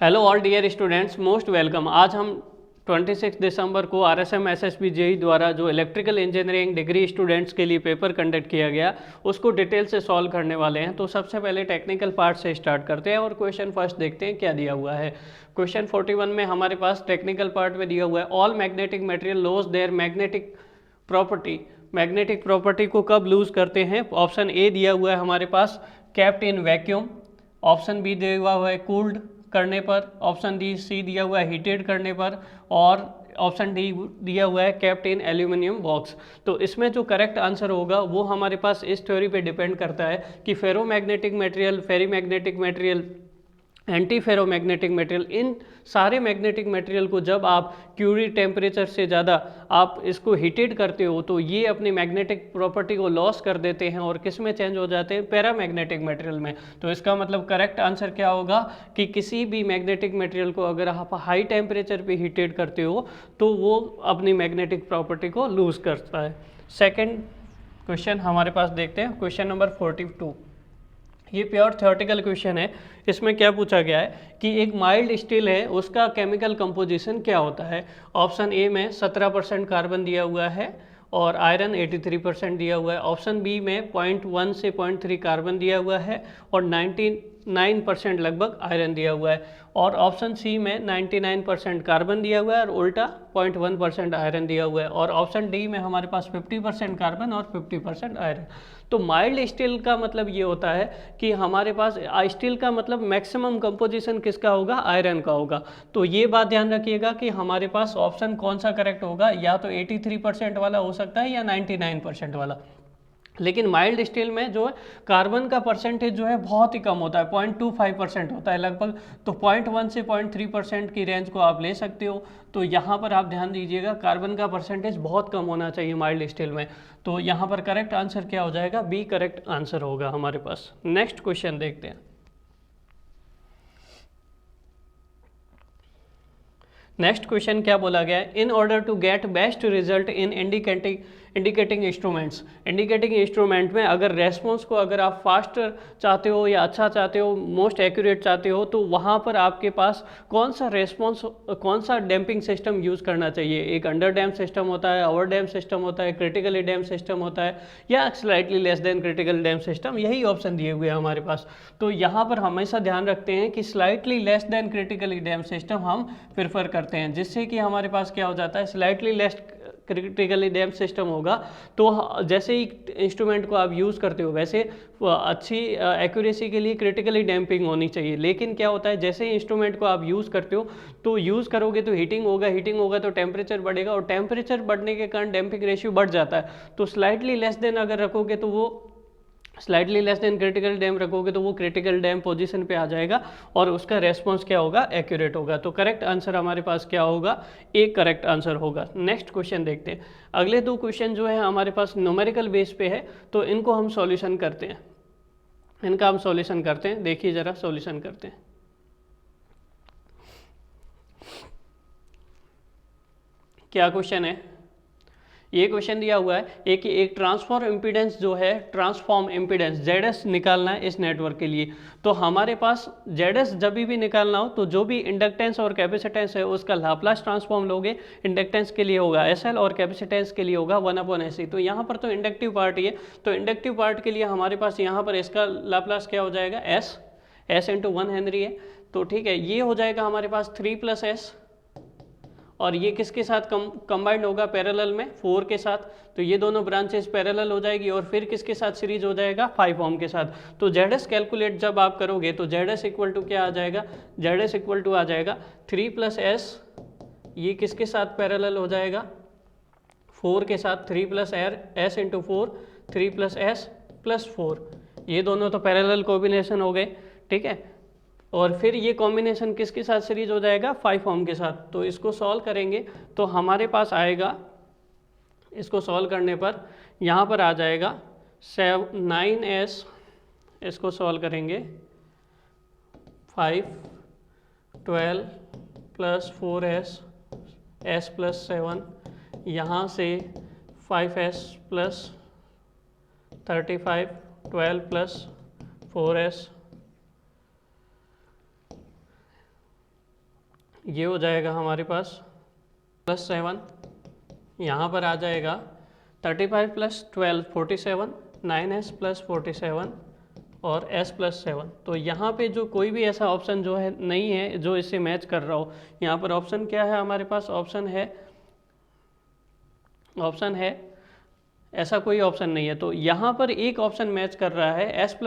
Hello all dear students, most welcome. आज हम 26 दिसंबर को RSM SSB JEE द्वारा जो इलेक्ट्रिकल इंजीनियरिंग डिग्री स्टूडेंट्स के लिए पेपर कंडक्ट किया गया उसको डिटेल से सॉल्व करने वाले हैं। तो सबसे पहले टेक्निकल पार्ट से स्टार्ट करते हैं और क्वेश्चन फर्स्ट देखते हैं क्या दिया हुआ है। क्वेश्चन 41 में हमारे पास टेक्निकल पार्ट में दिया हुआ है all magnetic material loss their magnetic property. Magnetic property को कब लूज करते हैं? ऑप्शन ए दिया हुआ है हमारे पास kept in vacuum, option B दिया हुआ है कूल्ड करने पर, ऑप्शन डी सी दिया हुआ है हीटेड करने पर, और ऑप्शन डी दिया हुआ है कैप्ट इन एल्यूमिनियम बॉक्स। तो इसमें जो करेक्ट आंसर होगा वो हमारे पास इस थ्योरी पे डिपेंड करता है कि ferromagnetic material, ferrimagnetic material, anti ferromagnetic material, इन सारे मैग्नेटिक मटेरियल को जब आप क्यूरी टेम्परेचर से ज़्यादा आप इसको हीटेड करते हो तो ये अपनी मैग्नेटिक प्रॉपर्टी को लॉस कर देते हैं और किस में चेंज हो जाते हैं? पैरामैग्नेटिक मटेरियल में। तो इसका मतलब करेक्ट आंसर क्या होगा कि किसी भी मैग्नेटिक मटेरियल को अगर आप हाई टेम्परेचर पे हीटेड करते हो तो वो अपनी मैग्नेटिक प्रॉपर्टी को लूज करता है। सेकेंड क्वेश्चन हमारे पास देखते हैं, क्वेश्चन नंबर 42। ये प्योर थ्योरेटिकल क्वेश्चन है। इसमें क्या पूछा गया है कि एक माइल्ड स्टील है, उसका केमिकल कंपोजिशन क्या होता है? ऑप्शन ए में 17% कार्बन दिया हुआ है और आयरन 83% दिया हुआ है। ऑप्शन बी में 0.1 से 0.3 कार्बन दिया हुआ है और 99% लगभग आयरन दिया हुआ है। और ऑप्शन सी में 99% कार्बन दिया हुआ है और उल्टा 0.1% आयरन दिया हुआ है। और ऑप्शन डी में हमारे पास 50% कार्बन और 50% आयरन। तो माइल्ड स्टील का मतलब ये होता है कि हमारे पास स्टील का मतलब मैक्सिमम कंपोजिशन किसका होगा? आयरन का होगा। तो ये बात ध्यान रखिएगा कि हमारे पास ऑप्शन कौन सा करेक्ट होगा, या तो 83% वाला हो सकता है या 99% वाला। लेकिन माइल्ड स्टील में जो है कार्बन का परसेंटेज जो है बहुत ही कम होता है, 0.25% होता है लगभग। तो 0.1 से 0.3% की रेंज को आप ले सकते हो। तो यहाँ पर आप ध्यान दीजिएगा कार्बन का परसेंटेज बहुत कम होना चाहिए माइल्ड स्टील में। तो यहाँ पर करेक्ट आंसर क्या हो जाएगा? बी करेक्ट आंसर होगा हमारे पास। नेक्स्ट क्वेश्चन देखते हैं। नेक्स्ट क्वेश्चन क्या बोला गया है? In order to get best result in indicating instruments. Indicating instrument में अगर रेस्पॉन्स को अगर आप फास्ट चाहते हो या अच्छा चाहते हो, मोस्ट एक्यूरेट चाहते हो, तो वहाँ पर आपके पास कौन सा रेस्पॉन्स, कौन सा डैम्पिंग सिस्टम यूज़ करना चाहिए? एक अंडर डैम सिस्टम होता है, ओवर डैम सिस्टम होता है, क्रिटिकली डैम सिस्टम होता है, या slightly less than critical dam system. यही ऑप्शन दिए हुए हैं हमारे पास। तो यहाँ पर हमेशा ध्यान रखते हैं कि slightly less than critically dam system हम प्रेफर करते हैं, जिससे कि हमारे पास क्या हो जाता है, slightly less critically dam system होगा तो जैसे ही इंस्ट्रूमेंट को आप यूज़ करते हो वैसे अच्छी एक्यूरेसी के लिए क्रिटिकली डैम्पिंग होनी चाहिए। लेकिन क्या होता है, जैसे ही इंस्ट्रूमेंट को आप यूज़ करते हो तो यूज़ करोगे तो हीटिंग होगा तो टेम्परेचर बढ़ेगा और टेम्परेचर बढ़ने के कारण डैम्पिंग रेशियो बढ़ जाता है। तो स्लाइटली लेस देन अगर रखोगे तो वो slightly less than critical dam रखोगे तो वो क्रिटिकल डैम पोजीशन पे आ जाएगा और उसका रेस्पॉन्स क्या होगा? एक्यूरेट होगा। तो करेक्ट आंसर हमारे पास क्या होगा? एक करेक्ट आंसर होगा। नेक्स्ट क्वेश्चन देखते हैं। अगले दो क्वेश्चन जो है हमारे पास न्यूमेरिकल बेस पे है, तो इनको हम सॉल्यूशन करते हैं। इनका हम सॉल्यूशन करते हैं, देखिए ज़रा सॉल्यूशन करते हैं। क्या क्वेश्चन है? ये क्वेश्चन दिया हुआ है एक ट्रांसफॉर्म इम्पीडेंस जो है, ट्रांसफॉर्म इम्पीडेंस ZS निकालना है इस नेटवर्क के लिए। तो हमारे पास ZS जब भी निकालना हो तो जो भी इंडक्टेंस और कैपेसिटेंस है उसका लाप्लास ट्रांसफॉर्म लोगे। इंडक्टेंस के लिए होगा SL और कैपेसिटेंस के लिए होगा 1/SC। तो यहाँ पर तो इंडक्टिव पार्ट ही है, तो इंडक्टिव पार्ट के लिए हमारे पास यहाँ पर इसका लाप्लास क्या हो जाएगा? S इंटू 1 हेनरी है। तो ठीक है, ये हो जाएगा हमारे पास 3+S, और ये किसके साथ कंबाइंड होगा? पैरेलल में 4 के साथ। तो ये दोनों ब्रांचेस पैरेलल हो जाएगी और फिर किसके साथ सीरीज हो जाएगा? 5 ओम के साथ। तो ZS कैलकुलेट जब आप करोगे तो ZS इक्वल टू क्या आ जाएगा? ZS इक्वल टू आ जाएगा 3+S, ये किसके साथ पैरेलल हो जाएगा? 4 के साथ। 3+S इंटू 4, 3+S प्लस 4, ये दोनों तो पैरेलल कॉम्बिनेशन हो गए, ठीक है। और फिर ये कॉम्बिनेशन किसके साथ सीरीज हो जाएगा? 5 ओम के साथ। तो इसको सॉल्व करेंगे तो हमारे पास आएगा, इसको सॉल्व करने पर यहाँ पर आ जाएगा 9S, इसको सॉल्व करेंगे 5, 12 प्लस 4S, S प्लस 7, यहाँ से 5S प्लस 35, 12 प्लस 4S ये हो जाएगा हमारे पास +7, यहाँ पर आ जाएगा 35 + 12 47, 9s + 47 और s + 7। तो यहाँ पे जो कोई भी ऐसा ऑप्शन जो है नहीं है जो इससे मैच कर रहा हो। यहाँ पर ऑप्शन क्या है हमारे पास, ऑप्शन है ऐसा कोई ऑप्शन नहीं है। तो यहाँ पर एक ऑप्शन मैच कर रहा है s +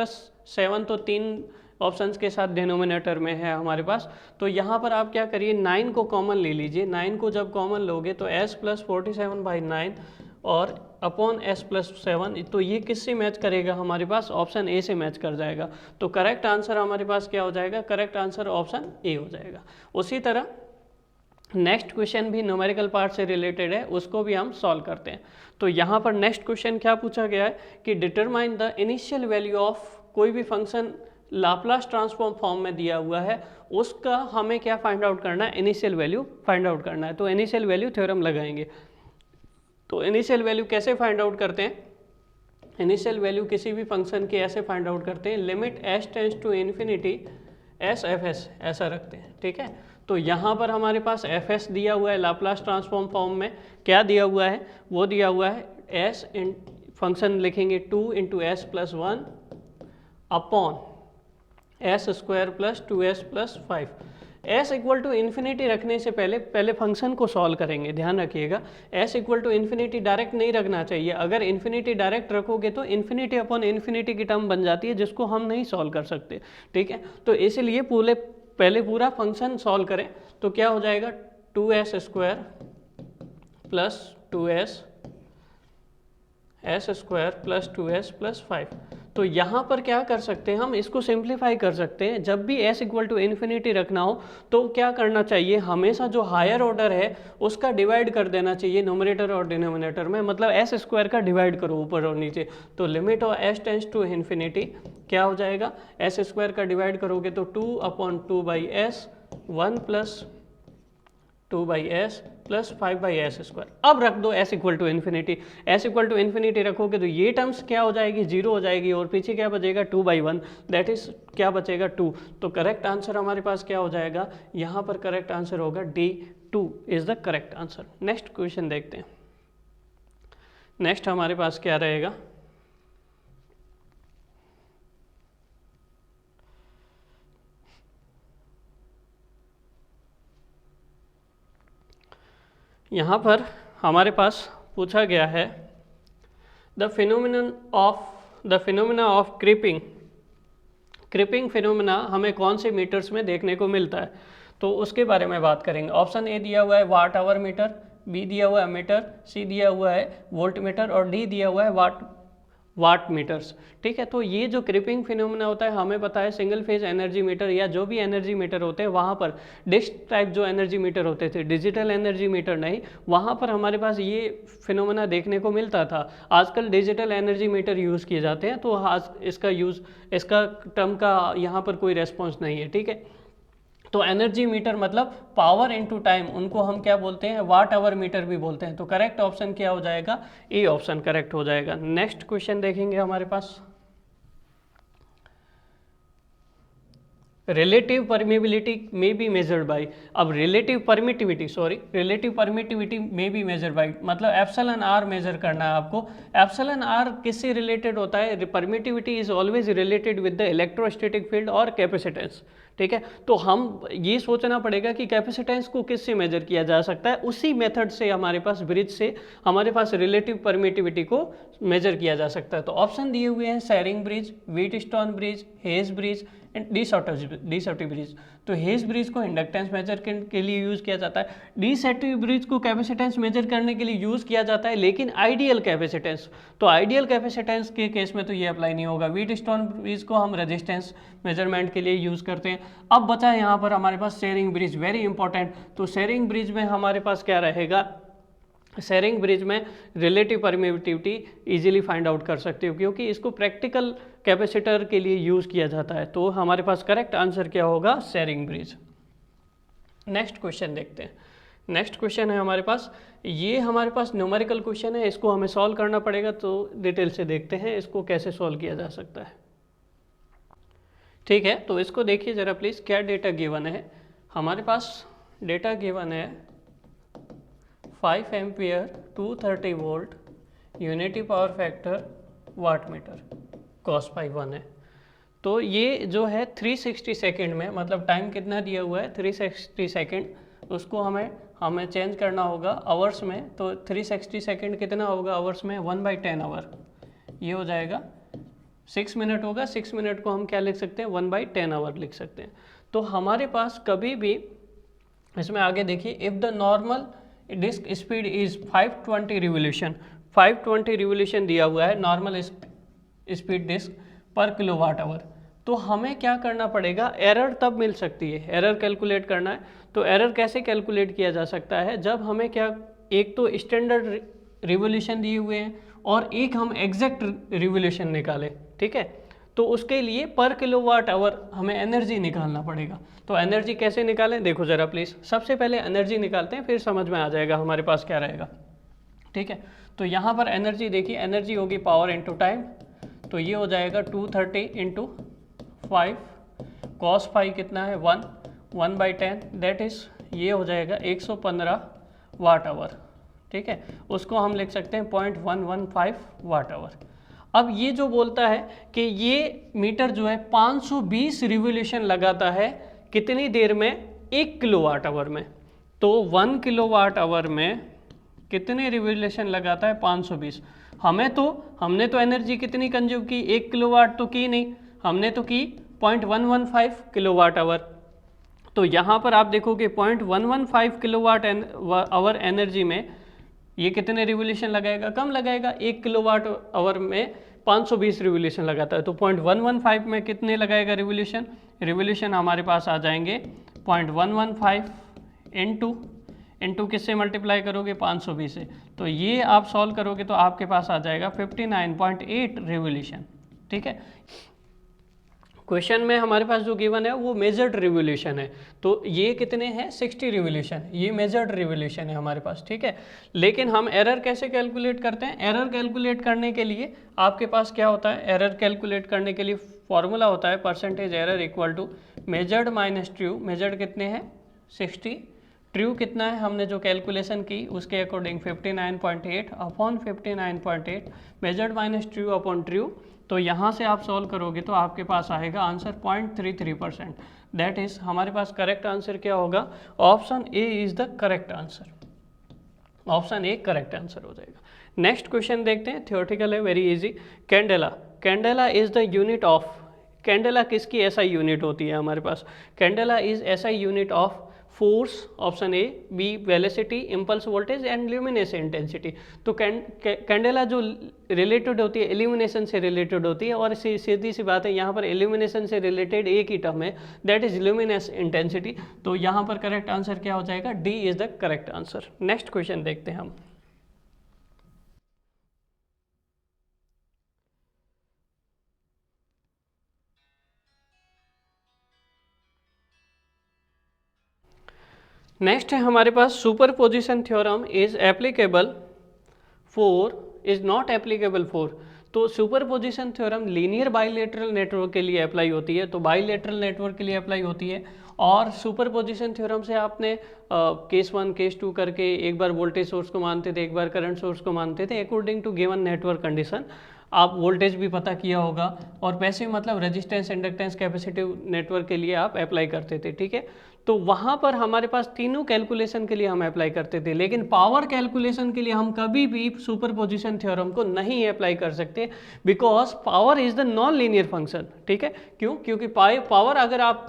7, तो 3 ऑप्शंस के साथ डिनोमिनेटर में है हमारे पास। तो यहाँ पर आप क्या करिए, 9 को कॉमन ले लीजिए। 9 को जब कॉमन लोगे तो s + 47/9 और अपॉन s + 7, तो ये किससे मैच करेगा हमारे पास, ऑप्शन ए से मैच कर जाएगा। तो करेक्ट आंसर हमारे पास क्या हो जाएगा, करेक्ट आंसर ऑप्शन ए हो जाएगा। उसी तरह नेक्स्ट क्वेश्चन भी न्यूमेरिकल पार्ट से रिलेटेड है, उसको भी हम सॉल्व करते हैं। तो यहाँ पर नेक्स्ट क्वेश्चन क्या पूछा गया है कि determine the initial value of, कोई भी फंक्शन लाप्लास ट्रांसफॉर्म फॉर्म में दिया हुआ है, उसका हमें क्या फाइंड आउट करना है, इनिशियल वैल्यू फाइंड आउट करना है। तो इनिशियल वैल्यू थ्योरम लगाएंगे। तो इनिशियल वैल्यू कैसे फाइंड आउट करते हैं, इनिशियल वैल्यू किसी भी फंक्शन की ऐसे फाइंड आउट करते हैं, limit s tends to infinity s f(s) ऐसा रखते हैं, ठीक है। तो यहाँ पर हमारे पास fs दिया हुआ है लाप्लास ट्रांसफॉर्म फॉर्म में, क्या दिया हुआ है, वो दिया हुआ है s फंक्शन लिखेंगे 2 × s + 1 upon s² + 2s + 5। s = infinity रखने से पहले फंक्शन को सॉल्व करेंगे, ध्यान रखिएगा। s = इन्फिनिटी डायरेक्ट नहीं रखना चाहिए। अगर इन्फिनिटी डायरेक्ट रखोगे तो इन्फिनिटी अपॉन इन्फिनिटी की टर्म बन जाती है, जिसको हम नहीं सॉल्व कर सकते, ठीक है। तो इसलिए पहले पूरा फंक्शन सॉल्व करें। तो क्या हो जाएगा, 2s² + 2s, s² + 2s + 5। तो यहाँ पर क्या कर सकते हैं, हम इसको सिंप्लीफाई कर सकते हैं। जब भी s = इन्फिनिटी रखना हो तो क्या करना चाहिए, हमेशा जो हायर ऑर्डर है उसका डिवाइड कर देना चाहिए न्यूमरेटर और डिनोमिनेटर में, मतलब s² का डिवाइड करो ऊपर और नीचे। तो limit of s tends to infinity क्या हो जाएगा, s² का डिवाइड करोगे तो 2/2/s 1 + 2/s + 5/s²। अब रख दो s = इन्फिनिटी, s = इन्फिनिटी रखोगे तो ये टर्म्स क्या हो जाएगी, 0 हो जाएगी, और पीछे क्या बचेगा 2/1, दैट इज क्या बचेगा 2। तो करेक्ट आंसर हमारे पास क्या हो जाएगा, यहाँ पर करेक्ट आंसर होगा D2 is the correct answer. Next question देखते हैं। नेक्स्ट हमारे पास क्या रहेगा, यहाँ पर हमारे पास पूछा गया है the phenomena of creeping phenomena हमें कौन से मीटर्स में देखने को मिलता है, तो उसके बारे में बात करेंगे। ऑप्शन ए दिया हुआ है वाट-आवर मीटर, बी दिया हुआ है मीटर, सी दिया हुआ है वोल्ट मीटर और डी दिया हुआ है वाट मीटर्स, ठीक है। तो ये जो क्रीपिंग फिनोमिना होता है, हमें पता है सिंगल फेज एनर्जी मीटर या जो भी एनर्जी मीटर होते हैं, वहाँ पर डिस्क टाइप जो एनर्जी मीटर होते थे, डिजिटल एनर्जी मीटर नहीं, वहाँ पर हमारे पास ये फिनोमिना देखने को मिलता था। आजकल डिजिटल एनर्जी मीटर यूज़ किए जाते हैं, तो आज इसका टर्म का यहाँ पर कोई रेस्पॉन्स नहीं है, ठीक है। तो एनर्जी मीटर मतलब पावर इनटू टाइम, उनको हम क्या बोलते हैं, वाट-आवर मीटर भी बोलते हैं। तो करेक्ट ऑप्शन क्या हो जाएगा, ए ऑप्शन करेक्ट हो जाएगा। नेक्स्ट क्वेश्चन देखेंगे हमारे पास, रिलेटिव परमिबिलिटी में बी मेजर्ड बाई। अब रिलेटिव परमिटिविटी में बी मेजर्ड बाई मतलब एप्सिलॉन आर मेजर करना है आपको। एप्सिलॉन आर किससे रिलेटेड होता है, permittivity is always related with the electrostatic field और कैपेसिटेंस, ठीक है। तो हम ये सोचना पड़ेगा कि कैपेसिटेंस को किससे मेजर किया जा सकता है, उसी मेथड से हमारे पास ब्रिज से हमारे पास रिलेटिव परमिटिविटी को मेजर किया जा सकता है। तो ऑप्शन दिए हुए हैं Schering bridge, Wheatstone bridge, Hay bridge and De Sauty bridge. तो हेज ब्रिज को इंडक्टेंस मेजर के लिए यूज़ किया जाता है, डी सॉटी ब्रिज को कैपेसिटेंस मेजर करने के लिए यूज़ किया जाता है, लेकिन आइडियल कैपेसिटेंस, तो आइडियल कैपेसिटेंस के केस में तो ये अप्लाई नहीं होगा। व्हीटस्टोन ब्रिज को हम रेजिस्टेंस मेजरमेंट के लिए यूज़ करते हैं। अब बचा है यहाँ पर हमारे पास शेरिंग ब्रिज, वेरी इंपॉर्टेंट। तो शेरिंग ब्रिज में हमारे पास क्या रहेगा, शेरिंग ब्रिज में relative permittivity easily find out कर सकते हो, क्योंकि इसको प्रैक्टिकल कैपेसिटर के लिए यूज़ किया जाता है। तो हमारे पास करेक्ट आंसर क्या होगा, शेरिंग ब्रिज। नेक्स्ट क्वेश्चन देखते हैं। नेक्स्ट क्वेश्चन है हमारे पास, ये हमारे पास न्यूमेरिकल क्वेश्चन है, इसको हमें सॉल्व करना पड़ेगा। तो डिटेल से देखते हैं इसको कैसे सॉल्व किया जा सकता है, ठीक है। तो इसको देखिए ज़रा प्लीज़, क्या डेटा गिवन है हमारे पास। डेटा गिवन है 5 ampere 230 volt unity power factor watt meter cos pi 1 है। तो ये जो है 360 सेकेंड में, मतलब टाइम कितना दिया हुआ है 360 सेकेंड, उसको हमें चेंज करना होगा आवर्स में। तो 360 सेकेंड कितना होगा आवर्स में, 1/10 आवर, ये हो जाएगा 6 मिनट होगा। 6 मिनट को हम क्या लिख सकते हैं, 1/10 आवर लिख सकते हैं। तो हमारे पास कभी भी इसमें आगे देखिए, if the normal disc speed is 520 revolution, 520 revolution दिया हुआ है नॉर्मल स्पीड डिस्क पर किलोवाट आवर। तो हमें क्या करना पड़ेगा, एरर तब मिल सकती है, एरर कैलकुलेट करना है। तो एरर कैसे कैलकुलेट किया जा सकता है, जब हमें क्या, एक तो स्टैंडर्ड रिवोल्यूशन दिए हुए हैं और एक हम एग्जैक्ट रिवोल्यूशन निकालें, ठीक है। तो उसके लिए पर किलोवाट आवर हमें एनर्जी निकालना पड़ेगा। तो एनर्जी कैसे निकालें, देखो ज़रा प्लीज़। सबसे पहले एनर्जी निकालते हैं, फिर समझ में आ जाएगा हमारे पास क्या रहेगा, ठीक है। तो यहाँ पर एनर्जी देखिए, एनर्जी होगी पावर इंटू टाइम। तो ये हो जाएगा 230 इंटू 5 कॉस फाई कितना है 1/10, दैट इज़ ये हो जाएगा 115 वाट आवर, ठीक है। उसको हम लिख सकते हैं 0.115 वाट आवर। अब ये जो बोलता है कि ये मीटर जो है 520 रिवोल्यूशन लगाता है कितनी देर में, 1 किलोवाट आवर में। तो 1 किलोवाट आवर में कितने रिवोल्यूशन लगाता है, 520। हमने तो एनर्जी कितनी कंज्यूम की, 1 किलोवाट तो की नहीं, हमने तो की 0.115 किलोवाट आवर। तो यहाँ पर आप देखोगे 0.115 किलोवाट आवर एनर्जी में ये कितने रिवोल्यूशन लगाएगा, कम लगाएगा। 1 किलोवाट आवर में 520 रिवोल्यूशन लगाता है, तो 0.115 में कितने लगाएगा रिवोल्यूशन हमारे पास आ जाएंगे 0.115 इंटू किससे मल्टीप्लाई करोगे, 520 से। तो ये आप सॉल्व करोगे तो आपके पास आ जाएगा 59.8 रिवोल्यूशन, ठीक है। क्वेश्चन में हमारे पास जो गिवन है वो मेजर्ड रिवोल्यूशन है, तो ये कितने हैं, 60 रिवोल्यूशन, ये मेजर्ड रिवोल्यूशन है हमारे पास, ठीक है। लेकिन हम एरर कैसे कैलकुलेट करते हैं, एरर कैलकुलेट करने के लिए आपके पास क्या होता है, एरर कैलकुलेट करने के लिए फॉर्मूला होता है percentage error equal to measured minus true. Measured कितने हैं 60, ट्रू कितना है, हमने जो कैलकुलेशन की उसके according 59.8 upon 59.8, measured minus true upon true. तो यहाँ से आप सॉल्व करोगे तो आपके पास आएगा आंसर 0.33%। दैट इज हमारे पास करेक्ट आंसर क्या होगा, option A is the correct answer, option A correct answer हो जाएगा। नेक्स्ट क्वेश्चन देखते हैं, थियोरेटिकल है, very easy. Candela, candela is the unit of, candela किसकी एसआई यूनिट होती है हमारे पास, candela is SI unit of force, option A, B velocity, impulse voltage and lumination intensity. तो कैंडेला जो रिलेटेड होती है इल्यूमिनेशन से रिलेटेड होती है, और सीधी सी बात है यहाँ पर इल्यूमिनेशन से रिलेटेड एक ही टर्म है, दैट इज ल्यूमिनेस इंटेंसिटी। तो यहाँ पर करेक्ट आंसर क्या हो जाएगा, D is the correct answer. Next question देखते हैं हम। नेक्स्ट है हमारे पास superposition theorem is applicable for, is not applicable for. तो superposition theorem linear bilateral network के लिए अप्लाई होती है, तो बाइलेटरल नेटवर्क के लिए अप्लाई होती है। और सुपरपोजिशन थ्योरम से आपने केस 1 केस 2 करके एक बार वोल्टेज सोर्स को मानते थे, एक बार करंट सोर्स को मानते थे, according to given network condition. आप वोल्टेज भी पता किया होगा, और पैसिव मतलब रेजिस्टेंस, इंडक्टेंस, कैपेसिटिव नेटवर्क के लिए आप अप्लाई करते थे, ठीक है। तो वहाँ पर हमारे पास तीनों कैलकुलेशन के लिए हम अप्लाई करते थे, लेकिन पावर कैलकुलेशन के लिए हम कभी भी सुपरपोजिशन थ्योरम को नहीं अप्लाई कर सकते, because power is the non linear function, ठीक है। क्यों, क्योंकि पावर अगर आप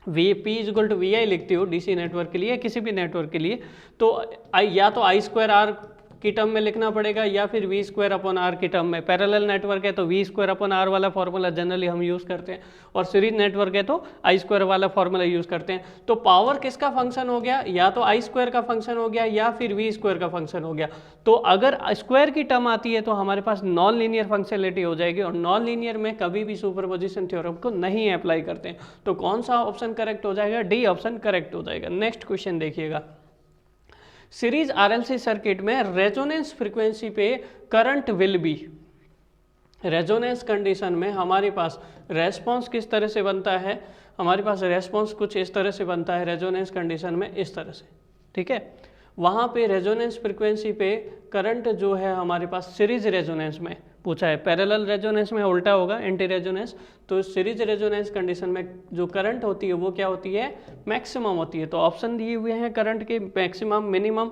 P इक्वल टू VI लिखते हो डीसी नेटवर्क के लिए, किसी भी नेटवर्क के लिए, तो या तो I² R की टर्म में लिखना पड़ेगा, या फिर V² अपॉन R की टर्म में। पैरेलल नेटवर्क है तो V² अपॉन R वाला फॉर्मूला जनरली हम यूज़ करते हैं, और सीरीज नेटवर्क है तो I² वाला फॉर्मूला यूज़ करते हैं। तो पावर किसका फंक्शन हो गया, या तो I² का फंक्शन हो गया, या फिर V² का फंक्शन हो गया। तो अगर स्क्वायर की टर्म आती है तो हमारे पास नॉन लीनियर फंक्शनलिटी हो जाएगी, और नॉन लीनियर में कभी भी सुपरपोजिशन थ्योरम को नहीं अप्लाई करते हैं। तो कौन सा ऑप्शन करेक्ट हो जाएगा, डी ऑप्शन करेक्ट हो जाएगा। नेक्स्ट क्वेश्चन देखिएगा, सीरीज RLC सर्किट में रेजोनेंस फ्रीक्वेंसी पे current will B, resonance condition में हमारे पास रेस्पॉन्स किस तरह से बनता है, हमारे पास रेस्पॉन्स कुछ इस तरह से बनता है रेजोनेंस कंडीशन में, इस तरह से, ठीक है। वहाँ पे रेजोनेंस फ्रिक्वेंसी पे करंट जो है हमारे पास सीरीज रेजोनेंस में पूछा है, पैरेलल रेजोनेंस में उल्टा होगा एंटी रेजोनेंस, तो सीरीज रेजोनेंस कंडीशन में जो करंट होती है वो क्या होती है, मैक्सिमम होती है। तो ऑप्शन दिए हुए हैं करंट के maximum, minimum,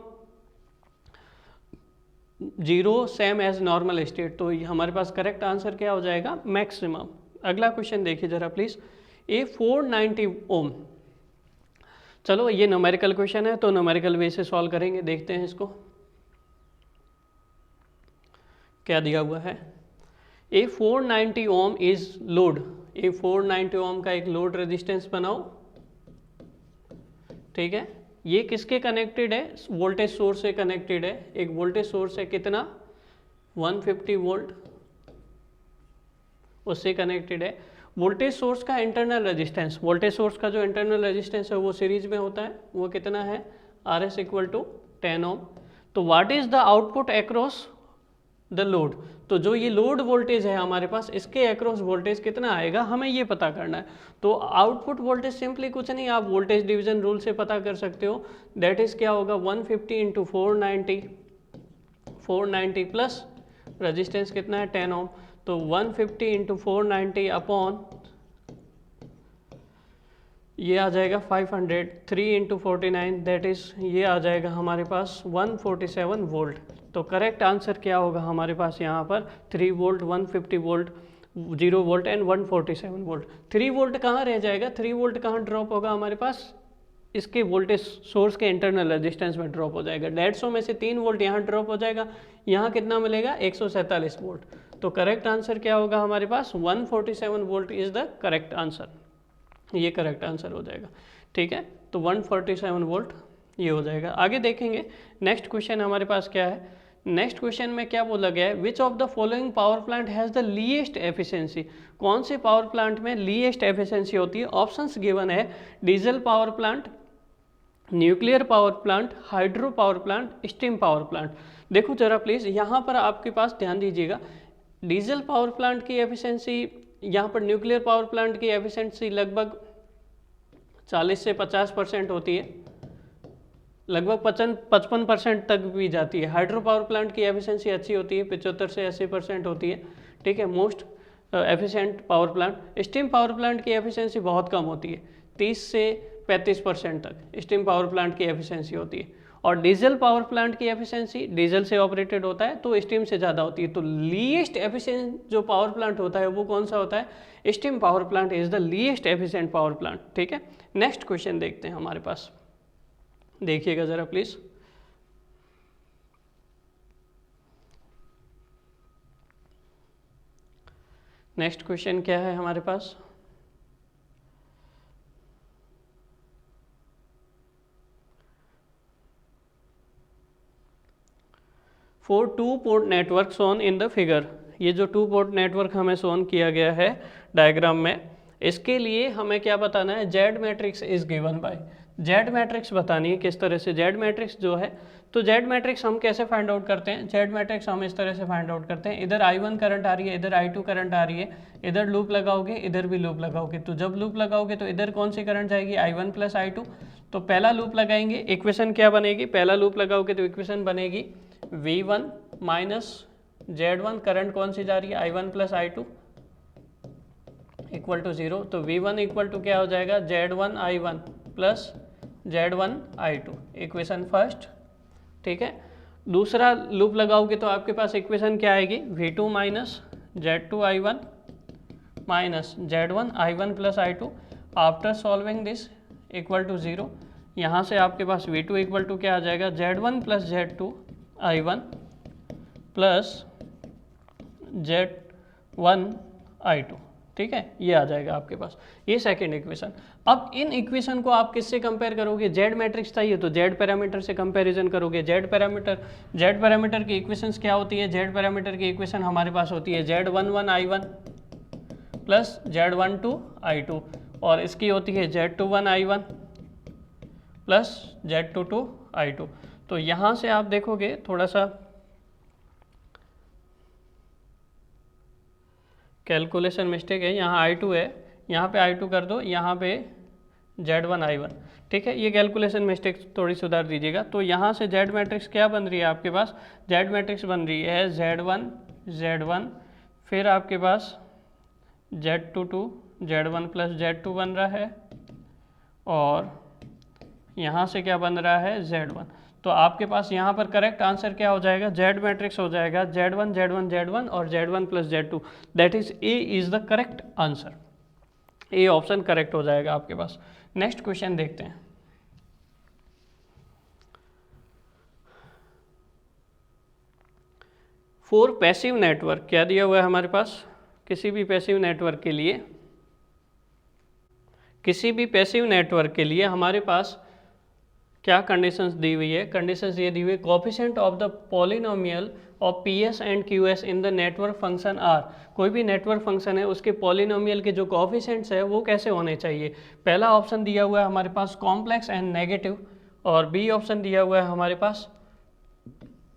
zero, same as normal state, तो हमारे पास करेक्ट आंसर क्या हो जाएगा, मैक्सिमम। अगला क्वेश्चन देखिए जरा प्लीज, ए 490 ओम, चलो ये न्यूमेरिकल क्वेश्चन है तो न्यूमेरिकल वे से सॉल्व करेंगे, देखते हैं इसको क्या दिया हुआ है। ए 490 ओम इज लोड, ए 490 ओम का एक लोड रेजिस्टेंस बनाओ, ठीक है। ये किसके कनेक्टेड है, वोल्टेज सोर्स से कनेक्टेड है, एक वोल्टेज सोर्स है कितना 150 वोल्ट, उससे कनेक्टेड है। वोल्टेज सोर्स का इंटरनल रेजिस्टेंस, वोल्टेज सोर्स का जो इंटरनल रेजिस्टेंस है वो सीरीज में होता है, वो कितना है आर एस इक्वल टू 10 ओम। तो what is the output across the load, तो जो ये लोड वोल्टेज है हमारे पास, इसके अक्रॉस वोल्टेज कितना आएगा हमें ये पता करना है। तो आउटपुट वोल्टेज सिंपली कुछ नहीं, आप वोल्टेज डिवीजन रूल से पता कर सकते हो, दैट इज क्या होगा 150 इंटू 490 प्लस रजिस्टेंस कितना है 10 ओम, तो 150 इंटू 490 अपॉन ये आ जाएगा 500, 3 इंटू 49 दैट इज ये आ जाएगा हमारे पास 147 वोल्ट। तो करेक्ट आंसर क्या होगा हमारे पास यहाँ पर 3 volt, 150 volt, 0 volt and 147 volt. 3 volt कहाँ रह जाएगा, 3 वोल्ट कहाँ ड्रॉप होगा हमारे पास, इसके वोल्टेज सोर्स के इंटरनल रेजिस्टेंस में ड्रॉप हो जाएगा। 150 में से 3 वोल्ट यहाँ ड्रॉप हो जाएगा, यहाँ कितना मिलेगा 147 वोल्ट। तो करेक्ट आंसर क्या होगा हमारे पास 147 volt is the correct answer, ये करेक्ट आंसर हो जाएगा, ठीक है। तो 147 वोल्ट ये हो जाएगा। आगे देखेंगे नेक्स्ट क्वेश्चन हमारे पास क्या है। नेक्स्ट क्वेश्चन में क्या बोला गया है, which of the following power plant has the least efficiency, कौन से पावर प्लांट में लीएस्ट एफिशिएंसी होती है। ऑप्शंस गिवन है diesel power plant, nuclear power plant, hydro power plant, steam power plant. देखो जरा प्लीज़ यहाँ पर आपके पास ध्यान दीजिएगा, डीजल पावर प्लांट की एफिशिएंसी, यहाँ पर न्यूक्लियर पावर प्लांट की एफिशिएंसी लगभग 40 से 50% होती है, लगभग 55% तक भी जाती है। हाइड्रो पावर प्लांट की एफिशिएंसी अच्छी होती है, 75 से 80% होती है, ठीक है, most efficient power plant. Steam power plant की एफिशिएंसी बहुत कम होती है, 30 से 35% तक स्टीम पावर प्लांट की एफिशिएंसी होती है। और डीजल पावर प्लांट की एफिशिएंसी, डीजल से ऑपरेटेड होता है तो स्टीम से ज़्यादा होती है। तो लीस्ट एफिशिएंट जो पावर प्लांट होता है वो कौन सा होता है, steam power plant is the least efficient power plant, ठीक है। नेक्स्ट क्वेश्चन देखते हैं हमारे पास, देखिएगा ज़रा प्लीज़। नेक्स्ट क्वेश्चन क्या है हमारे पास, for 2 port network shown in the figure, ये जो 2 पोर्ट नेटवर्क हमें शोन किया गया है डायग्राम में, इसके लिए हमें क्या बताना है, Z matrix is given by, Z matrix बतानी है किस तरह से। जेड मैट्रिक्स जो है, तो जेड मैट्रिक्स हम कैसे फाइंड आउट करते हैं, जेड मैट्रिक्स हम इस तरह से फाइंड आउट करते हैं, इधर I1 करंट आ रही है, इधर I2 करंट आ रही है, इधर लूप लगाओगे, इधर भी लूप लगाओगे। तो जब लूप लगाओगे तो इधर कौन सी करंट जाएगी, I1 प्लस I2। तो पहला लूप लगाएंगे, इक्वेशन क्या बनेगी, पहला लूप लगाओगे तो इक्वेशन बनेगी V1 माइनस Z1, करंट कौन सी जा रही है I1 plus I2 equal to 0। तो V1 इक्वल टू क्या हो जाएगा, Z1 I1 plus Z1 I2, equation first, ठीक है। दूसरा लूप लगाओगे तो आपके पास इक्वेशन क्या आएगी, V2 minus Z2 I1 minus Z1 I1 plus I2, after solving this equal to 0। यहाँ से आपके पास V2 इक्वल टू क्या आ जाएगा, Z1 plus Z2 I1 plus Z1 I2, ठीक है, ये आ जाएगा आपके पास, ये सेकंड इक्वेशन। अब इन इक्वेशन को आप किससे कंपेयर करोगे, जेड मैट्रिक्स चाहिए तो जेड पैरामीटर से कंपैरिजन करोगे। जेड पैरामीटर की इक्वेशंस क्या होती है, जेड पैरामीटर की इक्वेशन हमारे पास होती है Z11 I1 plus Z12 I2, और इसकी होती है Z21 I1 plus Z22 I2। तो यहाँ से आप देखोगे थोड़ा सा कैलकुलेशन मिस्टेक है, यहाँ I2 है, यहाँ पे I2 कर दो, यहाँ पे Z1 I1, ठीक है। ये कैलकुलेशन मिस्टेक थोड़ी सुधार दीजिएगा। तो यहाँ से Z मैट्रिक्स क्या बन रही है आपके पास, Z मैट्रिक्स बन रही है Z1 Z1, फिर आपके पास Z22 Z1 प्लस Z2 बन रहा है, और यहाँ से क्या बन रहा है Z1। तो आपके पास यहाँ पर करेक्ट आंसर क्या हो जाएगा, Z मैट्रिक्स हो जाएगा Z1 Z1 Z1 और Z1 plus Z2, that is a is the correct answer. A option correct हो जाएगा आपके पास। नेक्स्ट क्वेश्चन देखते हैं। फॉर पैसिव नेटवर्क क्या दिया हुआ है हमारे पास, किसी भी पैसिव नेटवर्क के लिए हमारे पास क्या कंडीशंस दी हुई है। कंडीशंस ये दी हुई है, coefficient of the polynomial of PS and QS in the network function are. कोई भी नेटवर्क फंक्शन है उसके पॉलिनोमियल के जो कोएफिशिएंट्स है वो कैसे होने चाहिए। पहला ऑप्शन दिया हुआ है हमारे पास कॉम्प्लेक्स एंड नेगेटिव, और बी ऑप्शन दिया हुआ है हमारे पास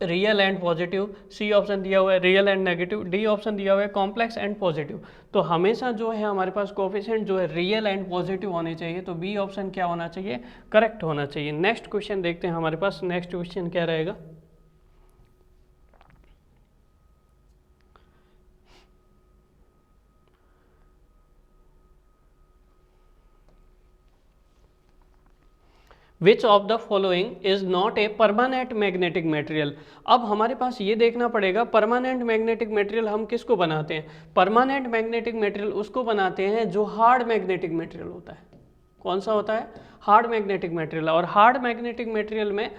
real and positive, C option दिया हुआ है real and negative, D option दिया हुआ है कॉम्प्लेक्स एंड पॉजिटिव। तो हमेशा जो है हमारे पास कोएफिशिएंट जो है रियल एंड पॉजिटिव होने चाहिए, तो बी ऑप्शन क्या होना चाहिए, करेक्ट होना चाहिए। नेक्स्ट क्वेश्चन देखते हैं हमारे पास, नेक्स्ट क्वेश्चन क्या रहेगा। विच of the following is not a permanent magnetic material. अब हमारे पास ये देखना पड़ेगा परमानेंट मैग्नेटिक मटेरियल हम किसको बनाते हैं। परमानेंट मैग्नेटिक मटेरियल उसको बनाते हैं जो हार्ड मैग्नेटिक मटेरियल होता है। कौन सा होता है, हार्ड मैग्नेटिक मटेरियल। और हार्ड मैग्नेटिक मटेरियल में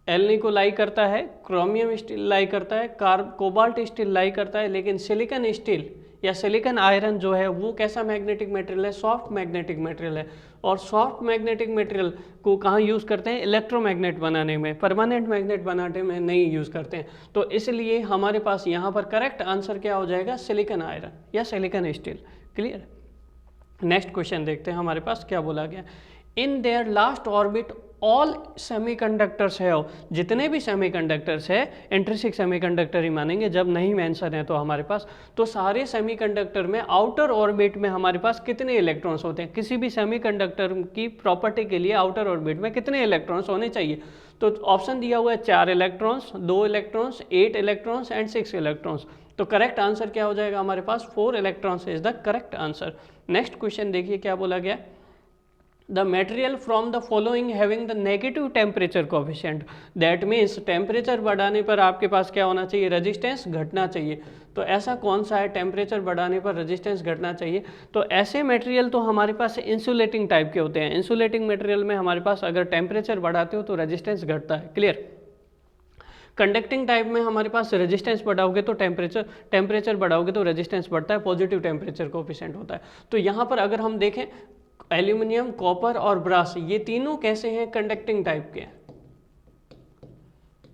एल्निको लाई करता है, क्रोमियम स्टील लाई करता है, कोबाल्ट स्टील लाई करता है, लेकिन सिलिकॉन स्टील या सिलिकॉन आयरन जो है वो कैसा मैग्नेटिक मटेरियल है, सॉफ्ट मैग्नेटिक मटेरियल है। और सॉफ्ट मैग्नेटिक मटेरियल को कहाँ यूज़ करते हैं, इलेक्ट्रोमैग्नेट बनाने में, परमानेंट मैग्नेट बनाने में नहीं यूज़ करते हैं। तो इसलिए हमारे पास यहाँ पर करेक्ट आंसर क्या हो जाएगा, सिलिकॉन आयरन या silicon steel. Clear. Next question देखते हैं हमारे पास क्या बोला गया। In their last orbit all semiconductors है, जितने भी सेमीकंडक्टर्स है इंट्रिंसिक सेमीकंडक्टर ही मानेंगे जब नहीं मेंशन है तो हमारे पास, तो सारे सेमीकंडक्टर में आउटर ऑर्बिट में हमारे पास कितने इलेक्ट्रॉन्स होते हैं। किसी भी सेमीकंडक्टर की प्रॉपर्टी के लिए आउटर ऑर्बिट में कितने इलेक्ट्रॉन्स होने चाहिए। तो ऑप्शन दिया हुआ है 4 electrons, 2 electrons, 8 electrons and 6 electrons. तो करेक्ट आंसर क्या हो जाएगा हमारे पास, 4 electrons is the correct answer. Next question देखिए क्या बोला गया। The material from the following having the negative temperature coefficient, that means temperature बढ़ाने पर आपके पास क्या होना चाहिए, रेजिस्टेंस घटना चाहिए। तो ऐसा कौन सा है टेम्परेचर बढ़ाने पर रेजिस्टेंस घटना चाहिए। तो ऐसे मटेरियल तो हमारे पास इंसुलेटिंग टाइप के होते हैं। इंसुलेटिंग मटेरियल में हमारे पास अगर टेम्परेचर बढ़ाते हो तो रेजिस्टेंस घटता है। क्लियर। कंडक्टिंग टाइप में हमारे पास रेजिस्टेंस बढ़ाओगे तो टेम्परेचर बढ़ाओगे तो रेजिस्टेंस बढ़ता है, पॉजिटिव टेम्परेचर कोएफिशिएंट होता है। तो यहाँ पर अगर हम देखें एल्यूमिनियम, कॉपर और ब्रास ये तीनों कैसे हैं, कंडक्टिंग टाइप के।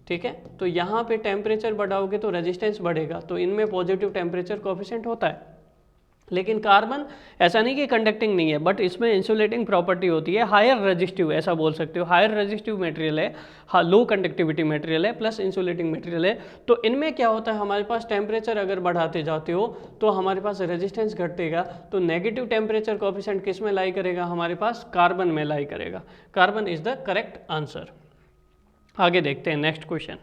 ठीक है, तो यहाँ पे टेम्परेचर बढ़ाओगे तो रेजिस्टेंस बढ़ेगा, तो इनमें पॉजिटिव टेम्परेचर कोएफिशिएंट होता है। लेकिन कार्बन ऐसा नहीं कि कंडक्टिंग नहीं है, बट इसमें इंसुलेटिंग प्रॉपर्टी होती है, हायर रेजिस्टिव ऐसा बोल सकते हो, हायर रेजिस्टिव मटेरियल है, लो कंडक्टिविटी मटेरियल है प्लस इंसुलेटिंग मटेरियल है। तो इनमें क्या होता है हमारे पास टेम्परेचर अगर बढ़ाते जाते हो तो हमारे पास रेजिस्टेंस घटेगा। तो नेगेटिव टेम्परेचर कोएफिशिएंट किस में लाई करेगा, हमारे पास कार्बन में लाई करेगा। Carbon is the correct answer. आगे देखते हैं नेक्स्ट क्वेश्चन।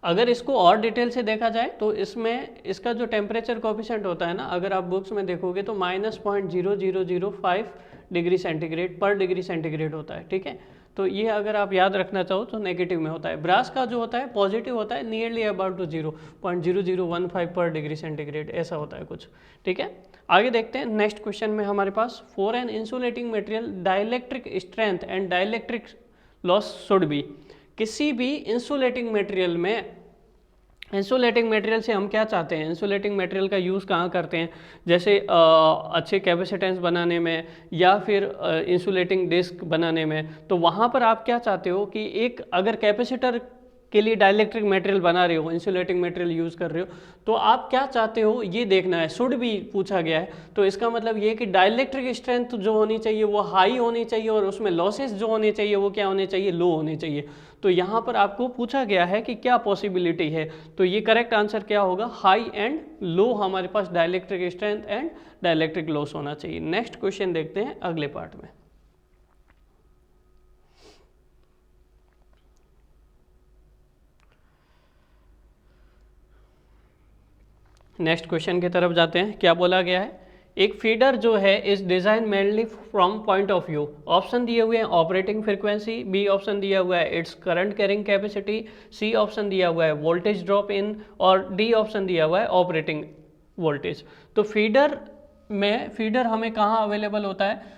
अगर इसको और डिटेल से देखा जाए तो इसमें इसका जो टेम्परेचर कोएफिशिएंट होता है ना, अगर आप बुक्स में देखोगे तो -0.0005 डिग्री सेंटीग्रेड पर डिग्री सेंटीग्रेड होता है। ठीक है, तो ये अगर आप याद रखना चाहो तो नेगेटिव में होता है। ब्रास का जो होता है पॉजिटिव होता है, नियरली अबाउट टू 0.0015 पर डिग्री सेंटीग्रेड ऐसा होता है कुछ। ठीक है, आगे देखते हैं नेक्स्ट क्वेश्चन में हमारे पास for an insulating material dielectric strength and dielectric loss should be. किसी भी इंसुलेटिंग मटेरियल में, इंसुलेटिंग मटेरियल से हम क्या चाहते हैं, इंसुलेटिंग मटेरियल का यूज़ कहाँ करते हैं, जैसे अच्छे कैपेसिटेंस बनाने में या फिर इंसुलेटिंग डिस्क बनाने में। तो वहाँ पर आप क्या चाहते हो कि एक अगर कैपेसिटर के लिए डाइलेक्ट्रिक मटेरियल बना रहे हो, इंसुलेटिंग मटेरियल यूज़ कर रहे हो, तो आप क्या चाहते हो ये देखना है। शुड भी पूछा गया है, तो इसका मतलब ये कि डाइलेक्ट्रिक स्ट्रेंथ जो होनी चाहिए वो हाई होनी चाहिए और उसमें लॉसेस जो होने चाहिए वो क्या होने चाहिए, लो होने चाहिए। तो यहाँ पर आपको पूछा गया है कि क्या पॉसिबिलिटी है, तो ये करेक्ट आंसर क्या होगा, हाई एंड लो हमारे पास dielectric strength and dielectric loss होना चाहिए। नेक्स्ट क्वेश्चन देखते हैं अगले पार्ट में। नेक्स्ट क्वेश्चन की तरफ जाते हैं। क्या बोला गया है, एक फीडर जो है इस design mainly from point of view, option दिए हुए हैं ऑपरेटिंग फ्रीक्वेंसी, बी ऑप्शन दिया हुआ है it's current carrying capacity, C option दिया हुआ है वोल्टेज ड्रॉप इन और डी ऑप्शन दिया हुआ है ऑपरेटिंग वोल्टेज। तो फीडर हमें कहाँ अवेलेबल होता है,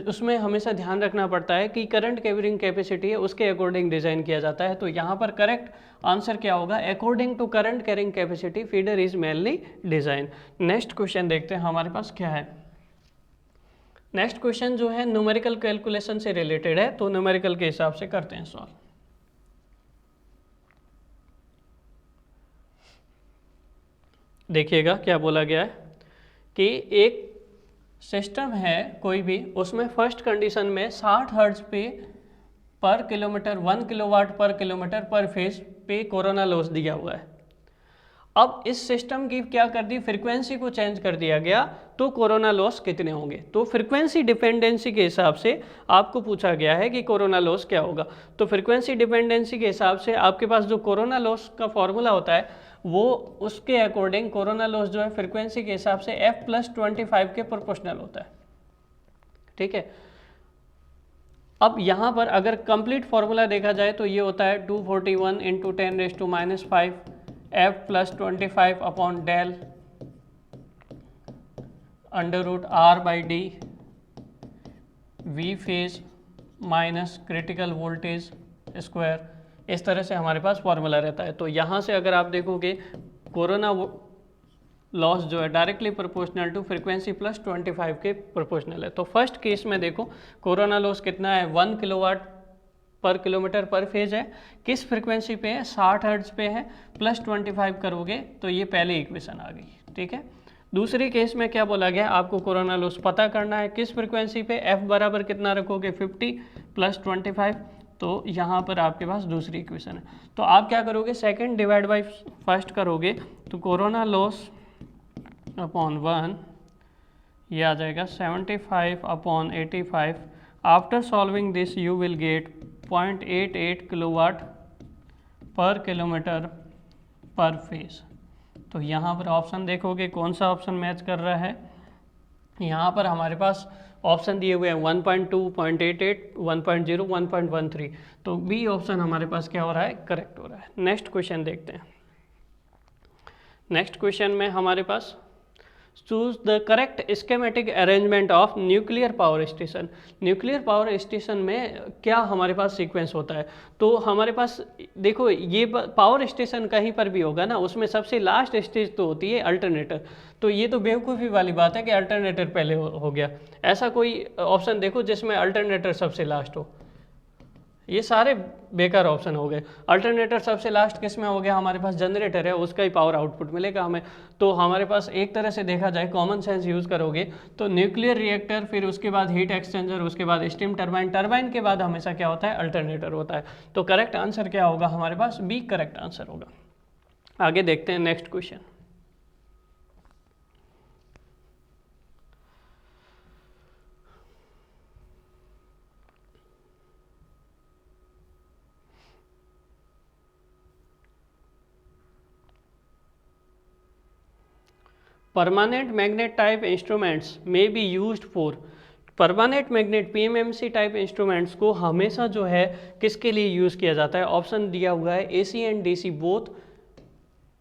उसमें हमेशा ध्यान रखना पड़ता है कि करंट कैरिंग कैपेसिटी है उसके अकॉर्डिंग डिज़ाइन किया जाता है। तो यहाँ पर करेक्ट आंसर क्या होगा, according to current carrying capacity feeder is mainly design. Next question देखते हैं हमारे पास क्या है। नेक्स्ट क्वेश्चन जो है न्यूमेरिकल कैलकुलेशन से रिलेटेड है, तो न्यूमेरिकल के हिसाब से करते हैं सॉल्व। देखिएगा क्या बोला गया है कि एक सिस्टम है कोई भी, उसमें फर्स्ट कंडीशन में 60 हर्ट्ज पे पर किलोमीटर 1 किलोवाट पर किलोमीटर पर फेज पे कोरोना लॉस दिया हुआ है। अब इस सिस्टम की क्या कर दी, फ्रीक्वेंसी को चेंज कर दिया गया, तो कोरोना लॉस कितने होंगे। तो फ्रीक्वेंसी डिपेंडेंसी के हिसाब से आपको पूछा गया है कि कोरोना लॉस क्या होगा। तो फ्रीक्वेंसी डिपेंडेंसी के हिसाब से आपके पास जो कोरोना लॉस का फॉर्मूला होता है वो उसके अकॉर्डिंग कोरोना लॉस जो है फ्रीक्वेंसी के हिसाब से f+25 के प्रोपोर्शनल होता है, ठीक है। अब यहाँ पर अगर कंप्लीट फार्मूला देखा जाए तो ये होता है 241 × 10⁻⁵ f+25 upon del √r/d v phase minus critical voltage square. इस तरह से हमारे पास फॉर्मूला रहता है। तो यहाँ से अगर आप देखोगे कोरोना लॉस जो है डायरेक्टली प्रोपोर्शनल टू फ्रीक्वेंसी +25 के प्रोपोर्शनल है। तो फर्स्ट केस में देखो कोरोना लॉस कितना है, 1 किलोवाट पर किलोमीटर पर फेज है, किस फ्रीक्वेंसी पे है, 60 हर्ट्ज पे है, +25 करोगे तो ये पहले इक्वेशन आ गई, ठीक है। दूसरी केस में क्या बोला गया, आपको कोरोना लॉस पता करना है किस फ्रीक्वेंसी पे, f बराबर कितना रखोगे 50 +25, तो यहाँ पर आपके पास दूसरी इक्वेशन है। तो आप क्या करोगे, सेकंड डिवाइड बाय फर्स्ट करोगे तो कोरोना लॉस अपॉन 1 ये आ जाएगा 75 upon 85। After solving this you will get 0.88 kilowatt पर किलोमीटर पर फेज। तो यहाँ पर ऑप्शन देखोगे कौन सा ऑप्शन मैच कर रहा है, यहाँ पर हमारे पास ऑप्शन दिए हुए हैं 1.2, 0.88, 1.0, 1.13। तो बी ऑप्शन हमारे पास क्या हो रहा है, करेक्ट हो रहा है। नेक्स्ट क्वेश्चन देखते हैं। नेक्स्ट क्वेश्चन में हमारे पास choose the correct schematic arrangement of nuclear power station. Nuclear power station में क्या हमारे पास सीक्वेंस होता है, तो हमारे पास देखो ये पावर स्टेशन कहीं पर भी होगा ना, उसमें सबसे लास्ट स्टेज तो होती है अल्टरनेटर। तो ये तो बेवकूफ़ी वाली बात है कि अल्टरनेटर पहले हो गया। ऐसा कोई ऑप्शन देखो जिसमें अल्टरनेटर सबसे लास्ट हो, ये सारे बेकार ऑप्शन हो गए। अल्टरनेटर सबसे लास्ट किस में हो गया, हमारे पास जनरेटर है, उसका ही पावर आउटपुट मिलेगा हमें। तो हमारे पास एक तरह से देखा जाए कॉमन सेंस यूज़ करोगे तो न्यूक्लियर रिएक्टर, फिर उसके बाद हीट एक्सचेंजर, उसके बाद स्टीम टरबाइन, टरबाइन के बाद हमेशा क्या होता है, अल्टरनेटर होता है। तो करेक्ट आंसर क्या होगा हमारे पास, बी करेक्ट आंसर होगा। आगे देखते हैं next question. Permanent magnet type instruments में be used for. Permanent magnet PMMC type instruments को हमेशा जो है किसके लिए यूज़ किया जाता है, ऑप्शन दिया हुआ है AC and DC both,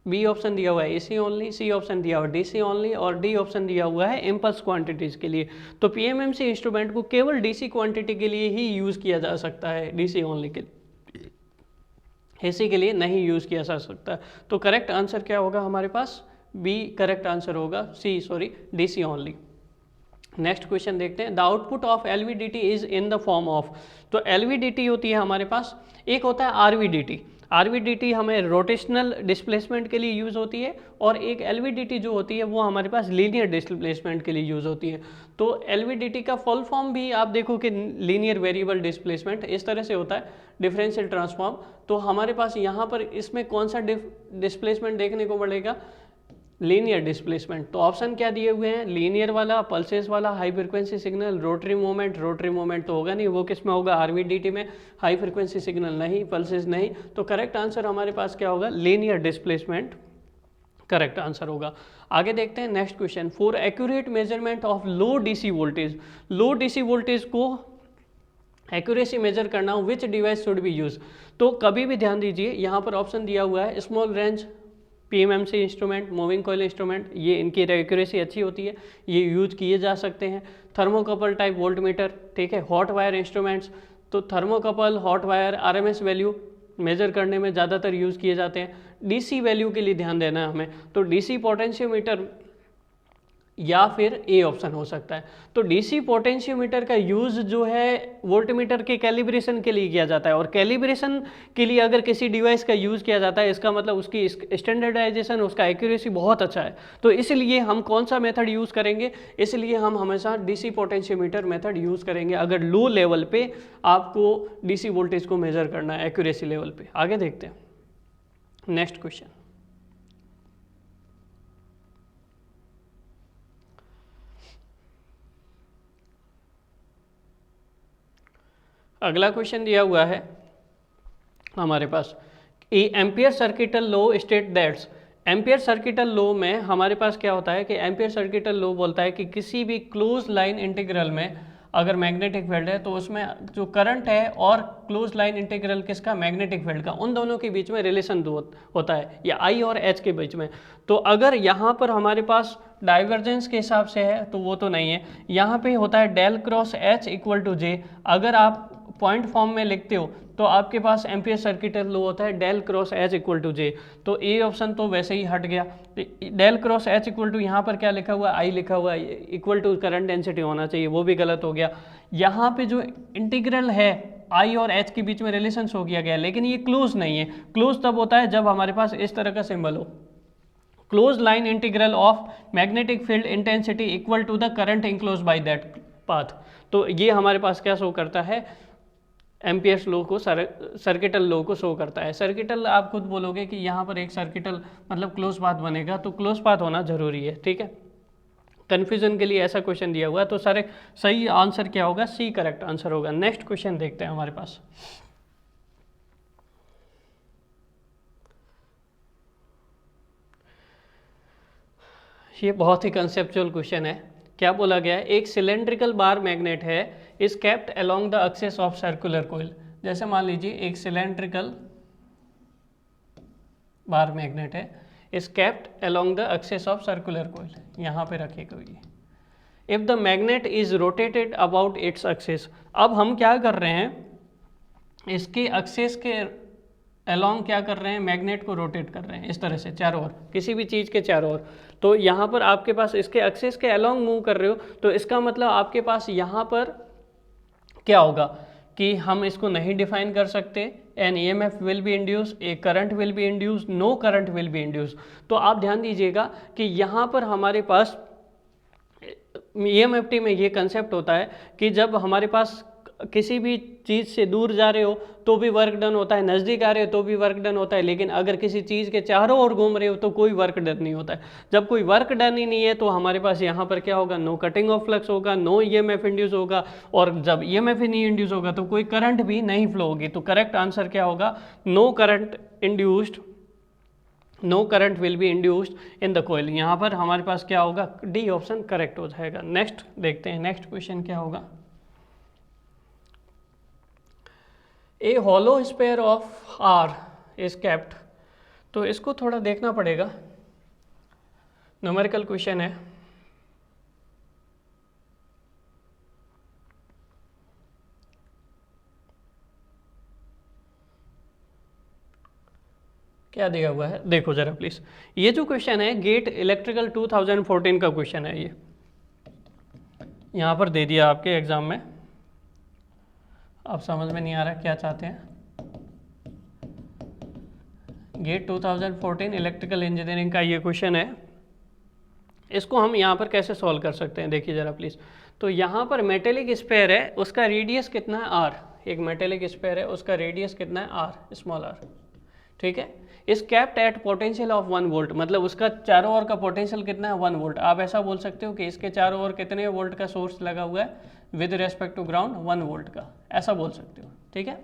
B option दिया हुआ है एसी ओनली, सी ऑप्शन दिया हुआ है डीसी ओनली और डी ऑप्शन दिया हुआ है इम्पल्स क्वांटिटीज़ के लिए। तो पीएमएमसी इंस्ट्रूमेंट को केवल डीसी क्वांटिटी के लिए ही यूज़ किया जा सकता है, डीसी ओनली के लिए, एसी के लिए नहीं यूज़ किया जा सकता। तो करेक्ट आंसर क्या होगा हमारे पास, बी करेक्ट आंसर होगा, डीसी ओनली। नेक्स्ट क्वेश्चन देखते हैं। The output of LVDT is in the form of. तो एलवीडीटी होती है हमारे पास, एक होता है आरवीडीटी। RVDT हमें रोटेशनल डिस्प्लेसमेंट के लिए यूज़ होती है और एक LVDT जो होती है वो हमारे पास लीनियर डिस्प्लेसमेंट के लिए यूज़ होती है। तो LVDT का फुल फॉर्म भी आप देखो कि लीनियर वेरिएबल डिस्प्लेसमेंट इस तरह से होता है, डिफरेंशियल ट्रांसफॉर्म। तो हमारे पास यहाँ पर इसमें कौन सा डिस्प्लेसमेंट देखने को मिलेगा, लीनियर डिस्प्लेसमेंट। तो ऑप्शन क्या दिए हुए हैं, लीनियर वाला, पल्सेस वाला, high frequency signal, rotary movement तो होगा नहीं, वो किस में होगा, RVDT में। हाई फ्रिक्वेंसी सिग्नल नहीं, पल्सेस नहीं, तो करेक्ट आंसर हमारे पास क्या होगा, लीनियर डिस्प्लेसमेंट करेक्ट आंसर होगा। आगे देखते हैं next question. For accurate measurement of low DC voltage, low DC voltage को एक्यूरेसी मेजर करना विच डिवाइस शुड बी यूज। तो कभी भी ध्यान दीजिए, यहाँ पर ऑप्शन दिया हुआ है small range PMMC instrument, moving coil instrument, ये इनकी एक्यूरेसी अच्छी होती है, ये यूज किए जा सकते हैं। थर्मोकपल टाइप वोल्ट मीटर, ठीक है। हॉट वायर इंस्ट्रूमेंट्स, तो thermocouple, hot wire RMS value major करने में ज़्यादातर यूज़ किए जाते हैं। DC वैल्यू के लिए ध्यान देना है हमें, तो DC पोटेंशियोमीटर या फिर ए ऑप्शन हो सकता है। तो DC पोटेंशियोमीटर का यूज़ जो है वोल्टमीटर के कैलिब्रेशन के लिए किया जाता है, और कैलिब्रेशन के लिए अगर किसी डिवाइस का यूज़ किया जाता है इसका मतलब उसकी स्टैंडर्डाइजेशन, उसका एक्यूरेसी बहुत अच्छा है। तो इसलिए हम कौन सा मेथड यूज़ करेंगे, इसलिए हम हमेशा DC पोटेंशियोमीटर मेथड यूज़ करेंगे अगर लो लेवल पे आपको DC वोल्टेज को मेजर करना है एक्यूरेसी लेवल पे। आगे देखते हैं नेक्स्ट क्वेश्चन। अगला क्वेश्चन दिया हुआ है हमारे पास, Ampere circuital law state that's. Ampere circuital law में हमारे पास क्या होता है कि एम्पियर सर्किटल लॉ बोलता है कि किसी भी क्लोज लाइन इंटीग्रल में अगर मैग्नेटिक फील्ड है तो उसमें जो करंट है और क्लोज लाइन इंटीग्रल किसका, मैग्नेटिक फील्ड का, उन दोनों के बीच में रिलेशन होता है, या I और H के बीच में। तो अगर यहाँ पर हमारे पास डाइवर्जेंस के हिसाब से है तो वो तो नहीं है, यहाँ पे होता है del cross H equal to J। अगर आप पॉइंट फॉर्म में लिखते हो तो आपके पास एम्पियर सर्किटल लॉ होता है del cross H equal to J। तो ए ऑप्शन तो वैसे ही हट गया। Del cross H equal to यहाँ पर क्या लिखा हुआ है, I लिखा हुआ है, इक्वल टू करंट डेंसिटी होना चाहिए, वो भी गलत हो गया। यहाँ पे जो इंटीग्रल है I और H के बीच में रिलेशन शो किया गया, लेकिन ये क्लोज नहीं है। क्लोज तब होता है जब हमारे पास इस तरह का सिंबल हो, close line integral of magnetic field intensity equal to the current enclose by that path. तो ये हमारे पास क्या शो करता है, एम्पियर्स लॉ को, सर्किटल लॉ को शो करता है। सर्किटल आप खुद बोलोगे कि यहाँ पर एक सर्किटल मतलब क्लोज पाथ बनेगा, तो क्लोज पाथ होना जरूरी है, ठीक है। कन्फ्यूजन के लिए ऐसा क्वेश्चन दिया हुआ है, तो सारे सही आंसर क्या होगा, C करेक्ट आंसर होगा। नेक्स्ट क्वेश्चन देखते हैं हमारे पास। ये बहुत ही कंसेप्चुअल क्वेश्चन है। क्या बोला गया है, एक सिलेंड्रिकल बार मैग्नेट है is kept along the axis of circular coil. जैसे मान लीजिए एक सिलेंड्रिकल बार मैग्नेट है is kept along the axis of circular coil, यहाँ पे रखी गई है। If the magnet is rotated about its axis, अब हम क्या कर रहे हैं, इसके एक्सिस के अलोंग क्या कर रहे हैं, मैग्नेट को रोटेट कर रहे हैं इस तरह से चारों ओर, किसी भी चीज़ के चारों ओर। तो यहाँ पर आपके पास इसके एक्सिस के अलोंग मूव कर रहे हो, तो इसका मतलब आपके पास यहाँ पर क्या होगा कि हम इसको नहीं डिफाइन कर सकते। An EMF will be induce, a current will be induce, no current will be induce. तो आप ध्यान दीजिएगा कि यहाँ पर हमारे पास EMFT में ये कंसेप्ट होता है कि जब हमारे पास किसी भी चीज़ से दूर जा रहे हो तो भी वर्क डन होता है, नज़दीक आ रहे हो तो भी वर्क डन होता है, लेकिन अगर किसी चीज़ के चारों ओर घूम रहे हो तो कोई वर्क डन नहीं होता है। जब कोई वर्क डन ही नहीं है तो हमारे पास यहाँ पर क्या होगा, नो कटिंग ऑफ फ्लक्स होगा, नो EMF इंड्यूस होगा, और जब EMF ही नहीं इंड्यूस होगा तो कोई करंट भी नहीं फ्लो होगी। तो करेक्ट आंसर क्या होगा, no current induced, no current will be induced in the coil. यहाँ पर हमारे पास क्या होगा, डी ऑप्शन करेक्ट हो जाएगा। नेक्स्ट देखते हैं, नेक्स्ट क्वेश्चन क्या होगा। A hollow sphere of R is kept, तो इसको थोड़ा देखना पड़ेगा, न्यूमेरिकल क्वेश्चन है। क्या दिया हुआ है देखो जरा प्लीज। ये जो क्वेश्चन है गेट इलेक्ट्रिकल 2014 का क्वेश्चन है, ये यहाँ पर दे दिया आपके एग्जाम में। अब समझ में नहीं आ रहा क्या चाहते हैं। गेट 2014 इलेक्ट्रिकल इंजीनियरिंग का ये क्वेश्चन है। इसको हम यहाँ पर कैसे सॉल्व कर सकते हैं, देखिए ज़रा प्लीज़। तो यहाँ पर मेटेलिक स्पेयर है, उसका रेडियस कितना है आर। एक मेटेलिक स्पेयर है, उसका रेडियस कितना है आर, स्मॉल आर, ठीक है। इस kept eight potential of 1 volt, मतलब उसका चारों ओर का पोटेंशियल कितना है 1 वोल्ट। आप ऐसा बोल सकते हो कि इसके चारों ओर कितने वोल्ट का सोर्स लगा हुआ है with respect to ground 1 volt का, ऐसा बोल सकते हो, ठीक है।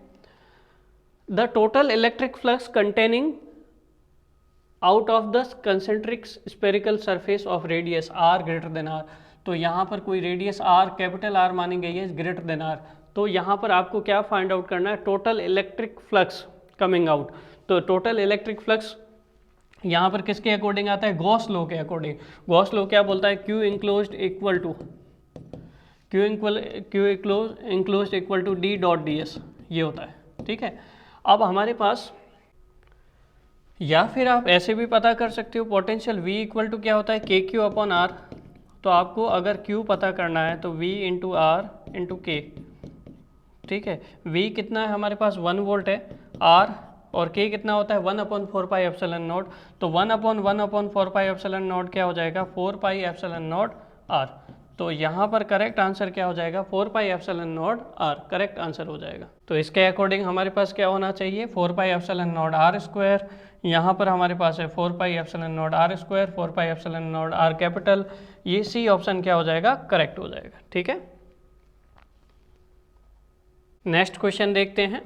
The total electric flux containing out of the concentric spherical surface of radius R greater than R. तो यहाँ पर कोई रेडियस आर, कैपिटल आर मानी गई है, ग्रेटर देन आर। तो यहाँ पर आपको क्या फाइंड आउट करना है, total electric flux coming out. तो टोटल इलेक्ट्रिक फ्लक्स यहाँ पर किसके अकॉर्डिंग आता है, गॉस लॉ के अकॉर्डिंग। गॉस लॉ क्या बोलता है, Q enclosed equal to D dot D S, ये होता है, ठीक है। अब हमारे पास, या फिर आप ऐसे भी पता कर सकते हो पोटेंशियल V इक्वल टू क्या होता है, के क्यू अपॉन आर। तो आपको अगर Q पता करना है तो V इंटू आर इंटू के, ठीक है। V कितना है हमारे पास 1 वोल्ट है, R और K कितना होता है 1/4 पाई एप्सिलॉन नॉट। तो 1/4 पाई एप्सिलॉन नॉट क्या हो जाएगा, 4 पाई एप्सिलॉन नॉट R। तो यहाँ पर करेक्ट आंसर क्या हो जाएगा, 4 pi epsilon not R correct answer हो जाएगा। तो इसके अकॉर्डिंग हमारे पास क्या होना चाहिए, 4 pi epsilon not R square. यहाँ पर हमारे पास है 4 pi epsilon not R square, 4 pi epsilon not R capital. ये सी ऑप्शन क्या हो जाएगा, करेक्ट हो जाएगा, ठीक है। नेक्स्ट क्वेश्चन देखते हैं।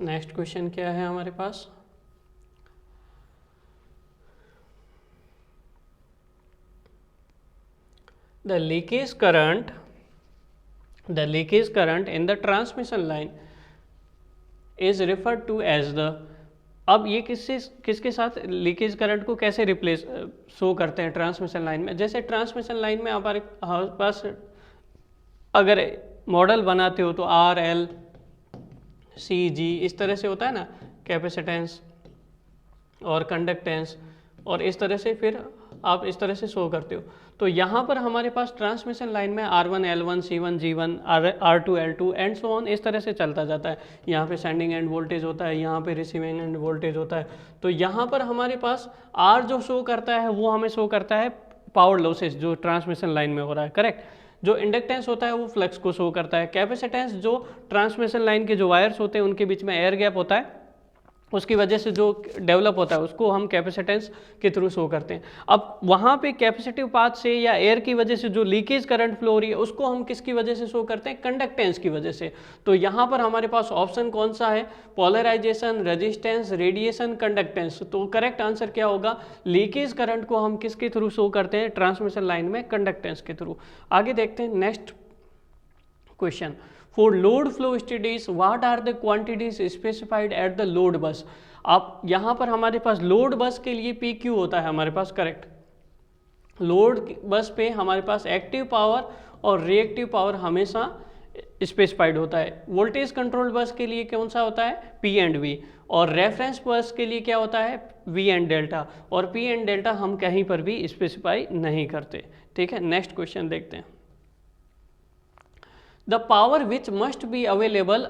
नेक्स्ट क्वेश्चन क्या है हमारे पास, the leakage current in the transmission line is referred to as the। अब ये किसके साथ लीकेज करंट को कैसे रिप्लेस शो करते हैं ट्रांसमिशन लाइन में। जैसे ट्रांसमिशन लाइन में हमारे पास अगर मॉडल बनाते हो तो आर एल सी जी इस तरह से होता है ना, कैपेसिटेंस और कंडक्टेंस, और इस तरह से फिर आप इस तरह से शो करते हो। तो यहाँ पर हमारे पास ट्रांसमिशन लाइन में R1 L1 C1 G1 R2 L2 and so on इस तरह से चलता जाता है। यहाँ पे सेंडिंग एंड वोल्टेज होता है, यहाँ पे रिसीविंग एंड वोल्टेज होता है। तो यहाँ पर हमारे पास R जो शो करता है वो हमें शो करता है पावर लॉसेज जो ट्रांसमिशन लाइन में हो रहा है, करेक्ट। जो इंडक्टेंस होता है वो फ्लक्स को शो करता है। कैपेसिटेंस जो ट्रांसमिशन लाइन के जो वायर्स होते हैं उनके बीच में एयर गैप होता है, उसकी वजह से जो डेवलप होता है उसको हम कैपेसिटेंस के थ्रू शो करते हैं। अब वहाँ पे कैपेसिटिव पाथ से या एयर की वजह से जो लीकेज करंट फ्लो हो रही है उसको हम किसकी वजह से शो करते हैं, कंडक्टेंस की वजह से। तो यहाँ पर हमारे पास ऑप्शन कौन सा है, पोलराइजेशन, रेजिस्टेंस, रेडिएशन, कंडक्टेंस। तो करेक्ट आंसर क्या होगा, लीकेज करंट को हम किसके थ्रू शो करते हैं ट्रांसमिशन लाइन में, कंडक्टेंस के थ्रू। आगे देखते हैं next question. For load flow studies, what are the quantities specified at the load bus? आप यहाँ पर हमारे पास लोड बस के लिए PQ होता है हमारे पास, करेक्ट। लोड बस पे हमारे पास एक्टिव पावर और रिएक्टिव पावर हमेशा स्पेसिफाइड होता है। वोल्टेज कंट्रोल बस के लिए कौन सा होता है, P एंड V, और रेफरेंस बस के लिए क्या होता है, V एंड डेल्टा, और P एंड डेल्टा हम कहीं पर भी स्पेसिफाई नहीं करते, ठीक है। नेक्स्ट क्वेश्चन देखते हैं। The power which must be available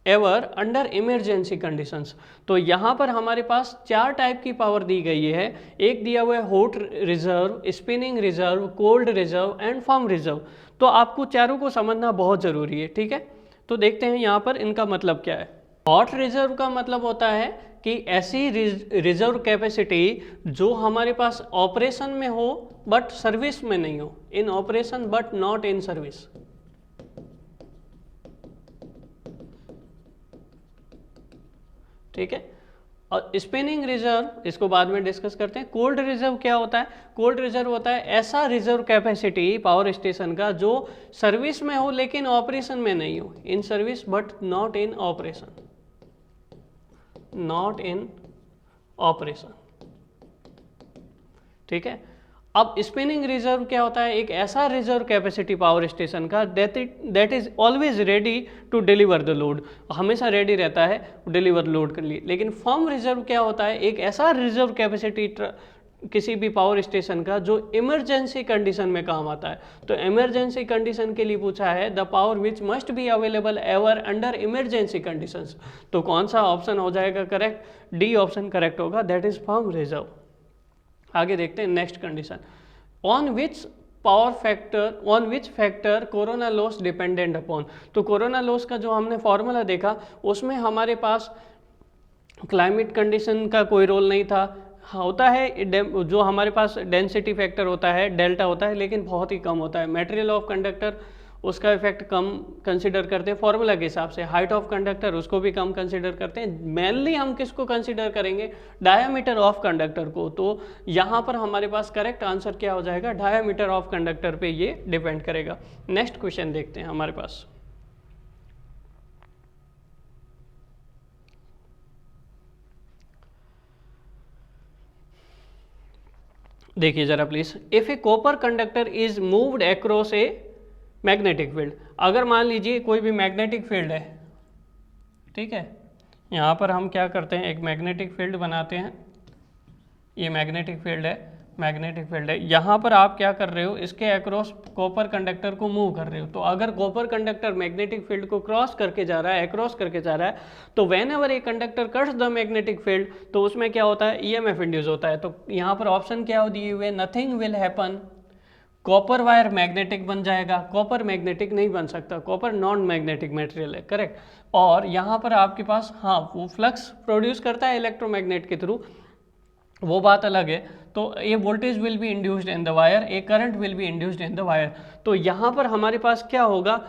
ever under emergency conditions। तो यहाँ पर हमारे पास 4 टाइप की पावर दी गई है। एक दिया हुआ है hot reserve, spinning reserve, cold reserve and firm reserve. तो आपको चारों को समझना बहुत ज़रूरी है, ठीक है। तो देखते हैं यहाँ पर इनका मतलब क्या है। हॉट रिजर्व का मतलब होता है कि ऐसी रिजर्व कैपेसिटी जो हमारे पास ऑपरेशन में हो बट सर्विस में नहीं हो, इन operation but not in service, ठीक है। और स्पिनिंग रिजर्व इसको बाद में डिस्कस करते हैं। कोल्ड रिजर्व क्या होता है, कोल्ड रिजर्व होता है ऐसा रिजर्व कैपेसिटी पावर स्टेशन का जो सर्विस में हो लेकिन ऑपरेशन में नहीं हो, in service but not in operation, not in operation, ठीक है। अब स्पिनिंग रिजर्व क्या होता है, एक ऐसा रिजर्व कैपेसिटी पावर स्टेशन का that is always ready to deliver the load, हमेशा रेडी रहता है डिलीवर लोड के लिए। लेकिन फर्म रिजर्व क्या होता है, एक ऐसा रिजर्व कैपेसिटी किसी भी पावर स्टेशन का जो इमरजेंसी कंडीशन में काम आता है। तो इमरजेंसी कंडीशन के लिए पूछा है the power which must be available ever under emergency conditions. तो कौन सा ऑप्शन हो जाएगा करेक्ट? डी ऑप्शन करेक्ट होगा, दैट इज फर्म रिजर्व। आगे देखते हैं next condition, on which factor corona loss dependent upon. तो कोरोना लॉस का जो हमने फॉर्मूला देखा उसमें हमारे पास क्लाइमेट कंडीशन का कोई रोल नहीं था। होता है जो हमारे पास डेंसिटी फैक्टर होता है डेल्टा होता है, लेकिन बहुत ही कम होता है। मटेरियल ऑफ कंडक्टर उसका इफेक्ट कम कंसिडर करते हैं फॉर्मूला के हिसाब से। हाइट ऑफ कंडक्टर उसको भी कम कंसिडर करते हैं। मेनली हम किसको कंसिडर करेंगे? डायामीटर ऑफ कंडक्टर को। तो यहाँ पर हमारे पास करेक्ट आंसर क्या हो जाएगा? डायामीटर ऑफ कंडक्टर पे ये डिपेंड करेगा। नेक्स्ट क्वेश्चन देखते हैं हमारे पास। देखिए जरा please, if A copper conductor is moved across a magnetic field. अगर मान लीजिए कोई भी मैग्नेटिक फील्ड है, ठीक है, यहाँ पर हम क्या करते हैं, एक मैग्नेटिक फील्ड बनाते हैं। ये मैग्नेटिक फील्ड है, यहाँ पर आप क्या कर रहे हो, इसके अक्रॉस कॉपर कंडक्टर को मूव कर रहे हो। तो अगर कॉपर कंडक्टर मैग्नेटिक फील्ड को क्रॉस करके जा रहा है, अक्रॉस करके जा रहा है, तो when ever a conductor cuts the magnetic field, तो उसमें क्या होता है? ईएमएफ इंड्यूस होता है। तो यहाँ पर ऑप्शन क्या दिए हुए? Nothing will happen, copper wire magnetic बन जाएगा। कॉपर मैग्नेटिक नहीं बन सकता, कॉपर नॉन मैग्नेटिक मटेरियल है, करेक्ट। और यहाँ पर आपके पास हाँ वो फ्लक्स प्रोड्यूस करता है इलेक्ट्रोमैग्नेट के थ्रू, वो बात अलग है। तो ये voltage will be induced in the wire, A current will be induced in the wire. तो यहाँ पर हमारे पास क्या होगा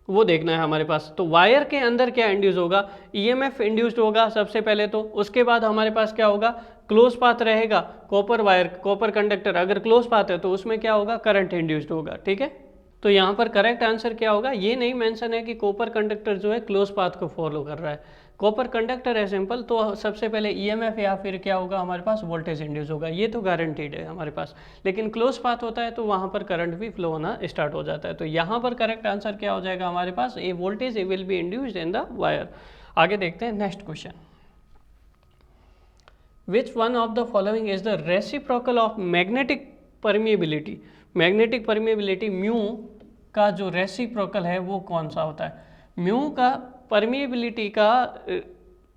वो देखना है हमारे पास। तो वायर के अंदर क्या इंड्यूस होगा? ईएमएफ इंड्यूस्ड होगा सबसे पहले। तो उसके बाद हमारे पास क्या होगा? क्लोज पाथ रहेगा। कॉपर वायर, कॉपर कंडक्टर अगर क्लोज पाथ है तो उसमें क्या होगा? करंट इंड्यूस्ड होगा, ठीक है। तो यहाँ पर करेक्ट आंसर क्या होगा? ये नहीं मेंशन है कि कॉपर कंडक्टर जो है क्लोज पाथ को फॉलो कर रहा है। कॉपर कंडक्टर है सिंपल, तो सबसे पहले ईएमएफ या फिर क्या होगा हमारे पास? वोल्टेज इंड्यूस होगा, ये तो गारंटीड है हमारे पास। लेकिन क्लोज पाथ होता है तो वहाँ पर करंट भी फ्लो होना स्टार्ट हो जाता है। तो यहाँ पर करेक्ट आंसर क्या हो जाएगा हमारे पास? A voltage a will be induced in the wire. आगे देखते हैं next question, which one of the following is the reciprocal of magnetic permeability. Magnetic permeability mu का जो रेसिप्रोकल है वो कौन सा होता है? म्यू का परमिएबिलिटी का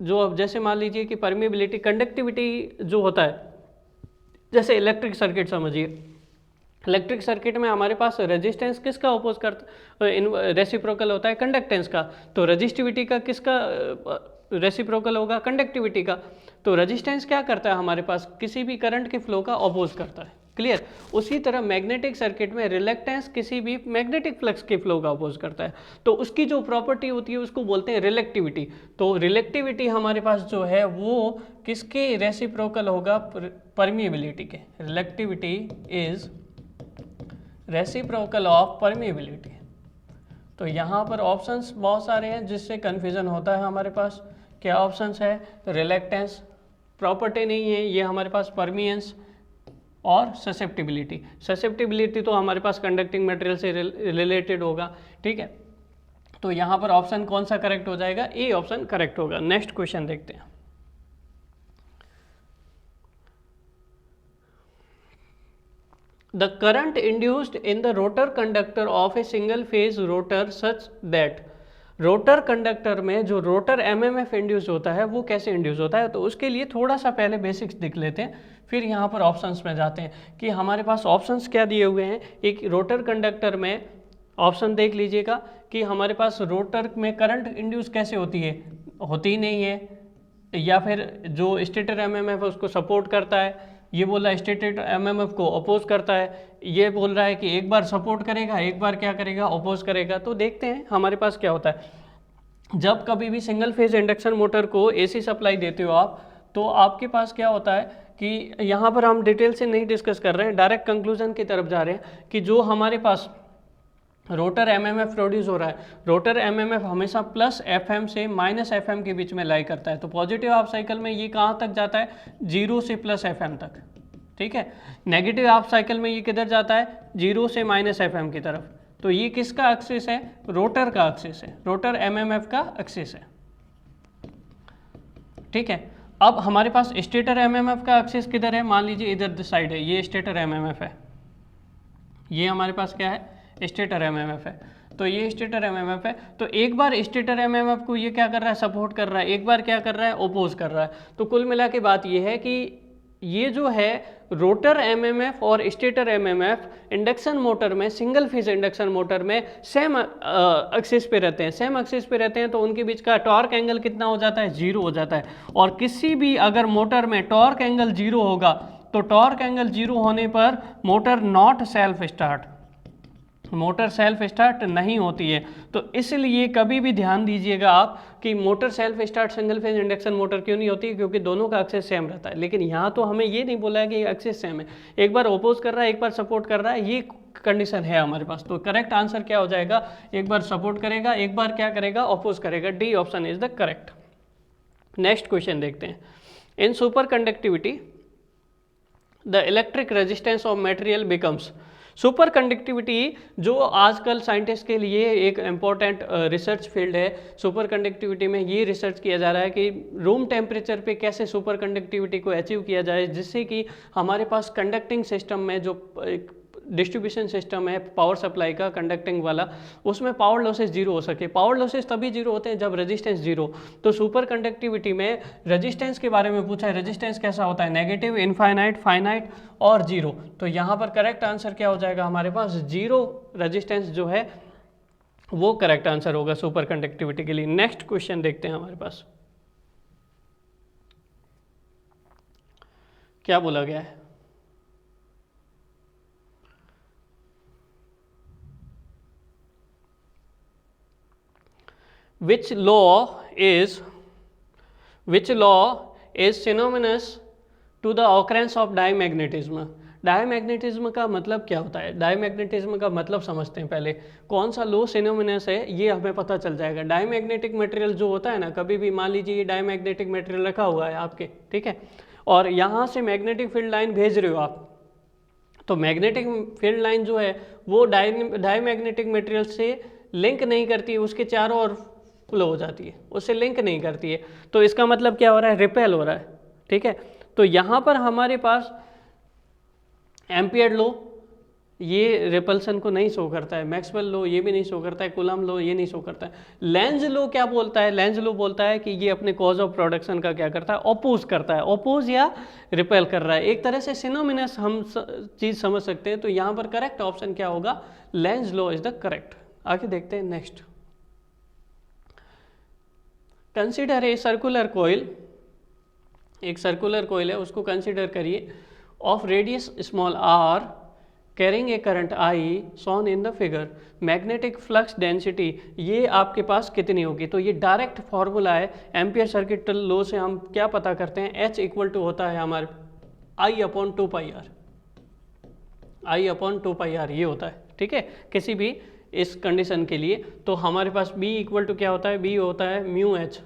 जो, जैसे मान लीजिए कि परमिएबिलिटी कंडक्टिविटी जो होता है, जैसे इलेक्ट्रिक सर्किट समझिए, इलेक्ट्रिक सर्किट में हमारे पास रेजिस्टेंस किसका अपोज करता, रेसिप्रोकल होता है कंडक्टेंस का। तो रेजिस्टिविटी का किसका रेसिप्रोकल होगा? कंडक्टिविटी का। तो रेजिस्टेंस क्या करता है हमारे पास? किसी भी करंट के फ्लो का अपोज करता है, क्लियर। उसी तरह मैग्नेटिक सर्किट में रिलेक्टेंस किसी भी मैग्नेटिक फ्लक्स के फ्लो का अपोज करता है। तो उसकी जो प्रॉपर्टी होती है उसको बोलते हैं रिलेक्टिविटी। तो रिलेक्टिविटी हमारे पास जो है वो किसके रेसिप्रोकल होगा? परमिएबिलिटी के। रिलेक्टिविटी इज रेसिप्रोकल ऑफ परमिएबिलिटी। तो यहाँ पर ऑप्शंस बहुत सारे हैं जिससे कन्फ्यूजन होता है हमारे पास। क्या ऑप्शंस है? तो रिलेक्टेंस प्रॉपर्टी नहीं है, ये हमारे पास परमिएंस और ससेप्टिबिलिटी। ससेप्टिबिलिटी तो हमारे पास कंडक्टिंग मटेरियल से रिलेटेड होगा, ठीक है। तो यहाँ पर ऑप्शन कौन सा करेक्ट हो जाएगा? ए ऑप्शन करेक्ट होगा। नेक्स्ट क्वेश्चन देखते हैं। The current induced in the rotor conductor of a single phase rotor such that rotor conductor में जो रोटर एमएमएफ इंड्यूस होता है वो कैसे इंड्यूस होता है? तो उसके लिए थोड़ा सा पहले बेसिक्स देख लेते हैं, फिर यहाँ पर ऑप्शंस में जाते हैं कि हमारे पास ऑप्शंस क्या दिए हुए हैं। एक रोटर कंडक्टर में ऑप्शन देख लीजिएगा कि हमारे पास रोटर में करंट इंड्यूस कैसे होती है? होती ही नहीं है, या फिर जो स्टेटर एमएमएफ है उसको सपोर्ट करता है। ये बोल रहा है स्टेटेड एमएमएफ को अपोज करता है, ये बोल रहा है कि एक बार सपोर्ट करेगा एक बार क्या करेगा? अपोज करेगा। तो देखते हैं हमारे पास क्या होता है। जब कभी भी सिंगल फेज इंडक्शन मोटर को एसी सप्लाई देते हो आप, तो आपके पास क्या होता है कि यहाँ पर हम डिटेल से नहीं डिस्कस कर रहे हैं, डायरेक्ट कंक्लूजन की तरफ जा रहे हैं कि जो हमारे पास रोटर एमएमएफ प्रोड्यूस हो रहा है, रोटर एमएमएफ हमेशा प्लस एफएम से माइनस एफएम के बीच में लाई करता है। तो पॉजिटिव हाफ साइकिल में ये कहाँ तक जाता है? 0 से प्लस एफएम तक, ठीक है। नेगेटिव हाफ साइकिल में ये किधर जाता है? 0 से माइनस एफएम की तरफ। तो ये किसका एक्सिस है? रोटर का एक्सिस है, रोटर एमएमएफ का एक्सिस है, ठीक है। अब हमारे पास स्टेटर एमएमएफ का एक्सिस किधर है, मान लीजिए इधर द साइड है, ये स्टेटर एमएमएफ है, ये हमारे पास क्या है, स्टेटर एमएमएफ है। तो ये स्टेटर एमएमएफ है, तो एक बार स्टेटर एमएमएफ को ये क्या कर रहा है, सपोर्ट कर रहा है, एक बार क्या कर रहा है, ओपोज कर रहा है। तो कुल मिला के बात ये है कि ये जो है रोटर एमएमएफ और स्टेटर एमएमएफ इंडक्शन मोटर में, सिंगल फेज इंडक्शन मोटर में सेम एक्सिस पे रहते हैं, सेम एक्सिस पे रहते हैं, तो उनके बीच का टॉर्क एंगल कितना हो जाता है, जीरो हो जाता है। और किसी भी अगर मोटर में टॉर्क एंगल जीरो होगा तो टॉर्क एंगल जीरो होने पर motor not self start, motor self start नहीं होती है। तो इसलिए कभी भी ध्यान दीजिएगा आप कि motor self start single phase induction motor क्यों नहीं होती है, क्योंकि दोनों का एक्सेस सेम रहता है। लेकिन यहाँ तो हमें ये नहीं बोला है कि एक्सेस सेम है, एक बार अपोज कर रहा है, एक बार सपोर्ट कर रहा है, ये कंडीशन है हमारे पास। तो करेक्ट आंसर क्या हो जाएगा, एक बार सपोर्ट करेगा, एक बार क्या करेगा, अपोज करेगा। D option is the correct. Next question देखते हैं। In superconductivity the electric resistance of material becomes, superconductivity जो आजकल साइंटिस्ट के लिए एक इम्पॉर्टेंट रिसर्च फील्ड है। सुपर कंडक्टिविटी में ये रिसर्च किया जा रहा है कि रूम टेम्परेचर पे कैसे सुपर कंडक्टिविटी को अचीव किया जाए, जिससे कि हमारे पास कंडक्टिंग सिस्टम में जो डिस्ट्रीब्यूशन सिस्टम है पावर सप्लाई का कंडक्टिंग वाला, उसमें पावर लॉसेस जीरो हो सके। पावर लॉसेस तभी जीरो होते हैं जब रेजिस्टेंस जीरो। तो सुपर कंडक्टिविटी में रेजिस्टेंस के बारे में पूछा है, रेजिस्टेंस कैसा होता है, नेगेटिव, इनफाइनाइट, फाइनाइट और जीरो। तो यहाँ पर करेक्ट आंसर क्या हो जाएगा हमारे पास, जीरो रेजिस्टेंस जो है वो करेक्ट आंसर होगा सुपर कंडक्टिविटी के लिए। नेक्स्ट क्वेश्चन देखते हैं हमारे पास क्या बोला गया है। Which law is synonymous to the occurrence of diamagnetism? Diamagnetism का मतलब क्या होता है, डायमैग्नेटिज्म का मतलब समझते हैं पहले। कौन सा लो सिनोमिनस है ये हमें पता चल जाएगा। डायमैग्नेटिक मटेरियल जो होता है ना, कभी भी मान लीजिए ये डायमैग्नेटिक मटेरियल रखा हुआ है आपके, ठीक है, और यहाँ से मैग्नेटिक फील्ड लाइन भेज रहे हो आप, तो मैग्नेटिक फील्ड लाइन जो है वो डायमैग्नेटिक मटेरियल से लिंक नहीं करती है, उसके चारों ओर फ्लो हो जाती है, उससे लिंक नहीं करती है। तो इसका मतलब क्या हो रहा है, रिपेल हो रहा है, ठीक है। तो यहाँ पर हमारे पास एम्पियर लो ये रिपल्सन को नहीं शो करता है, मैक्सवेल लो ये भी नहीं शो करता है, कूलम लो ये नहीं शो करता है। लेंज लो क्या बोलता है, लेंज लो बोलता है कि ये अपने कॉज ऑफ प्रोडक्शन का क्या करता है, अपोज करता है, अपोज या रिपेल कर रहा है। एक तरह से सिनोमिनस हम चीज़ समझ सकते हैं। तो यहाँ पर करेक्ट ऑप्शन क्या होगा, Lenz law is the correct. आगे देखते हैं next. Consider a circular coil, एक सर्कुलर कोयल है उसको कंसिडर करिए, of radius small R carrying a current I shown in the figure, magnetic flux density ये आपके पास कितनी होगी। तो ये डायरेक्ट फॉर्मूला है, एम्पियर सर्किट लॉ से हम क्या पता करते हैं, H इक्वल टू होता है हमारे I/2πr, I/2πr ये होता है, ठीक है, किसी भी इस कंडीशन के लिए। तो हमारे पास B इक्वल टू क्या होता है, B होता है म्यू H।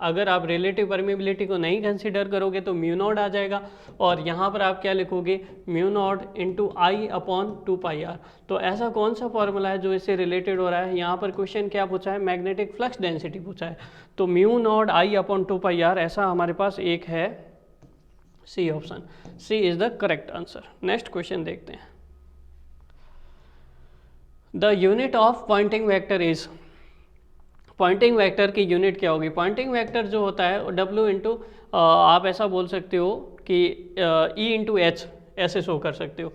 अगर आप रिलेटिव परमेबिलिटी को नहीं कंसीडर करोगे तो म्यू नॉट आ जाएगा, और यहाँ पर आप क्या लिखोगे, म्यू नॉट इंटू I/2πr। तो ऐसा कौन सा फॉर्मूला है जो इससे रिलेटेड हो रहा है। यहाँ पर क्वेश्चन क्या पूछा है, मैग्नेटिक फ्लक्स डेंसिटी पूछा है। तो म्यू नॉट I/2πr ऐसा हमारे पास एक है, C option, C is the correct answer. Next question देखते हैं। The unit of Poynting vector is, Poynting vector की यूनिट क्या होगी। पॉइंटिंग वेक्टर जो होता है W इंटू, आप ऐसा बोल सकते हो कि E इंटू एच ऐसे शो कर सकते हो।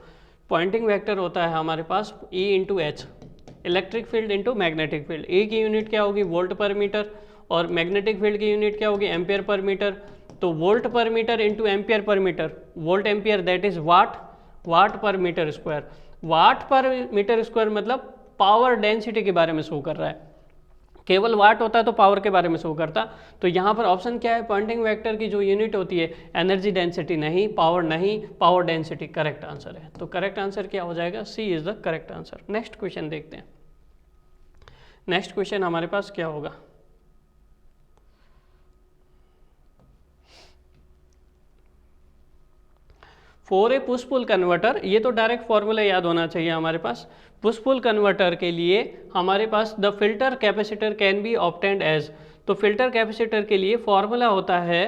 पॉइंटिंग वेक्टर होता है हमारे पास E into H, electric field into magnetic field. E की यूनिट क्या होगी, वोल्ट पर मीटर, और मैग्नेटिक फील्ड की यूनिट क्या होगी, एम्पियर पर मीटर। तो volt per metre into ampere per metre, volt ampere that is watt, watt per metre square. Watt per metre square मतलब power density के बारे में show कर रहा है, केवल वाट होता है तो पावर के बारे में शो करता। तो यहाँ पर ऑप्शन क्या है, पॉइंटिंग वेक्टर की जो यूनिट होती है एनर्जी डेंसिटी नहीं, पावर नहीं, पावर डेंसिटी करेक्ट आंसर है। तो करेक्ट आंसर क्या हो जाएगा, C is the correct answer. Next question देखते हैं। नेक्स्ट क्वेश्चन हमारे पास क्या होगा, for a push pull converter, ये तो डायरेक्ट फॉर्मूला याद होना चाहिए हमारे पास। पुश पुल कन्वर्टर के लिए हमारे पास the filter capacitor can be obtained as, तो फिल्टर कैपेसिटर के लिए फॉर्मूला होता है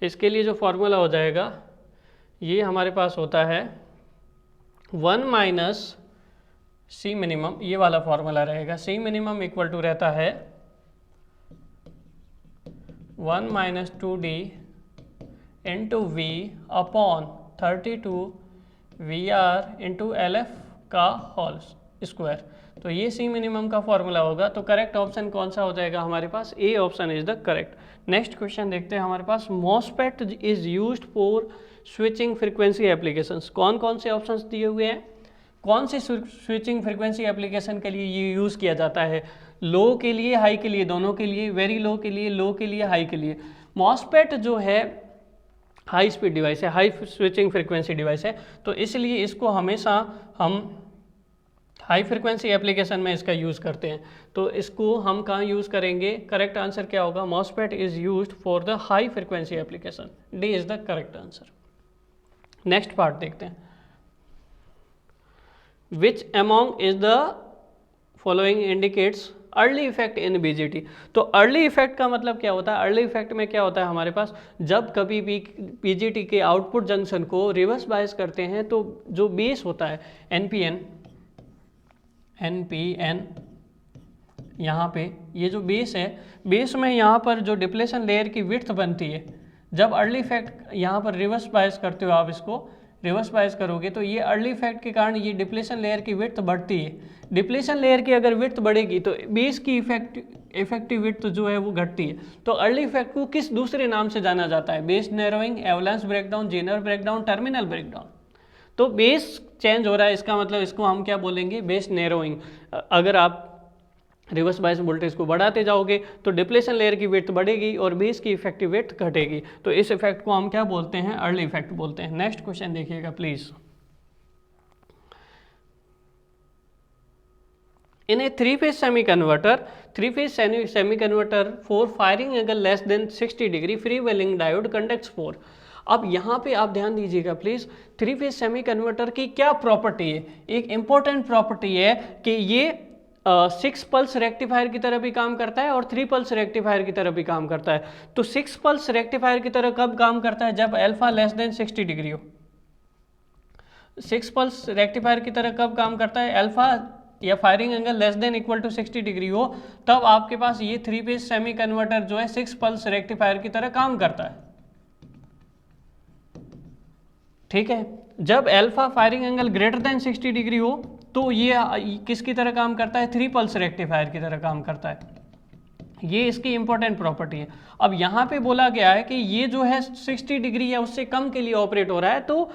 इसके लिए जो फॉर्मूला हो जाएगा ये हमारे पास होता है 1 माइनस सी मिनिमम, ये वाला फॉर्मूला रहेगा। सी मिनिमम इक्वल टू रहता है 1 minus 2d into V upon 32 VR into LF का होल स्क्वायर। तो ये सी मिनिमम का फॉर्मूला होगा। तो करेक्ट ऑप्शन कौन सा हो जाएगा हमारे पास? A option is the correct. Next question देखते हैं हमारे पास, MOSFET is used for switching frequency applications. कौन कौन से ऑप्शंस दिए हुए हैं? कौन सी स्विचिंग फ्रीक्वेंसी एप्लीकेशन के लिए ये यूज़ किया जाता है? लो के लिए, हाई के लिए, दोनों के लिए, वेरी लो के लिए, लो के लिए, हाई के लिए। मॉसफेट जो है हाई स्पीड डिवाइस है, हाई स्विचिंग फ्रीक्वेंसी डिवाइस है, तो इसलिए इसको हमेशा हम हाई फ्रीक्वेंसी एप्लीकेशन में इसका यूज़ करते हैं। तो इसको हम कहाँ यूज़ करेंगे? करेक्ट आंसर क्या होगा? MOSFET is used for the high frequency application. D is the correct answer. Next part देखते हैं, which among is the following indicates early effect in BGT. तो अर्ली इफेक्ट का मतलब क्या होता है? अर्ली इफेक्ट में क्या होता है हमारे पास, जब कभी भी बीजीटी के आउटपुट जंक्शन को रिवर्स बायस करते हैं तो जो बेस होता है एनपीएन यहाँ पे, ये जो बेस है, बेस में यहाँ पर जो डिप्लेशन लेयर की विड्थ बनती है, जब अर्ली इफेक्ट यहाँ पर रिवर्स बायस करते हो, आप इसको रिवर्स बायस करोगे तो ये अर्ली इफेक्ट के कारण ये डिप्लेशन लेयर की विड्थ बढ़ती है। डिप्लेशन लेयर की अगर विड्थ बढ़ेगी तो बेस की इफेक्टिव विड्थ जो है वो घटती है। तो अर्ली इफेक्ट को किस दूसरे नाम से जाना जाता है? Base narrowing, avalanche breakdown, Zener breakdown, terminal breakdown. तो बेस चेंज हो रहा है, इसका मतलब इसको हम क्या बोलेंगे? Base narrowing. अगर आप रिवर्स बायस वोल्टेज को बढ़ाते जाओगे तो डिप्लेशन लेयर की विड्थ बढ़ेगी और बेस की इफेक्टिव विड्थ घटेगी। तो इस इफेक्ट को हम क्या बोलते हैं? अर्ली इफेक्ट बोलते हैं। नेक्स्ट क्वेश्चन देखिएगा please. In A three phase semi converter for firing angle less then 60 degree free wheeling diode conducts for. अब यहाँ पे आप ध्यान दीजिएगा please, three phase semi converter की क्या प्रॉपर्टी है? एक इंपॉर्टेंट प्रॉपर्टी है कि ये 6 पल्स रेक्टिफायर की तरह भी काम करता है और 3 पल्स रेक्टिफायर की तरह भी काम करता है। तो 6 पल्स रेक्टिफायर की तरह कब काम करता है? जब अल्फा लेस देन 60 डिग्री हो। 6 पल्स रेक्टिफायर की तरह कब काम करता है? अल्फा या firing angle less than equal to 60 degree हो, तब आपके पास ये थ्री फेज सेमी कन्वर्टर जो है 6 पल्स रेक्टिफायर की तरह काम करता है। ठीक है, जब alpha firing angle greater than 60 degree हो तो ये किसकी तरह काम करता है? 3 पल्स रेक्टिफायर की तरह काम करता है। ये इसकी इंपॉर्टेंट प्रॉपर्टी है। अब यहाँ पे बोला गया है कि ये जो है 60 डिग्री या उससे कम के लिए ऑपरेट हो रहा है, तो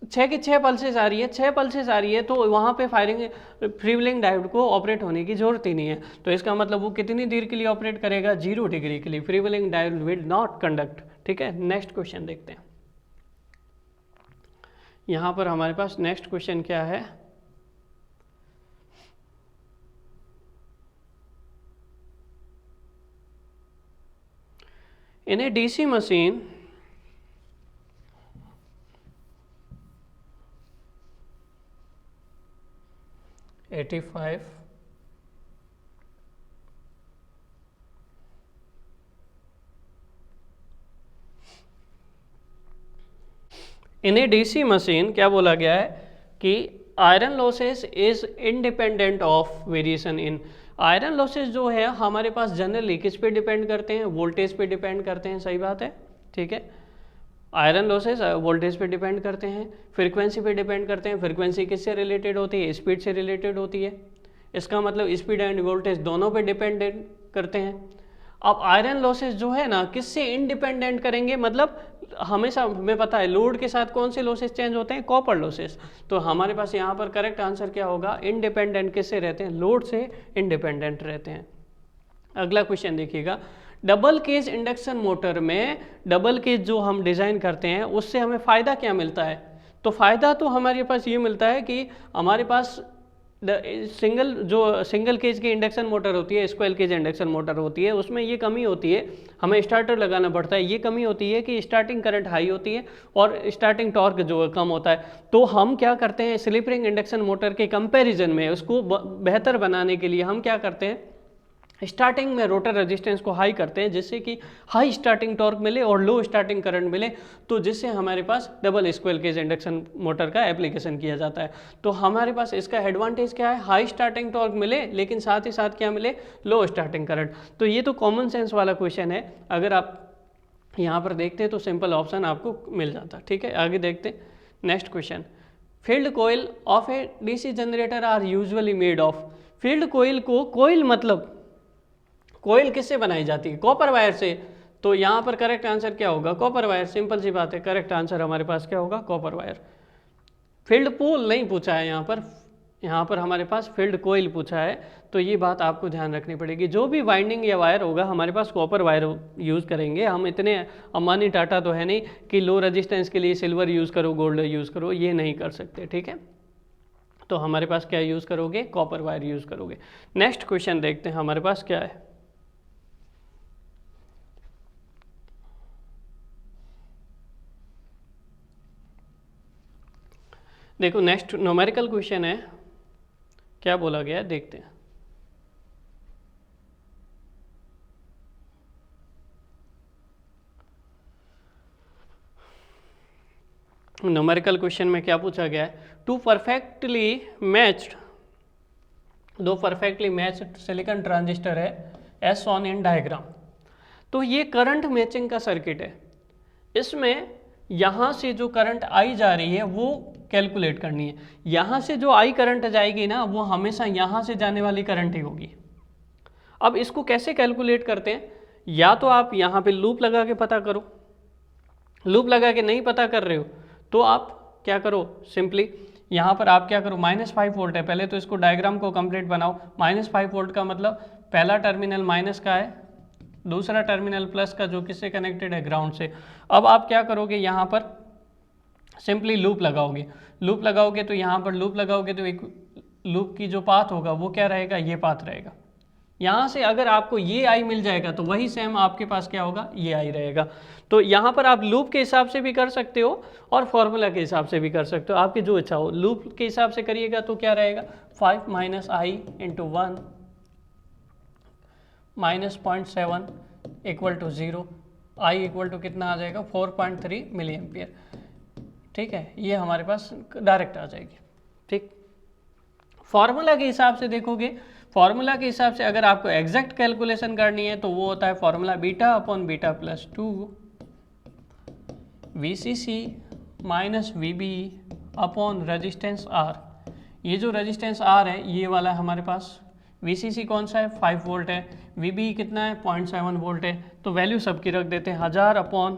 6 की 6 पल्सेस आ रही है, 6 पल्सेस आ रही है, तो वहाँ पे फायरिंग फ्री व्हीलिंग डायोड को ऑपरेट होने की जरूरत ही नहीं है। तो इसका मतलब वो कितनी देर के लिए ऑपरेट करेगा? 0 डिग्री के लिए। Free wheeling diode will not conduct. ठीक है, नेक्स्ट क्वेश्चन देखते हैं। यहाँ पर हमारे पास नेक्स्ट क्वेश्चन क्या है? In a DC machine, in A DC machine क्या बोला गया है कि iron losses is independent of variation in. Iron losses जो है हमारे पास जनरली किस पे डिपेंड करते हैं? वोल्टेज पे डिपेंड करते हैं। सही बात है, ठीक है। आयरन लॉसेस वोल्टेज पे डिपेंड करते हैं, फ्रीक्वेंसी पे डिपेंड करते हैं। फ्रीक्वेंसी किससे रिलेटेड होती है? स्पीड से रिलेटेड होती है। इसका मतलब स्पीड एंड वोल्टेज दोनों पे डिपेंडेंट करते हैं। अब आयरन लॉसेस जो है ना, किससे इंडिपेंडेंट करेंगे? मतलब हमेशा हमें पता है लोड के साथ कौन से लॉसेस चेंज होते हैं? Copper losses. तो हमारे पास यहाँ पर करेक्ट आंसर क्या होगा? इंडिपेंडेंट किससे रहते हैं? लोड से इंडिपेंडेंट रहते हैं। अगला क्वेश्चन देखिएगा, डबल केज इंडक्शन मोटर में डबल केज जो हम डिज़ाइन करते हैं उससे हमें फ़ायदा क्या मिलता है? तो फ़ायदा तो हमारे पास ये मिलता है कि हमारे पास सिंगल केज की इंडक्शन मोटर होती है, स्क्वायर केज इंडक्शन मोटर होती है, उसमें ये कमी होती है, हमें स्टार्टर लगाना पड़ता है। ये कमी होती है कि स्टार्टिंग करंट हाई होती है और स्टार्टिंग टॉर्क जो है कम होता है। तो हम क्या करते हैं, स्लिप रिंग इंडक्शन मोटर के कंपैरिजन में उसको बेहतर बनाने के लिए हम क्या करते हैं, स्टार्टिंग में रोटर रेजिस्टेंस को हाई करते हैं जिससे कि हाई स्टार्टिंग टॉर्क मिले और लो स्टार्टिंग करंट मिले, तो जिससे हमारे पास double squirrel cage induction motor का एप्लीकेशन किया जाता है। तो हमारे पास इसका एडवांटेज क्या है, हाई स्टार्टिंग टॉर्क मिले लेकिन साथ ही साथ क्या मिले, लो स्टार्टिंग करंट। तो ये तो कॉमन सेंस वाला क्वेश्चन है, अगर आप यहाँ पर देखते हैं तो सिंपल ऑप्शन आपको मिल जाता। ठीक है, आगे देखते हैं next question. Field coil of a DC generator are usually made of. Field coil को, कोयल मतलब कोयल किससे बनाई जाती है, कॉपर वायर से। तो यहाँ पर करेक्ट आंसर क्या होगा, कॉपर वायर। सिंपल सी बात है, करेक्ट आंसर हमारे पास क्या होगा, कॉपर वायर। फील्ड पोल नहीं पूछा है यहाँ पर हमारे पास फील्ड कोयल पूछा है। तो ये बात आपको ध्यान रखनी पड़ेगी, जो भी वाइंडिंग या वायर होगा हमारे पास कॉपर वायर यूज़ करेंगे। हम इतने अंबानी टाटा तो है नहीं कि लो रेजिस्टेंस के लिए सिल्वर यूज़ करो, गोल्ड यूज़ करो, ये नहीं कर सकते। ठीक है, तो हमारे पास क्या यूज़ करोगे, कॉपर वायर यूज़ करोगे। नेक्स्ट क्वेश्चन देखते हैं हमारे पास क्या है। देखो नेक्स्ट न्यूमेरिकल क्वेश्चन है, क्या बोला गया है देखते हैं। न्यूमेरिकल क्वेश्चन में क्या पूछा गया है, दो परफेक्टली मैच्ड सिलिकॉन ट्रांजिस्टर है एस ऑन इन डायग्राम। तो ये करंट मैचिंग का सर्किट है, इसमें यहाँ से जो करंट आई जा रही है वो कैलकुलेट करनी है। यहाँ से जो आई करंट जाएगी ना, वो हमेशा यहाँ से जाने वाली करंट ही होगी। अब इसको कैसे कैलकुलेट करते हैं, या तो आप यहाँ पे लूप लगा के पता करो, लूप लगा के नहीं पता कर रहे हो तो आप क्या करो, सिंपली यहाँ पर आप क्या करो, -5 वोल्ट है, पहले तो इसको डायग्राम को कंप्लीट बनाओ। -5 वोल्ट का मतलब पहला टर्मिनल माइनस का है, दूसरा टर्मिनल प्लस का, जो किससे कनेक्टेड है, ग्राउंड से। अब आप क्या करोगे, यहाँ पर सिंपली लूप लगाओगे। लूप लगाओगे तो यहाँ पर लूप लगाओगे तो एक लूप की जो पाथ होगा वो क्या रहेगा, ये पाथ रहेगा। यहाँ से अगर आपको ये आई मिल जाएगा तो वही सेम आपके पास क्या होगा, ये आई रहेगा। तो यहाँ पर आप लूप के हिसाब से भी कर सकते हो और फॉर्मूला के हिसाब से भी कर सकते हो, आपकी जो इच्छा हो। लूप के हिसाब से करिएगा तो क्या रहेगा, 5 - i × 1 -0.7 = 0, i इक्वल टू कितना आ जाएगा, 4.3 मिली एम्पियर। ठीक है, ये हमारे पास डायरेक्ट आ जाएगी। ठीक, फॉर्मूला के हिसाब से देखोगे, फॉर्मूला के हिसाब से अगर आपको एग्जैक्ट कैलकुलेशन करनी है तो वो होता है formula β/β + 2 VCC - VB upon resistance R। ये जो रेजिस्टेंस R है ये वाला हमारे पास, VCC कौन सा है, 5 वोल्ट है, VB कितना है, 0.7 वोल्ट है। तो वैल्यू सबकी रख देते हैं 1000 अपॉन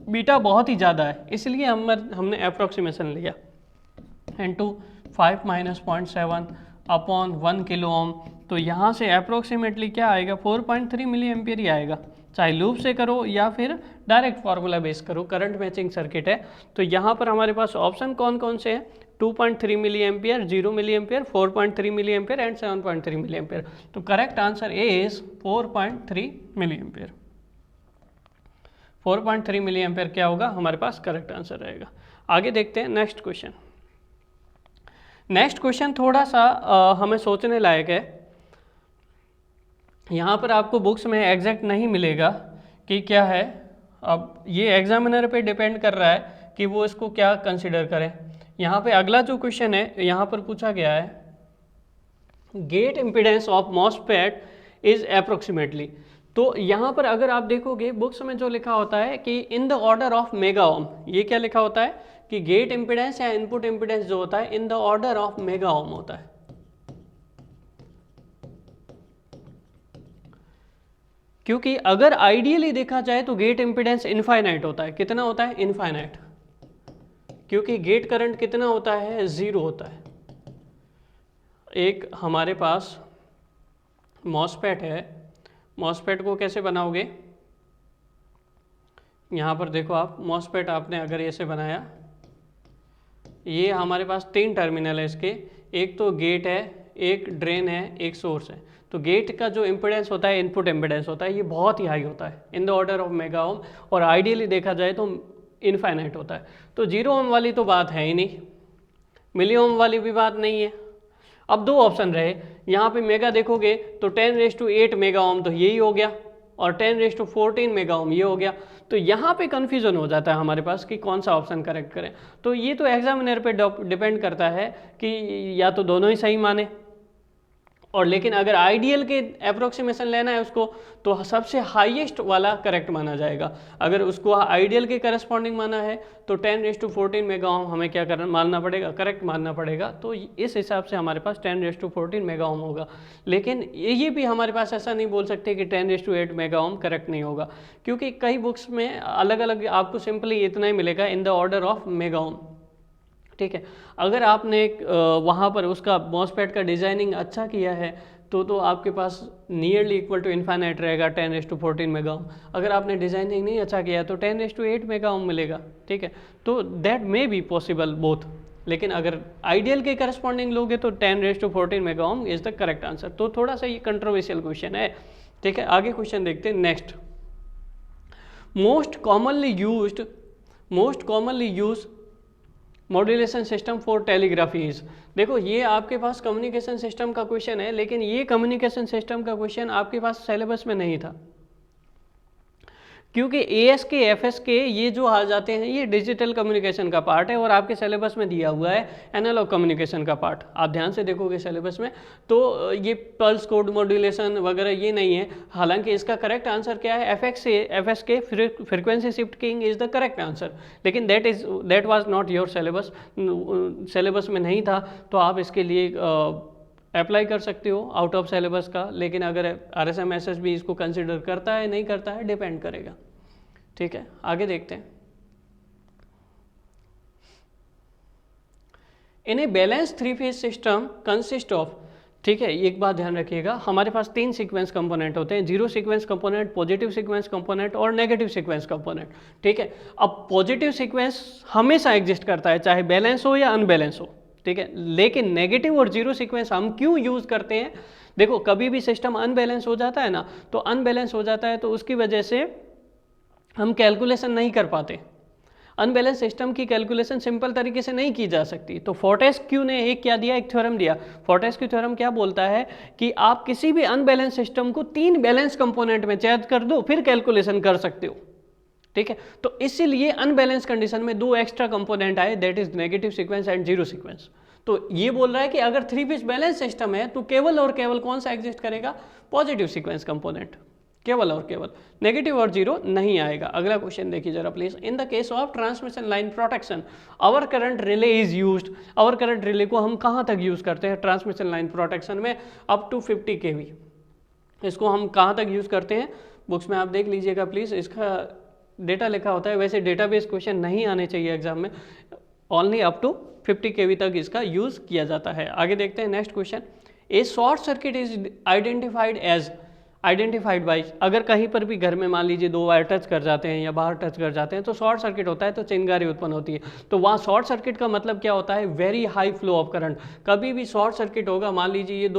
बीटा बहुत ही ज़्यादा है इसलिए हमने अप्रोक्सीमेशन लिया, इनटू 5 - 0.7 अपॉन 1 किलो ओम। तो यहाँ से अप्रोक्सीमेटली क्या आएगा, 4.3 मिली एम्पियर ही आएगा, चाहे लूप से करो या फिर डायरेक्ट फार्मूला बेस करो, करंट मैचिंग सर्किट है। तो यहाँ पर हमारे पास ऑप्शन कौन कौन से हैं, 2.3 milliampere, 0 milliampere, 4.3 milliampere and 7.3 milliampere. तो correct answer is 4.3 milliampere. 4.3 milliampere क्या होगा, हमारे पास करेक्ट आंसर रहेगा। आगे देखते हैं नेक्स्ट क्वेश्चन। नेक्स्ट क्वेश्चन थोड़ा सा हमें सोचने लायक है। यहाँ पर आपको बुक्स में एग्जैक्ट नहीं मिलेगा कि क्या है, अब ये एग्जामिनर पे डिपेंड कर रहा है कि वो इसको क्या कंसिडर करें। यहाँ पे अगला जो क्वेश्चन है यहाँ पर पूछा गया है, gate impedance of MOSFET is approximately. तो यहाँ पर अगर आप देखोगे बुक्स में जो लिखा होता है कि in the order of mega ohm, ये क्या लिखा होता है कि गेट इम्पीडेंस या इनपुट इम्पीडेंस जो होता है in the order of mega ohm होता है। क्योंकि अगर आइडियली देखा जाए तो गेट इम्पीडेंस इनफाइनाइट होता है, कितना होता है, इनफाइनाइट, क्योंकि गेट करंट कितना होता है, 0 होता है। एक हमारे पास मॉसफेट है, मॉसफेट को कैसे बनाओगे, यहाँ पर देखो आप, मॉसफेट आपने अगर ऐसे बनाया, ये हमारे पास 3 टर्मिनल है इसके, एक तो गेट है, एक ड्रेन है, एक सोर्स है। तो गेट का जो इम्पीडेंस होता है, इनपुट इम्पीडेंस होता है, ये बहुत ही हाई होता है, in the order of mega ohm, और आइडियली देखा जाए तो इनफाइनाइट होता है। तो 0 ओम वाली तो बात है ही नहीं, मिली ओम वाली भी बात नहीं है। अब दो ऑप्शन रहे, यहाँ पे मेगा देखोगे तो 10⁸ मेगा ओम तो यही हो गया और 10⁻14 मेगा ओम ये हो गया। तो यहाँ पे कन्फ्यूजन हो जाता है हमारे पास कि कौन सा ऑप्शन करेक्ट करें। तो ये तो एग्जामिनर पे डिपेंड करता है कि या तो दोनों ही सही माने, और लेकिन अगर आइडियल के अप्रोक्सीमेशन लेना है उसको तो सबसे हाईएस्ट वाला करेक्ट माना जाएगा। अगर उसको आइडियल के करस्पॉन्डिंग माना है तो 10⁻14 मेगा ओम हमें क्या करना मानना पड़ेगा, करेक्ट मानना पड़ेगा। तो इस हिसाब से हमारे पास 10⁻14 मेगा ओम होगा। लेकिन ये भी हमारे पास ऐसा नहीं बोल सकते कि 10⁸ मेगा ओम करेक्ट नहीं होगा, क्योंकि कई बुक्स में अलग अलग आपको सिंपली इतना ही मिलेगा in the order of mega ohm. ठीक है, अगर आपने वहाँ पर उसका मॉसफेट का डिज़ाइनिंग अच्छा किया है तो आपके पास नियरली इक्वल टू इन्फाइनाइट रहेगा 10⁻14 मेगा ओम। अगर आपने डिज़ाइनिंग नहीं अच्छा किया तो 10⁸ मेगा ओम मिलेगा। ठीक है, तो that may be possible both, लेकिन अगर आइडियल के करस्पॉन्डिंग लोगे तो 10⁻14 mega ohm is the correct answer. तो थोड़ा सा ये कंट्रोवर्शियल क्वेश्चन है। ठीक है, आगे क्वेश्चन देखते हैं next. Most commonly use modulation system for telegraphies. देखो ये आपके पास कम्युनिकेशन सिस्टम का क्वेश्चन है, लेकिन ये कम्युनिकेशन सिस्टम का क्वेश्चन आपके पास सिलेबस में नहीं था, क्योंकि ASK FSK ये जो आ जाते हैं ये डिजिटल कम्युनिकेशन का पार्ट है और आपके सिलेबस में दिया हुआ है एनालॉग कम्युनिकेशन का पार्ट। आप ध्यान से देखोगे सिलेबस में तो ये पल्स कोड मॉड्यूलेशन वगैरह ये नहीं है। हालांकि इसका करेक्ट आंसर क्या है, FSK frequency shift keying is the correct answer, लेकिन that was not your syllabus, syllabus में नहीं था। तो आप इसके लिए अप्लाई कर सकते हो आउट ऑफ सिलेबस का, लेकिन अगर RSM SSB इसको कंसिडर करता है नहीं करता है डिपेंड करेगा। ठीक है, आगे देखते हैं। इन ए बैलेंस 3-फेज सिस्टम कंसिस्ट ऑफ, ठीक है, एक बात ध्यान रखिएगा, हमारे पास 3 सीक्वेंस कंपोनेंट होते हैं, 0 sequence component, positive sequence component और नेगेटिव सीक्वेंस कंपोनेंट। ठीक है, अब पॉजिटिव सीक्वेंस हमेशा एग्जिस्ट करता है चाहे बैलेंस हो या अनबैलेंस हो। ठीक है, लेकिन नेगेटिव और 0 सीक्वेंस हम क्यों यूज़ करते हैं, देखो कभी भी सिस्टम अनबैलेंस हो जाता है ना, तो अनबैलेंस हो जाता है तो उसकी वजह से हम कैलकुलेशन नहीं कर पाते। अनबैलेंस सिस्टम की कैलकुलेशन सिंपल तरीके से नहीं की जा सकती। तो फोर्टेस्क्यू ने एक क्या दिया, एक थ्योरम दिया। फोर्टेस्क्यू थ्योरम क्या बोलता है कि आप किसी भी अनबैलेंस सिस्टम को 3 बैलेंस कंपोनेंट में चेंज कर दो फिर कैलकुलेशन कर सकते हो। ठीक है, तो इसीलिए अनबैलेंस कंडीशन में 2 एक्स्ट्रा कंपोनेंट आए, that is negative sequence and 0 sequence. तो ये बोल रहा है कि अगर 3-फेज बैलेंस सिस्टम है तो केवल और केवल कौन सा एग्जिस्ट करेगा, पॉजिटिव सीक्वेंस कंपोनेंट, केवल और केवल, नेगेटिव और 0 नहीं आएगा। अगला क्वेश्चन देखिए जरा please. In the case of transmission line protection over current relay is used. Over current relay को हम कहाँ तक यूज करते हैं ट्रांसमिशन लाइन प्रोटेक्शन में, अप टू 50 kV। इसको हम कहाँ तक यूज करते हैं, बुक्स में आप देख लीजिएगा प्लीज, इसका डेटा लिखा होता है। वैसे डेटाबेस क्वेश्चन नहीं आने चाहिए एग्जाम में, ओनली अप टू 50 kV तक इसका यूज किया जाता है। आगे देखते हैं next question. A short circuit is identified by, अगर कहीं पर भी घर में मान लीजिए 2 वायर टच कर जाते हैं या बाहर टच कर जाते हैं तो शॉर्ट सर्किट होता है, तो चिंगारी उत्पन्न होती है। तो वहाँ शॉर्ट सर्किट का मतलब क्या होता है, very high flow of current. कभी भी शॉर्ट सर्किट होगा, मान लीजिए ये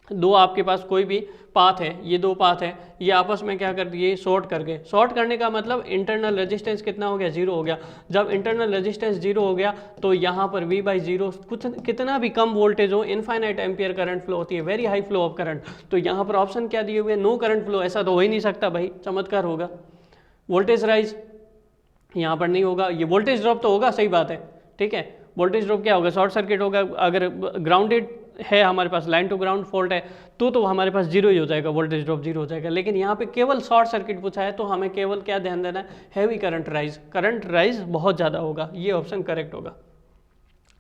दो आपके पास कोई भी पाथ है, ये 2 पाथ है, ये आपस में क्या कर दिए, शॉर्ट कर गए। शॉर्ट करने का मतलब इंटरनल रेजिस्टेंस कितना हो गया, 0 हो गया। जब इंटरनल रेजिस्टेंस 0 हो गया तो यहाँ पर V/0 कुछ कितना भी कम वोल्टेज हो, इनफाइनाइट एम्पियर करंट फ्लो होती है, very high flow of current. तो यहाँ पर ऑप्शन क्या दिए हुए, नो करंट फ्लो। ऐसा तो हो ही नहीं सकता भाई, चमत्कार होगा। वोल्टेज राइज यहाँ पर नहीं होगा, ये वोल्टेज ड्रॉप तो होगा, सही बात है। ठीक है, वोल्टेज ड्रॉप क्या होगा, शॉर्ट सर्किट होगा। अगर ग्राउंडेड है, हमारे पास लाइन टू ग्राउंड फॉल्ट है तो हमारे पास 0 ही हो जाएगा, वोल्टेज ड्रॉप 0 हो जाएगा। लेकिन यहाँ पे केवल शॉर्ट सर्किट पूछा है तो हमें केवल क्या ध्यान देना है, हैवी करंट राइज बहुत ज़्यादा होगा, ये ऑप्शन करेक्ट होगा।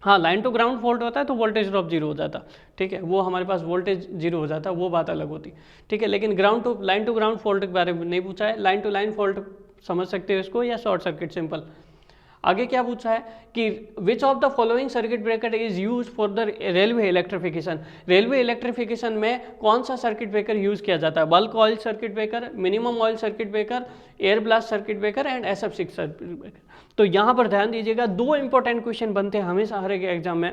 हाँ, लाइन टू ग्राउंड फॉल्ट होता है तो वोल्टेज ड्रॉप 0 हो जाता। ठीक है, वो हमारे पास वोल्टेज 0 हो जाता, वो बात अलग होती। ठीक है, लेकिन लाइन टू ग्राउंड फॉल्ट के बारे में नहीं पूछा है। लाइन टू लाइन फॉल्ट समझ सकते हो इसको, या शॉर्ट सर्किट सिंपल। आगे क्या पूछा है कि विच of the following circuit breaker is use for the railway electrification. Railway electrification में कौन सा सर्किट ब्रेकर यूज किया जाता है, bulk oil circuit breaker, minimum oil circuit breaker, air blast circuit breaker and SF6 circuit breaker. तो यहाँ पर ध्यान दीजिएगा, 2 इंपॉर्टेंट क्वेश्चन बनते हैं हमेशा हर एक एग्जाम में।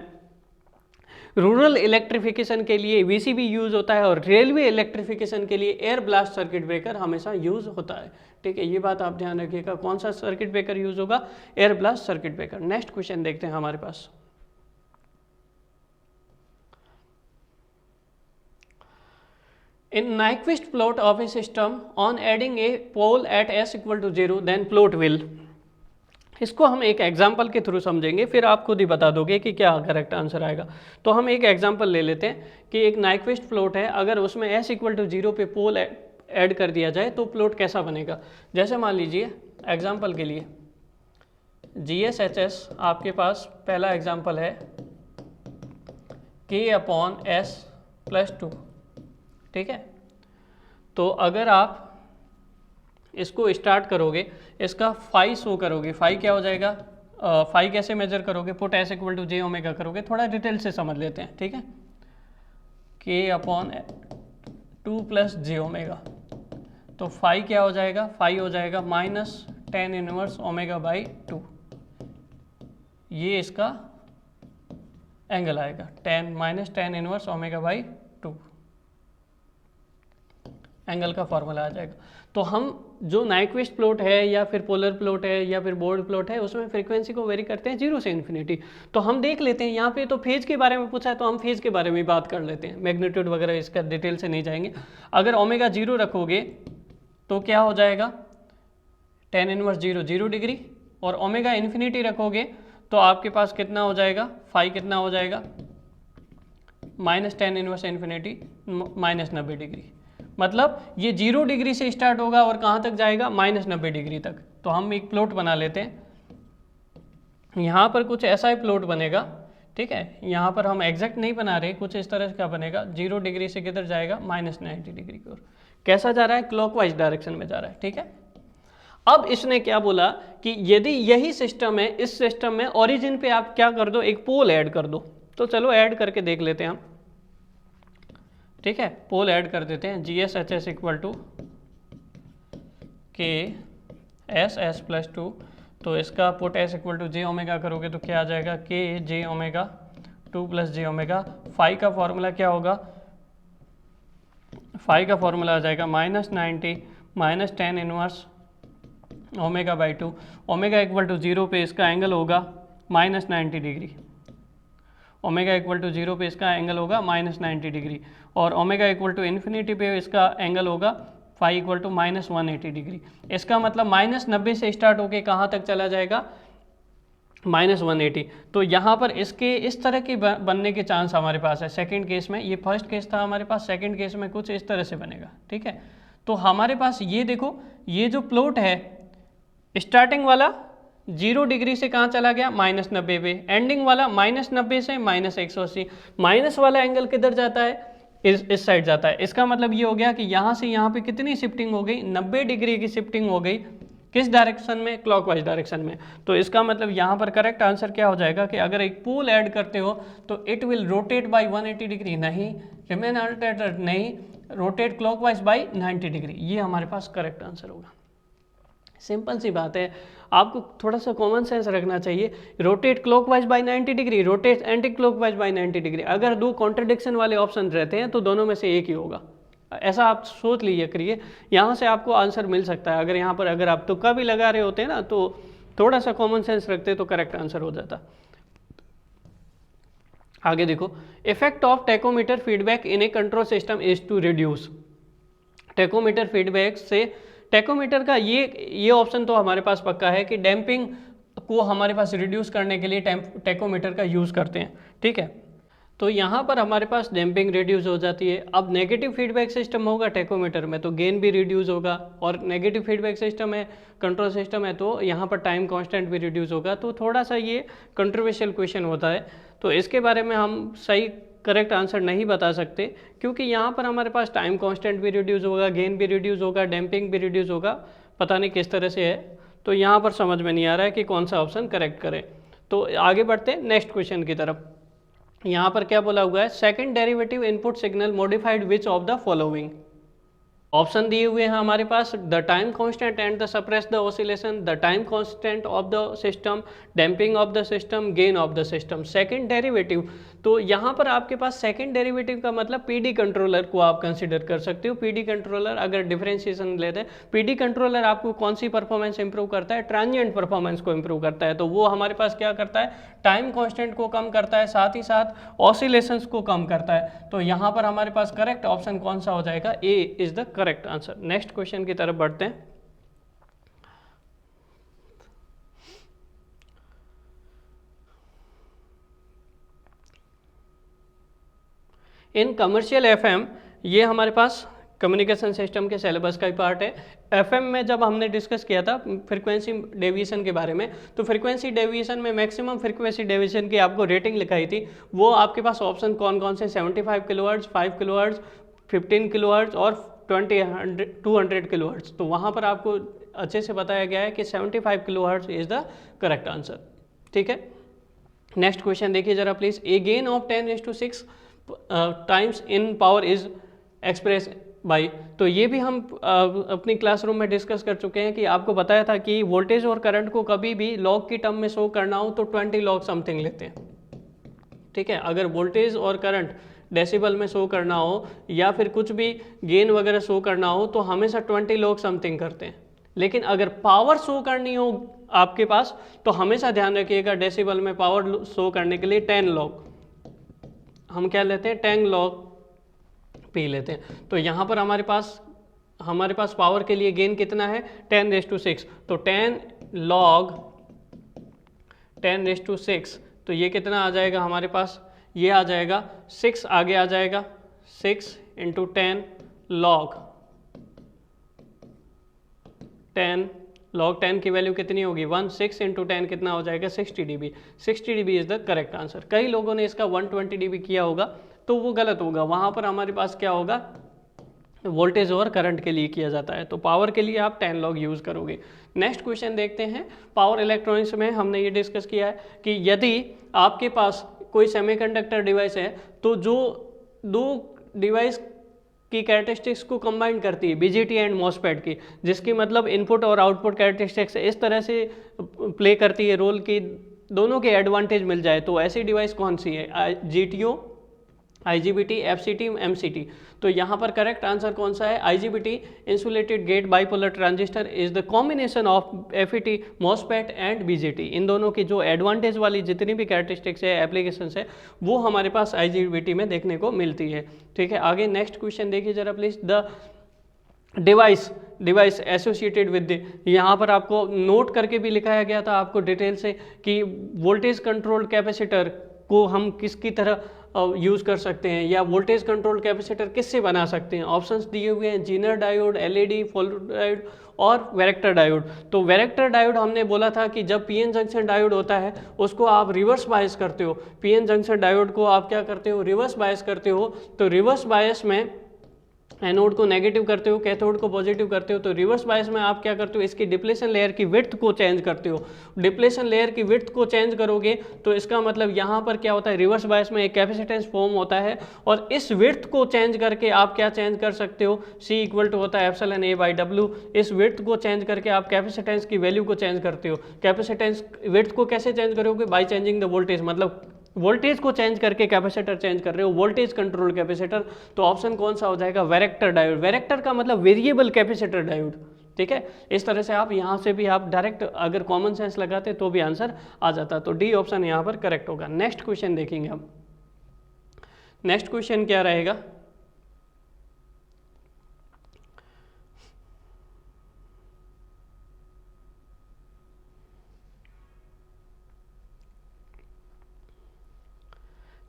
रूरल इलेक्ट्रिफिकेशन के लिए VCB यूज होता है और रेलवे इलेक्ट्रिफिकेशन के लिए एयर ब्लास्ट सर्किट ब्रेकर हमेशा यूज होता है। ठीक है, ये बात आप ध्यान रखिएगा, कौन सा सर्किट ब्रेकर यूज होगा, air blast circuit breaker. Next question देखते हैं हमारे पास। In Nyquist plot of a system on adding a pole at s equal to 0 then plot will, इसको हम एक एग्जाम्पल के थ्रू समझेंगे, फिर आप खुद ही बता दोगे कि क्या करेक्ट आंसर आएगा। तो हम एक एग्जाम्पल ले लेते हैं कि एक नाइक्विस्ट प्लॉट है, अगर उसमें s इक्वल टू 0 पे पोल ऐड कर दिया जाए तो प्लॉट कैसा बनेगा। जैसे मान लीजिए एग्जाम्पल के लिए GSHS आपके पास पहला एग्जाम्पल है K/S+2, ठीक है। तो अगर आप इसको स्टार्ट करोगे, इसका फाई शो करोगे, फाई क्या हो जाएगा, फाई कैसे मेजर करोगे, put s equal to j omega करोगे, थोड़ा डिटेल से समझ लेते हैं, ठीक है। K/2 + j ओमेगा, तो फाई क्या हो जाएगा, फाई हो जाएगा -tan इनवर्स ω/2, ये इसका एंगल आएगा, tan इनवर्स ω/2 एंगल का फॉर्मूला आ जाएगा। तो हम जो नाइक्विस्ट प्लॉट है या फिर पोलर प्लॉट है या फिर बोर्ड प्लॉट है उसमें फ्रीक्वेंसी को वेरी करते हैं 0 से इन्फिनिटी। तो हम देख लेते हैं यहाँ पे, तो फेज के बारे में पूछा है तो हम फेज के बारे में बात कर लेते हैं, मैग्नीट्यूड वगैरह इसका डिटेल से नहीं जाएंगे। अगर ω0 रखोगे तो क्या हो जाएगा, tan इनवर्स 0 डिग्री, और ω रखोगे तो आपके पास कितना हो जाएगा, फाई कितना हो जाएगा, -tan इनवर्स इन्फिनिटी -90 डिग्री। मतलब ये 0 डिग्री से स्टार्ट होगा और कहाँ तक जाएगा, -90 डिग्री तक। तो हम एक प्लॉट बना लेते हैं, यहाँ पर कुछ ऐसा ही प्लॉट बनेगा, ठीक है। यहाँ पर हम एग्जैक्ट नहीं बना रहे, कुछ इस तरह का बनेगा, 0 डिग्री से किधर जाएगा, -90 डिग्री की ओर। कैसा जा रहा है, क्लॉकवाइज डायरेक्शन में जा रहा है, ठीक है। अब इसने क्या बोला कि यदि यही सिस्टम है, इस सिस्टम में ओरिजिन पे आप क्या कर दो, एक पोल ऐड कर दो। तो चलो ऐड करके देख लेते हैं हम, ठीक है। पोल ऐड कर देते हैं, GSHS इक्वल टू K/S+2, तो इसका put s equal to j omega करोगे तो क्या आ जाएगा, K/j⍵2 + j ओमेगा। फाई का फॉर्मूला क्या होगा, फाई का फॉर्मूला आ जाएगा -90 tan inverse ω/2। Omega equal to 0 पे इसका एंगल होगा -90 डिग्री, ओमेगा इक्वल टू 0 पे इसका एंगल होगा -90 डिग्री, और ओमेगा इक्वल टू इन्फिनिटी पे इसका एंगल होगा फाई इक्वल टू -180 डिग्री। इसका मतलब -90 से स्टार्ट होके कहाँ तक चला जाएगा, -180। तो यहाँ पर इसके इस तरह के बनने के चांस हमारे पास है सेकंड केस में। ये फर्स्ट केस था हमारे पास, सेकंड केस में कुछ इस तरह से बनेगा, ठीक है। तो हमारे पास ये देखो, ये जो प्लॉट है स्टार्टिंग वाला 0 डिग्री से कहाँ चला गया, -90 पे, एंडिंग वाला -90 से -180। माइनस वाला एंगल किधर जाता है, इस साइड जाता है। इसका मतलब ये हो गया कि यहाँ से यहाँ पे कितनी शिफ्टिंग हो गई, 90 डिग्री की शिफ्टिंग हो गई, किस डायरेक्शन में, क्लॉकवाइज डायरेक्शन में। तो इसका मतलब यहाँ पर करेक्ट आंसर क्या हो जाएगा कि अगर एक पोल ऐड करते हो तो it will rotate by 180 degree, नहीं रिमेन अनअल्टर्ड, नहीं रोटेट क्लॉकवाइज बाय 90 डिग्री। ये हमारे पास करेक्ट आंसर होगा। सिंपल सी बात है, आपको थोड़ा सा कॉमन सेंस रखना चाहिए। Rotate clockwise by 90 degree, rotate anti clockwise by 90 degree. अगर दो कॉन्ट्रडिक्शन वाले ऑप्शन रहते हैं तो दोनों में से एक ही होगा, ऐसा आप सोच लीजिए करिए। यहाँ से आपको आंसर मिल सकता है। अगर यहाँ पर अगर आप तुक्का भी लगा रहे होते हैं ना, तो थोड़ा सा कॉमन सेंस रखते तो करेक्ट आंसर हो जाता। आगे देखो, effect of tachometer feedback in a control system is to reduce. Tachometer feedback से, टेकोमीटर का ये ऑप्शन तो हमारे पास पक्का है कि डैम्पिंग को हमारे पास रिड्यूस करने के लिए टेकोमीटर का यूज़ करते हैं, ठीक है। तो यहाँ पर हमारे पास डैम्पिंग रिड्यूस हो जाती है। अब नेगेटिव फीडबैक सिस्टम होगा टेकोमीटर में तो गेन भी रिड्यूस होगा, और नेगेटिव फीडबैक सिस्टम है, कंट्रोल सिस्टम है, तो यहाँ पर टाइम कांस्टेंट भी रिड्यूस होगा। तो थोड़ा सा ये कंट्रोवर्शियल क्वेश्चन होता है, तो इसके बारे में हम सही करेक्ट आंसर नहीं बता सकते, क्योंकि यहाँ पर हमारे पास टाइम कांस्टेंट भी रिड्यूस होगा, गेन भी रिड्यूस होगा, डैम्पिंग भी रिड्यूस होगा, पता नहीं किस तरह से है। तो यहाँ पर समझ में नहीं आ रहा है कि कौन सा ऑप्शन करेक्ट करें। तो आगे बढ़ते हैं नेक्स्ट क्वेश्चन की तरफ। यहाँ पर क्या बोला हुआ है, second derivative input signal modified which of the following. Option दिए हुए हैं हमारे पास, the time constant and the suppress the oscillation, the time constant of the system, damping of the system, gain of the system. Second derivative, तो यहाँ पर आपके पास second derivative का मतलब पीडी कंट्रोलर को आप कंसीडर कर सकते हो। पीडी कंट्रोलर अगर डिफरेंशिएशन लेते हैं, पीडी कंट्रोलर आपको कौन सी परफॉर्मेंस इंप्रूव करता है, ट्रांजिएंट परफॉर्मेंस को इंप्रूव करता है। तो वो हमारे पास क्या करता है, टाइम कांस्टेंट को कम करता है, साथ ही साथ ऑसिलेशंस को कम करता है। तो यहाँ पर हमारे पास करेक्ट ऑप्शन कौन सा हो जाएगा, A is the correct answer. Next question की तरफ बढ़ते हैं। इन कमर्शियल एफएम, ये हमारे पास कम्युनिकेशन सिस्टम के सिलेबस का ही पार्ट है। एफएम में जब हमने डिस्कस किया था फ्रीक्वेंसी डेविएशन के बारे में, तो फ्रीक्वेंसी डेविएशन में मैक्सिमम फ्रीक्वेंसी डेविएशन की आपको रेटिंग लिखाई थी। वो आपके पास ऑप्शन कौन कौन से, 75 किलोहर्ट्ज, 5 किलोहर्ट्ज, 15 किलोहर्ट्ज और 200 किलोहर्ट्ज। तो वहाँ पर आपको अच्छे से बताया गया है कि 75 kilohertz is the correct answer. ठीक है, नेक्स्ट क्वेश्चन देखिए जरा please. A gain of 10�6 times in power is express by. तो ये भी हम अपनी क्लासरूम में डिस्कस कर चुके हैं कि आपको बताया था कि वोल्टेज और करंट को कभी भी लॉग की टर्म में शो करना हो तो 20 लॉग समथिंग लेते हैं। ठीक है, अगर वोल्टेज और करंट डेसिबल में शो करना हो या फिर कुछ भी गेन वगैरह शो करना हो तो हमेशा 20 लॉग समथिंग करते हैं। लेकिन अगर पावर शो करनी हो आपके पास तो हमेशा ध्यान रखिएगा डेसिबल में पावर शो करने के लिए 10 लॉग हम क्या लेते हैं, 10 लॉग पी लेते हैं। तो यहाँ पर हमारे पास पावर के लिए गेन कितना है, 10�6। तो 10 लॉग 10�6, तो ये कितना आ जाएगा हमारे पास, ये आ जाएगा 6, आगे आ जाएगा 6 इंटू 10 लॉग 10 लॉग 10 की वैल्यू कितनी होगी 1, 6 इंटू 10 कितना हो जाएगा 60 dB। 60 dB is the correct answer. कई लोगों ने इसका 120 dB किया होगा तो वो गलत होगा। वहाँ पर हमारे पास क्या होगा, वोल्टेज और करंट के लिए किया जाता है। तो पावर के लिए आप 10 लॉग यूज़ करोगे। नेक्स्ट क्वेश्चन देखते हैं। पावर इलेक्ट्रॉनिक्स में हमने ये डिस्कस किया है कि यदि आपके पास कोई सेमीकंडक्टर डिवाइस है तो जो दो डिवाइस की कैरेक्टरिस्टिक्स को कंबाइन करती है, बीजेटी एंड मॉसफेट की, जिसकी मतलब इनपुट और आउटपुट कैरेक्टरिस्टिक्स इस तरह से प्ले करती है रोल कि दोनों के एडवांटेज मिल जाए। तो ऐसी डिवाइस कौन सी है, जीटीओ, आईजीबीटी, एफसीटी, एमसीटी। तो यहाँ पर करेक्ट आंसर कौन सा है, IGBT, insulated gate bipolar transistor is the combination of FET, MOSFET and BJT. इन दोनों की जो एडवांटेज वाली जितनी भी कैरेक्टरिस्टिक्स है, एप्लीकेशंस है, वो हमारे पास आईजीबीटी में देखने को मिलती है। ठीक है, आगे नेक्स्ट क्वेश्चन देखिए जरा please. The device associated with, यहाँ पर आपको नोट करके भी लिखाया गया था आपको डिटेल से कि वोल्टेज कंट्रोल्ड कैपेसिटर को हम किसकी तरह यूज़ कर सकते हैं या वोल्टेज कंट्रोल कैपेसिटर किससे बना सकते हैं। ऑप्शंस दिए हुए हैं, Zener diode, LED, follow diode और वैरेक्टर डायोड। तो वैरेक्टर डायोड हमने बोला था कि जब पीएन जंक्शन डायोड होता है उसको आप रिवर्स बायस करते हो। पीएन जंक्शन डायोड को आप क्या करते हो, रिवर्स बायस करते हो। तो रिवर्स बायस में एनोड को नेगेटिव करते हो, कैथोड को पॉजिटिव करते हो। तो रिवर्स बायस में आप क्या करते हो, इसकी डिप्लेशन लेयर की विड्थ को चेंज करते हो। डिप्लेशन लेयर की विड्थ को चेंज करोगे तो इसका मतलब यहाँ पर क्या होता है, रिवर्स बायस में एक कैपेसिटेंस फॉर्म होता है और इस विड्थ को चेंज करके आप क्या चेंज कर सकते हो, C इक्वल टू होता है एप्सिलॉन A बाई W। इस विड्थ को चेंज करके आप कैपेसिटेंस की वैल्यू को चेंज करते हो। कैपेसिटेंस विड्थ को कैसे चेंज करोगे, बाई चेंजिंग द वोल्टेज, मतलब वोल्टेज को चेंज करके कैपेसिटर चेंज कर रहे हो, वोल्टेज कंट्रोल कैपेसिटर। तो ऑप्शन कौन सा हो जाएगा, वैरेक्टर डायोड। वैरेक्टर का मतलब वेरिएबल कैपेसिटर डायोड। ठीक है, इस तरह से आप यहाँ से भी आप डायरेक्ट अगर कॉमन सेंस लगाते तो भी आंसर आ जाता। तो डी ऑप्शन यहाँ पर करेक्ट होगा। नेक्स्ट क्वेश्चन देखेंगे हम। नेक्स्ट क्वेश्चन क्या रहेगा,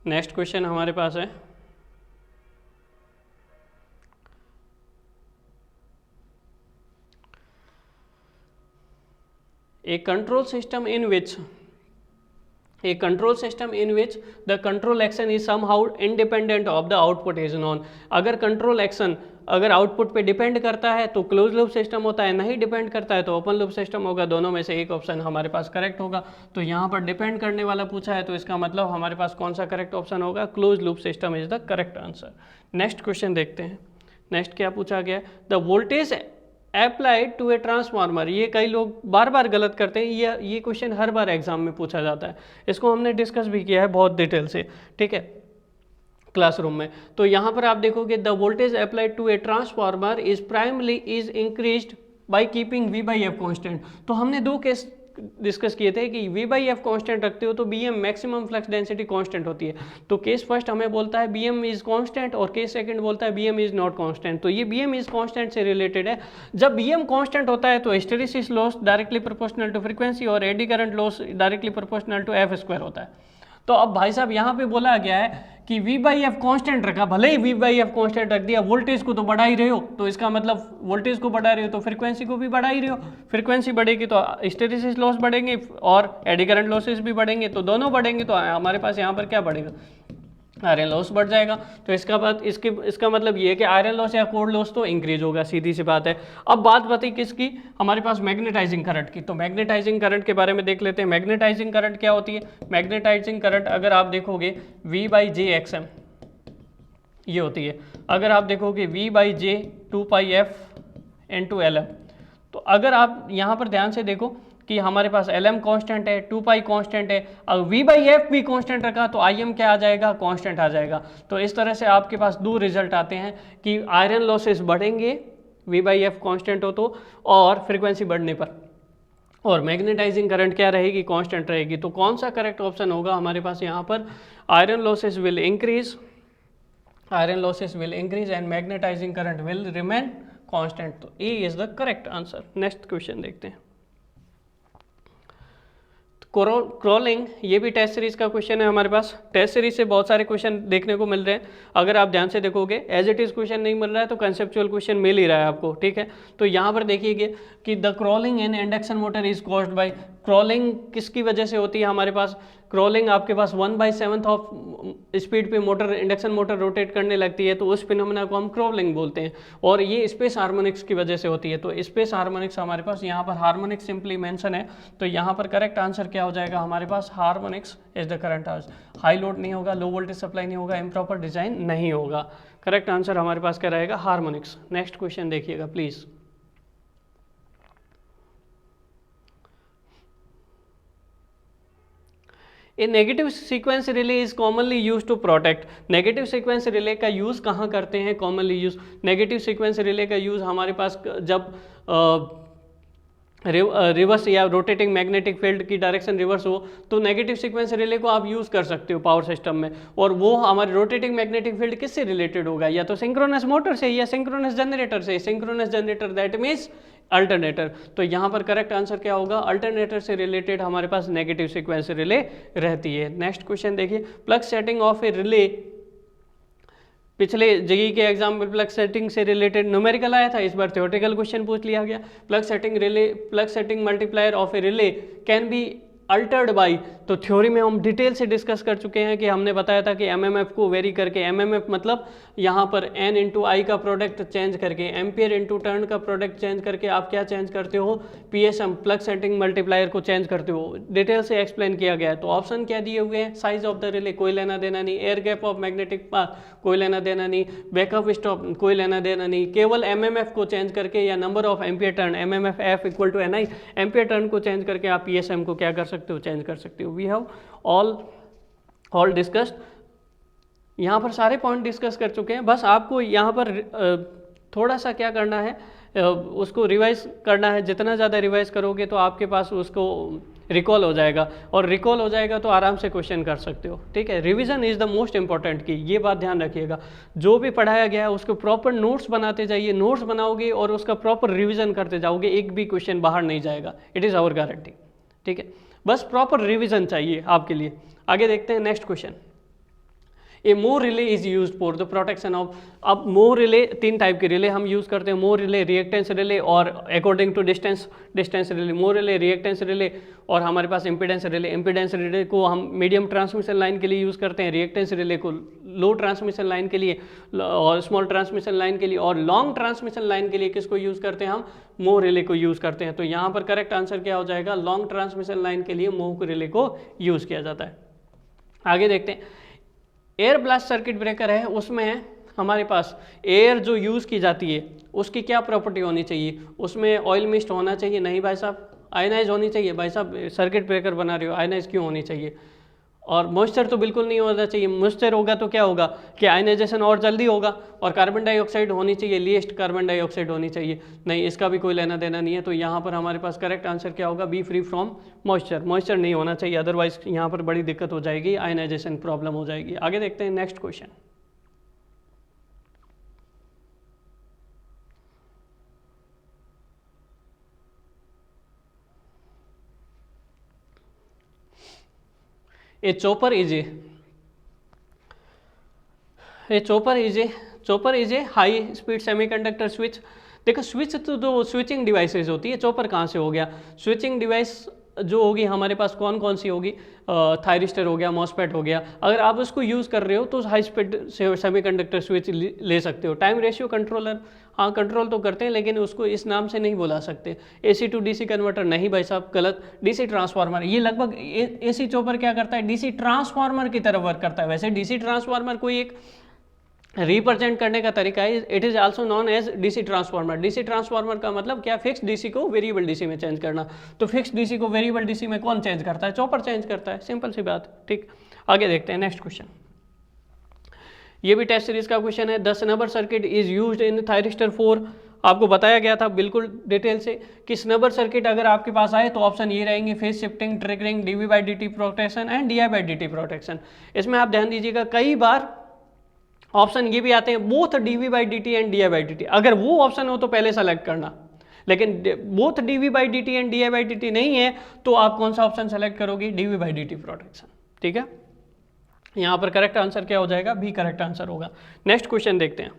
नेक्स्ट क्वेश्चन हमारे पास है a control system in which the control action is somehow independent of the output is known। अगर कंट्रोल एक्शन अगर आउटपुट पे डिपेंड करता है तो क्लोज लूप सिस्टम होता है, नहीं डिपेंड करता है तो ओपन लूप सिस्टम होगा। दोनों में से एक ऑप्शन हमारे पास करेक्ट होगा। तो यहाँ पर डिपेंड करने वाला पूछा है तो इसका मतलब हमारे पास कौन सा करेक्ट ऑप्शन होगा, close loop system is the correct answer. Next question देखते हैं। नेक्स्ट क्या पूछा गया, the voltage applied to a transformer. ये कई लोग बार बार गलत करते हैं, ये क्वेश्चन हर बार एग्जाम में पूछा जाता है, इसको हमने डिस्कस भी किया है बहुत डिटेल से, ठीक है, क्लासरूम में। तो यहाँ पर आप देखोगे the voltage applied to a transformer is primarily is increased by keeping V by F constant. तो हमने दो केस डिस्कस किए थे कि V by F कांस्टेंट रखते हो तो BM maximum flux density constant होती है। तो केस फर्स्ट हमें बोलता है BM इज कांस्टेंट और केस सेकंड बोलता है BM इज नॉट कांस्टेंट। तो ये BM इज कांस्टेंट से रिलेटेड है। जब BM कांस्टेंट होता है तो hysteresis loss directly proportional to frequency और eddy current loss directly proportional to F square होता है। तो अब भाई साहब यहाँ पे बोला गया है कि V by F कांस्टेंट रखा, भले ही V by F कांस्टेंट रख दिया, वोल्टेज को तो बढ़ा ही रहे हो, तो इसका मतलब वोल्टेज को बढ़ा रहे हो तो फ्रीक्वेंसी को भी बढ़ा ही रहे हो, फ्रीक्वेंसी बढ़ेगी तो हिस्टेरिसिस लॉस बढ़ेंगे और एडी करंट लॉसेस भी बढ़ेंगे, तो दोनों बढ़ेंगे, तो हमारे पास यहाँ पर क्या बढ़ेगा, आयरन लॉस बढ़ जाएगा। तो इसका मतलब ये है कि आयरन लॉस या कोर लॉस तो इंक्रीज होगा, सीधी सी बात है। अब बात बताई किसकी, हमारे पास मैग्नेटाइजिंग करंट की। तो मैग्नेटाइजिंग करंट के बारे में देख लेते हैं। मैग्नेटाइजिंग करंट क्या होती है, मैग्नेटाइजिंग करंट अगर आप देखोगे V by J XM ये होती है। अगर आप देखोगे V by J 2πf into LM, तो अगर आप यहाँ पर ध्यान से देखो कि हमारे पास LM कांस्टेंट है, 2π कांस्टेंट है, अब V by F भी कांस्टेंट रखा तो IM क्या आ जाएगा, कांस्टेंट आ जाएगा। तो इस तरह से आपके पास दो रिजल्ट आते हैं कि आयरन लॉसेस बढ़ेंगे V by F कांस्टेंट हो तो, और फ्रीक्वेंसी बढ़ने पर, और मैग्नेटाइजिंग करंट क्या रहेगी, कांस्टेंट रहेगी। तो कौन सा करेक्ट ऑप्शन होगा हमारे पास यहाँ पर, iron losses will increase, iron losses will increase and magnetising current will remain constant. तो A is the correct answer. Next question देखते हैं। क्रॉलिंग, ये भी टेस्ट सीरीज का क्वेश्चन है हमारे पास। टेस्ट सीरीज से बहुत सारे क्वेश्चन देखने को मिल रहे हैं, अगर आप ध्यान से देखोगे एज इट इज क्वेश्चन नहीं मिल रहा है तो कंसेप्चुअल क्वेश्चन मिल ही रहा है आपको, ठीक है। तो यहाँ पर देखिए कि the crawling in induction motor is caused by, crawling किसकी वजह से होती है हमारे पास, क्रॉलिंग आपके पास 1/7 ऑफ स्पीड पे मोटर, इंडक्शन मोटर रोटेट करने लगती है, तो उस फिनोमेना को हम क्रॉलिंग बोलते हैं, और ये स्पेस हार्मोनिक्स की वजह से होती है। तो स्पेस हार्मोनिक्स हमारे पास यहाँ पर हार्मोनिक्स सिंपली मेंशन है, तो यहाँ पर करेक्ट आंसर क्या हो जाएगा हमारे पास, harmonics is the current answer. High load नहीं होगा, लो वोल्टेज सप्लाई नहीं होगा, इम्प्रॉपर डिजाइन नहीं होगा, करेक्ट आंसर हमारे पास क्या रहेगा, हार्मोनिक्स। नेक्स्ट क्वेश्चन देखिएगा please. A negative sequence relay is commonly use to protect. Negative sequence relay का यूज़ कहाँ करते हैं, commonly use, negative sequence relay का यूज़ हमारे पास जब रिवर्स या रोटेटिंग मैग्नेटिक फील्ड की डायरेक्शन रिवर्स हो, तो नेगेटिव सीक्वेंस रिले को आप यूज़ कर सकते हो पावर सिस्टम में, और वो हमारे रोटेटिंग मैग्नेटिक फील्ड किससे रिलेटेड होगा, या तो सिंक्रोनस मोटर से या सिंक्रोनस जनरेटर से, synchronous generator that means alternator. तो यहाँ पर करेक्ट आंसर क्या होगा, अल्टरनेटर से रिलेटेड हमारे पास नेगेटिव सीक्वेंस रिले रहती है। नेक्स्ट क्वेश्चन देखिए, plug setting of A relay, पिछले जेईई के एग्जाम में प्लग सेटिंग से रिलेटेड न्यूमेरिकल आया था, इस बार थ्योरेटिकल क्वेश्चन पूछ लिया गया। Plug setting multiplier of A relay can be altered by, तो थ्योरी में हम डिटेल से डिस्कस कर चुके हैं कि हमने बताया था कि एमएमएफ को वेरी करके, एमएमएफ मतलब यहाँ पर एन इंटू आई का प्रोडक्ट चेंज करके, एम्पियर इंटू टर्न का प्रोडक्ट चेंज करके आप क्या चेंज करते हो, पीएसएम प्लग सेटिंग मल्टीप्लायर को चेंज करते हो, डिटेल से एक्सप्लेन किया गया है। तो ऑप्शन क्या दिए हुए हैं, साइज ऑफ द रिले कोई लेना देना नहीं, air gap of magnetic path कोई लेना देना नहीं, बैकअप स्टॉप कोई लेना देना नहीं, केवल एमएमएफ को चेंज करके या number of ampere turn, MMF F equal to NI, ampere turn को चेंज करके आप पीएसएम को क्या कर सकते हो, चेंज कर सकते हो। वी हैव ऑल डिस्कस्ड, यहाँ पर सारे पॉइंट डिस्कस कर चुके हैं, बस आपको यहाँ पर थोड़ा सा क्या करना है, उसको रिवाइज करना है। जितना ज़्यादा रिवाइज करोगे तो आपके पास उसको रिकॉल हो जाएगा, और रिकॉल हो जाएगा तो आराम से क्वेश्चन कर सकते हो, ठीक है। Revision is the most important की, ये बात ध्यान रखिएगा। जो भी पढ़ाया गया है उसको प्रॉपर नोट्स बनाते जाइए, नोट्स बनाओगे और उसका प्रॉपर रिवीजन करते जाओगे, एक भी क्वेश्चन बाहर नहीं जाएगा, इट इज़ आवर गारंटी, ठीक है। बस प्रॉपर रिवीजन चाहिए आपके लिए। आगे देखते हैं next question. A mho relay is use for the protection of, अब मोर रिले, तीन टाइप के रिले हम यूज करते हैं, मोर रिले, रिएक्टेंस रिले और according to distance relay. Mho relay, reactance relay और हमारे पास इम्पीडेंस रिले। इम्पीडेंस रिले को हम मीडियम ट्रांसमिशन लाइन के लिए यूज़ करते हैं, रिएक्टेंस रिले को लो ट्रांसमिशन लाइन के लिए और स्मॉल ट्रांसमिशन लाइन के लिए, और लॉन्ग ट्रांसमिशन लाइन के लिए किसको यूज़ करते हैं, हम मोर रिले को यूज़ करते हैं। तो यहाँ पर करेक्ट आंसर क्या हो जाएगा, लॉन्ग ट्रांसमिशन लाइन के लिए मोर रिले को यूज़ किया जाता है। आगे देखते हैं, एयर ब्लास्ट सर्किट ब्रेकर है, उसमें हमारे पास एयर जो यूज़ की जाती है उसकी क्या प्रॉपर्टी होनी चाहिए, उसमें ऑयल मिस्ट होना चाहिए, नहीं भाई साहब आयनाइज होनी चाहिए। भाई साहब सर्किट ब्रेकर बना रहे हो, आयनाइज क्यों होनी चाहिए। और मॉइस्चर तो बिल्कुल नहीं होना चाहिए, मॉइस्चर होगा तो क्या होगा कि आयनाइजेशन और जल्दी होगा। और कार्बन डाइऑक्साइड होनी चाहिए, लीस्ट कार्बन डाइऑक्साइड होनी चाहिए, नहीं इसका भी कोई लेना देना नहीं है। तो यहाँ पर हमारे पास करेक्ट आंसर क्या होगा, B free from moisture. Moisture नहीं होना चाहिए, अदरवाइज यहाँ पर बड़ी दिक्कत हो जाएगी, आयनाइजेशन प्रॉब्लम हो जाएगी। आगे देखते हैं next question. A chopper is a high speed semiconductor switch। देखो स्विच तो जो स्विचिंग डिवाइसेज होती है, चॉपर कहाँ से हो गया। स्विचिंग डिवाइस जो होगी हमारे पास कौन कौन सी होगी, थायरिस्टर हो गया, मॉसफेट हो गया। अगर आप उसको यूज़ कर रहे हो तो हाई स्पीड से सेमीकंडक्टर स्विच ले सकते हो। टाइम रेशियो कंट्रोलर, हाँ कंट्रोल तो करते हैं लेकिन उसको इस नाम से नहीं बुला सकते। AC टू DC कन्वर्टर नहीं भाई साहब, गलत। DC ट्रांसफार्मर, ये लगभग AC चॉपर क्या करता है, DC ट्रांसफार्मर की तरफ वर्क करता है। वैसे DC ट्रांसफार्मर कोई एक रिप्रेजेंट करने का तरीका है, it is also known as DC transformer. DC transformer का मतलब क्या, फिक्स DC को वेरिएबल DC में चेंज करना। तो फिक्स DC को वेरिएबल DC में कौन चेंज करता है, चॉपर चेंज करता है, सिंपल सी बात। ठीक, आगे देखते हैं नेक्स्ट क्वेश्चन। ये भी टेस्ट सीरीज का क्वेश्चन है। 10 number circuit is used in thyristor 4। आपको बताया गया था बिल्कुल डिटेल से कि स्नबर सर्किट अगर आपके पास आए तो ऑप्शन ये रहेंगे, phase shifting, triggering, dV/dt protection and di/dt protection. इसमें आप ध्यान दीजिएगा कई बार ऑप्शन ये भी आते हैं बोथ dV/dt एंड di/dt। अगर वो ऑप्शन हो तो पहले सेलेक्ट करना, लेकिन बोथ dV/dt एंड di/dt नहीं है तो आप कौन सा ऑप्शन सेलेक्ट करोगे, dV/dt प्रोटेक्शन। ठीक है, यहाँ पर करेक्ट आंसर क्या हो जाएगा, भी करेक्ट आंसर होगा। नेक्स्ट क्वेश्चन देखते हैं।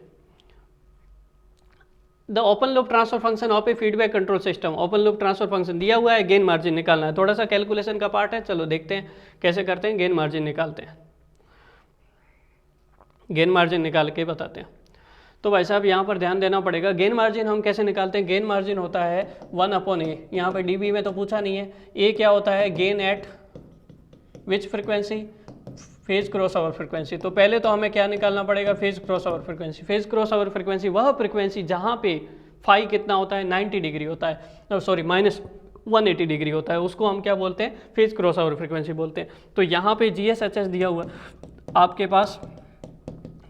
The open loop transfer function of A feedback control system. Open loop transfer function दिया हुआ है, गेन मार्जिन निकालना है। थोड़ा सा कैलकुलेशन का पार्ट है, चलो देखते हैं कैसे करते हैं, गेन मार्जिन निकालते हैं, गेन मार्जिन निकाल के बताते हैं। तो भाई साहब यहाँ पर ध्यान देना पड़ेगा, गेन मार्जिन हम कैसे निकालते हैं। गेन मार्जिन होता है 1/a। यहाँ पर dB में तो पूछा नहीं है। ए क्या होता है, गेन एट विच frequency, phase cross over frequency. तो पहले तो हमें क्या निकालना पड़ेगा, phase cross over frequency. Phase cross over frequency वह फ्रिक्वेंसी जहाँ पे फाई कितना होता है, 90 डिग्री होता है, सॉरी -180 डिग्री होता है, उसको हम क्या बोलते हैं, फेज क्रॉस ओवर फ्रिक्वेंसी बोलते हैं। तो यहाँ पे GSHS दिया हुआ आपके पास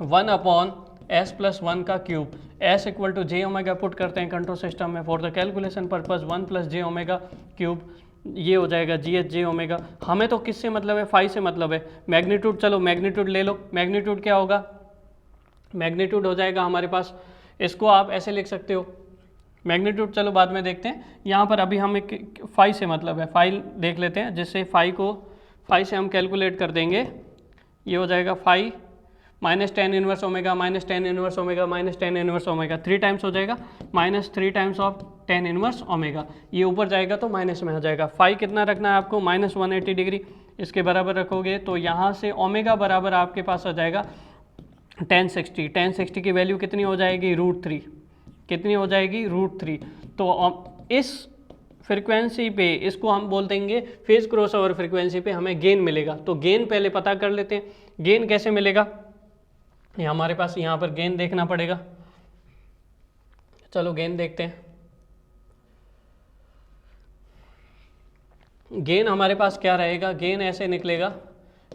1/s+1 का क्यूब, s = j पुट करते हैं कंट्रोल सिस्टम में for the calculation purpose, 1 + j cube, ये हो जाएगा GHJ। हमें तो किससे मतलब है, फाई से मतलब है। मैग्नीट्यूड, चलो मैग्नीट्यूड ले लो। मैग्नीट्यूड क्या होगा, मैग्नीट्यूड हो जाएगा हमारे पास, इसको आप ऐसे लिख सकते हो। मैग्नीट्यूड चलो बाद में देखते हैं, यहाँ पर अभी हम एक फाई से मतलब है, फाई देख लेते हैं, जिससे फाई से हम कैलकुलेट कर देंगे। ये हो जाएगा phi -tan inverse omega, -tan inverse omega, -tan inverse omega, 3 times हो जाएगा, -3 times of tan inverse omega. ये ऊपर जाएगा तो माइनस में आ जाएगा। फाई कितना रखना है आपको, -180 डिग्री, इसके बराबर रखोगे तो यहाँ से ओमेगा बराबर आपके पास आ जाएगा tan 60। tan 60 की वैल्यू कितनी हो जाएगी, √3। कितनी हो जाएगी, √3। तो इस फ्रिक्वेंसी पे इसको हम बोल देंगे फेज क्रॉस ओवर फ्रिक्वेंसी पे हमें गेन मिलेगा। तो गेन पहले पता कर लेते हैं, गेन कैसे मिलेगा, ये हमारे पास यहाँ पर गेन देखना पड़ेगा। चलो गेन देखते हैं। गेन हमारे पास क्या रहेगा, गेन ऐसे निकलेगा,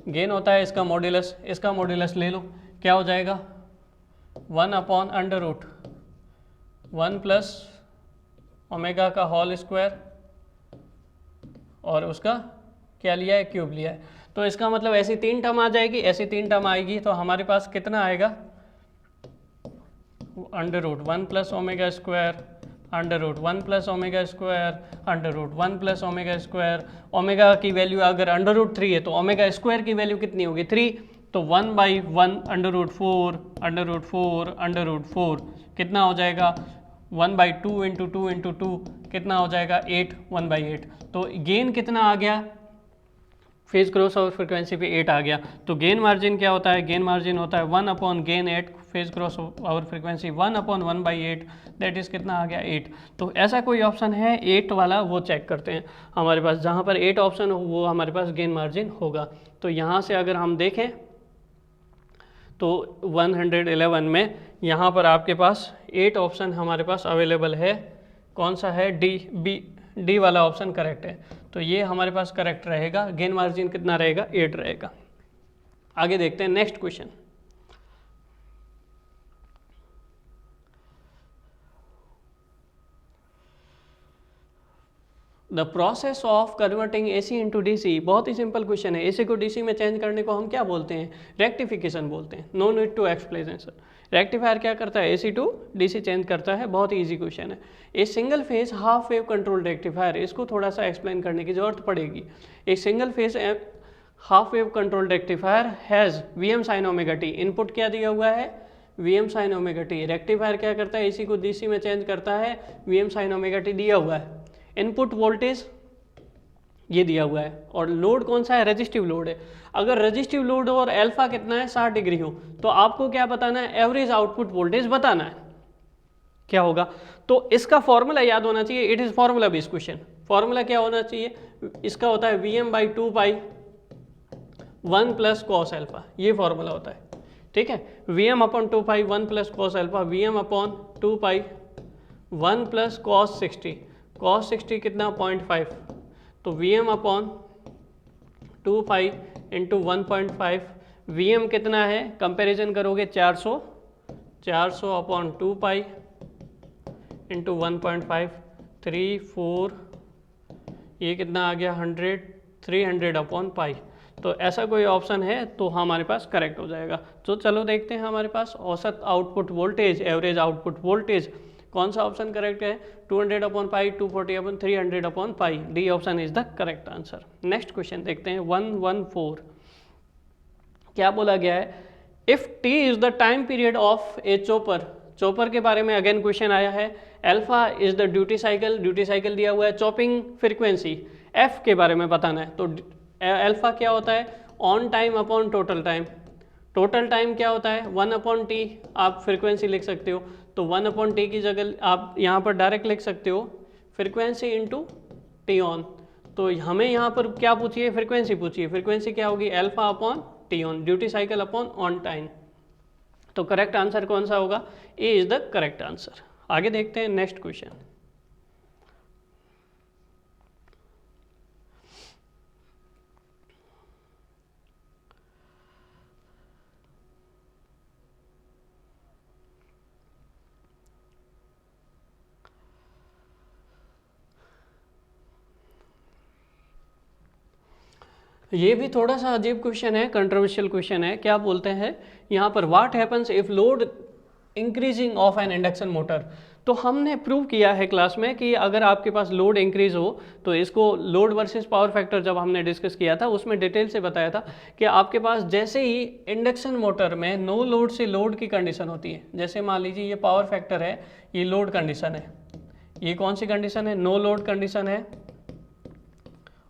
गेन होता है इसका मॉड्यूलस, इसका मॉड्यूलस ले लो, क्या हो जाएगा 1/√1 + ओमेगा का होल स्क्वायर, और उसका क्या लिया है, क्यूब लिया है। तो इसका मतलब ऐसी 3 टर्म आ जाएगी, ऐसी 3 टर्म आएगी, तो हमारे पास कितना आएगा, √1 + omega square, √1 + omega square, √1 + omega square. Omega की वैल्यू अगर √3 है तो ओमेगा स्क्वायर की वैल्यू कितनी होगी, 3, तो 1/1 √4 √4 कितना हो जाएगा, 1/2 × 2 × 2 कितना हो जाएगा, 8, 1/8। तो गेन कितना आ गया, फेज क्रॉस ओवर फ्रिक्वेंसी पे 8 आ गया। तो गेन मार्जिन क्या होता है, गेन मार्जिन होता है 1/gain 8, phase cross over frequency 1/1/8, that is कितना आ गया, 8। तो ऐसा कोई ऑप्शन है 8 वाला, वो चेक करते हैं हमारे पास, जहाँ पर 8 ऑप्शन हो वो हमारे पास गेन मार्जिन होगा। तो यहाँ से अगर हम देखें तो 111 में यहाँ पर आपके पास 8 ऑप्शन हमारे पास अवेलेबल है। कौन सा है? डी वाला ऑप्शन करेक्ट है। तो ये हमारे पास करेक्ट रहेगा। गेन मार्जिन कितना रहेगा? 8 रहेगा। आगे देखते हैं next question. The process of converting AC into DC, बहुत ही सिंपल क्वेश्चन है। AC को DC में चेंज करने को हम क्या बोलते हैं? रेक्टिफिकेशन बोलते हैं। No need to explanation. Rectifier क्या करता है? AC टू DC चेंज करता है। बहुत ही ईजी क्वेश्चन है। A single phase half wave control rectifier, इसको थोड़ा सा एक्सप्लेन करने की जरूरत पड़ेगी। एक single phase half wave control rectifier has VM sin omega t। Input क्या दिया हुआ है? VM sin omega t। Rectifier क्या करता है? AC को DC में चेंज करता है। VM sin ओमेगा t दिया हुआ है। इनपुट वोल्टेज ये दिया हुआ है और लोड कौन सा है? रेजिस्टिव लोड है। अगर रेजिस्टिव लोड हो और अल्फा कितना है? 60 डिग्री हो, तो आपको क्या बताना है? एवरेज आउटपुट वोल्टेज बताना है। क्या होगा? तो इसका फॉर्मूला याद होना चाहिए। It is formula based question. Formula क्या होना चाहिए? इसका होता है VM/2 पाई 1 प्लस कॉस अल्फा, ये फॉर्मूला होता है। ठीक है, VM/2 पाई 1 प्लस कॉस अल्फा, VM/2 पाई 1 प्लस कॉस 60। कॉस 60 कितना? 0.5। तो VM/2 पाई इंटू 1.5। VM कितना है? कंपैरिजन करोगे 400/2 पाई इंटू 1.5, 3, 4, ये कितना आ गया? 100, 300/पाई। तो ऐसा कोई ऑप्शन है तो हमारे पास करेक्ट हो जाएगा। तो चलो देखते हैं हमारे पास औसत output voltage, average output voltage, कौन सा ऑप्शन करेक्ट है? 200/पाई, 240/, 300/पाई। D option is the correct answer. Next question देखते हैं 114। क्या बोला गया है? If T is the time period of a chopper, chopper के बारे में अगेन क्वेश्चन आया है। Alpha is the duty cycle, duty cycle दिया हुआ है। चॉपिंग फ्रीक्वेंसी एफ के बारे में बताना है। तो अल्फा क्या होता है? On time upon total time. Total time क्या होता है? 1/t। आप फ्रीक्वेंसी लिख सकते हो, तो 1/t की जगह आप यहाँ पर डायरेक्ट लिख सकते हो फ्रीक्वेंसी इंटू टी ऑन। तो हमें यहाँ पर क्या पूछिए? फ्रीक्वेंसी पूछिए। फ्रीक्वेंसी क्या होगी? Alpha upon T on, duty cycle upon on time. तो करेक्ट आंसर कौन सा होगा? ए इज द करेक्ट आंसर। आगे देखते हैं नेक्स्ट क्वेश्चन। ये भी थोड़ा सा अजीब क्वेश्चन है, कंट्रोवर्शियल क्वेश्चन है। क्या बोलते हैं यहाँ पर? What happens if load increasing of N induction motor. तो हमने प्रूव किया है क्लास में कि अगर आपके पास लोड इंक्रीज हो तो इसको लोड वर्सेस पावर फैक्टर जब हमने डिस्कस किया था उसमें डिटेल से बताया था कि आपके पास जैसे ही इंडक्शन मोटर में नो लोड से लोड की कंडीशन होती है, जैसे मान लीजिए ये पावर फैक्टर है, ये लोड कंडीशन है, ये कौन सी कंडीशन है? नो लोड कंडीशन है।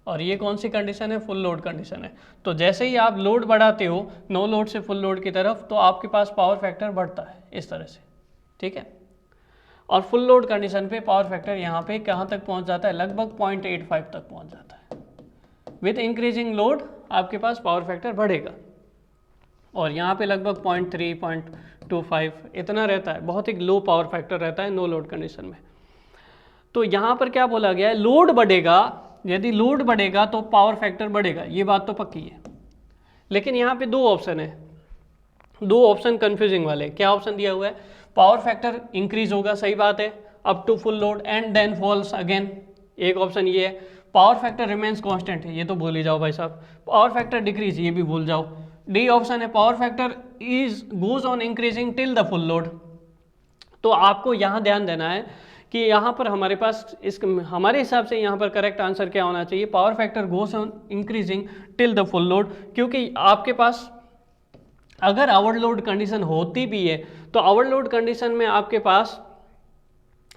और ये कौन सी कंडीशन है? फुल लोड कंडीशन है। तो जैसे ही आप लोड बढ़ाते हो नो लोड से फुल लोड की तरफ, तो आपके पास पावर फैक्टर बढ़ता है इस तरह से। ठीक है, और फुल लोड कंडीशन पे पावर फैक्टर यहाँ पे कहाँ तक पहुँच जाता है? लगभग 0.85 तक पहुँच जाता है। विथ इंक्रीजिंग लोड आपके पास पावर फैक्टर बढ़ेगा और यहाँ पे लगभग 0.3, 0.25 इतना रहता है। बहुत ही लो पावर फैक्टर रहता है नो लोड कंडीशन में। तो यहाँ पर क्या बोला गया है? लोड बढ़ेगा, यदि लोड बढ़ेगा तो पावर फैक्टर बढ़ेगा, ये बात तो पक्की है। लेकिन यहाँ पे दो ऑप्शन है, दो ऑप्शन कंफ्यूजिंग वाले। क्या ऑप्शन दिया हुआ है? पावर फैक्टर इंक्रीज होगा, सही बात है, up to full load and then falls again. एक ऑप्शन ये है। पावर फैक्टर रिमेन्स कांस्टेंट है, ये तो भूल ही जाओ भाई साहब। पावर फैक्टर डिक्रीज, ये भी भूल जाओ। डी ऑप्शन है power factor is goes on increasing till the full load. तो आपको यहाँ ध्यान देना है कि यहाँ पर हमारे पास हमारे हिसाब से यहाँ पर करेक्ट आंसर क्या होना चाहिए? Power factor goes on increasing till the full load. क्योंकि आपके पास अगर ओवरलोड कंडीशन होती भी है तो ओवरलोड कंडीशन में आपके पास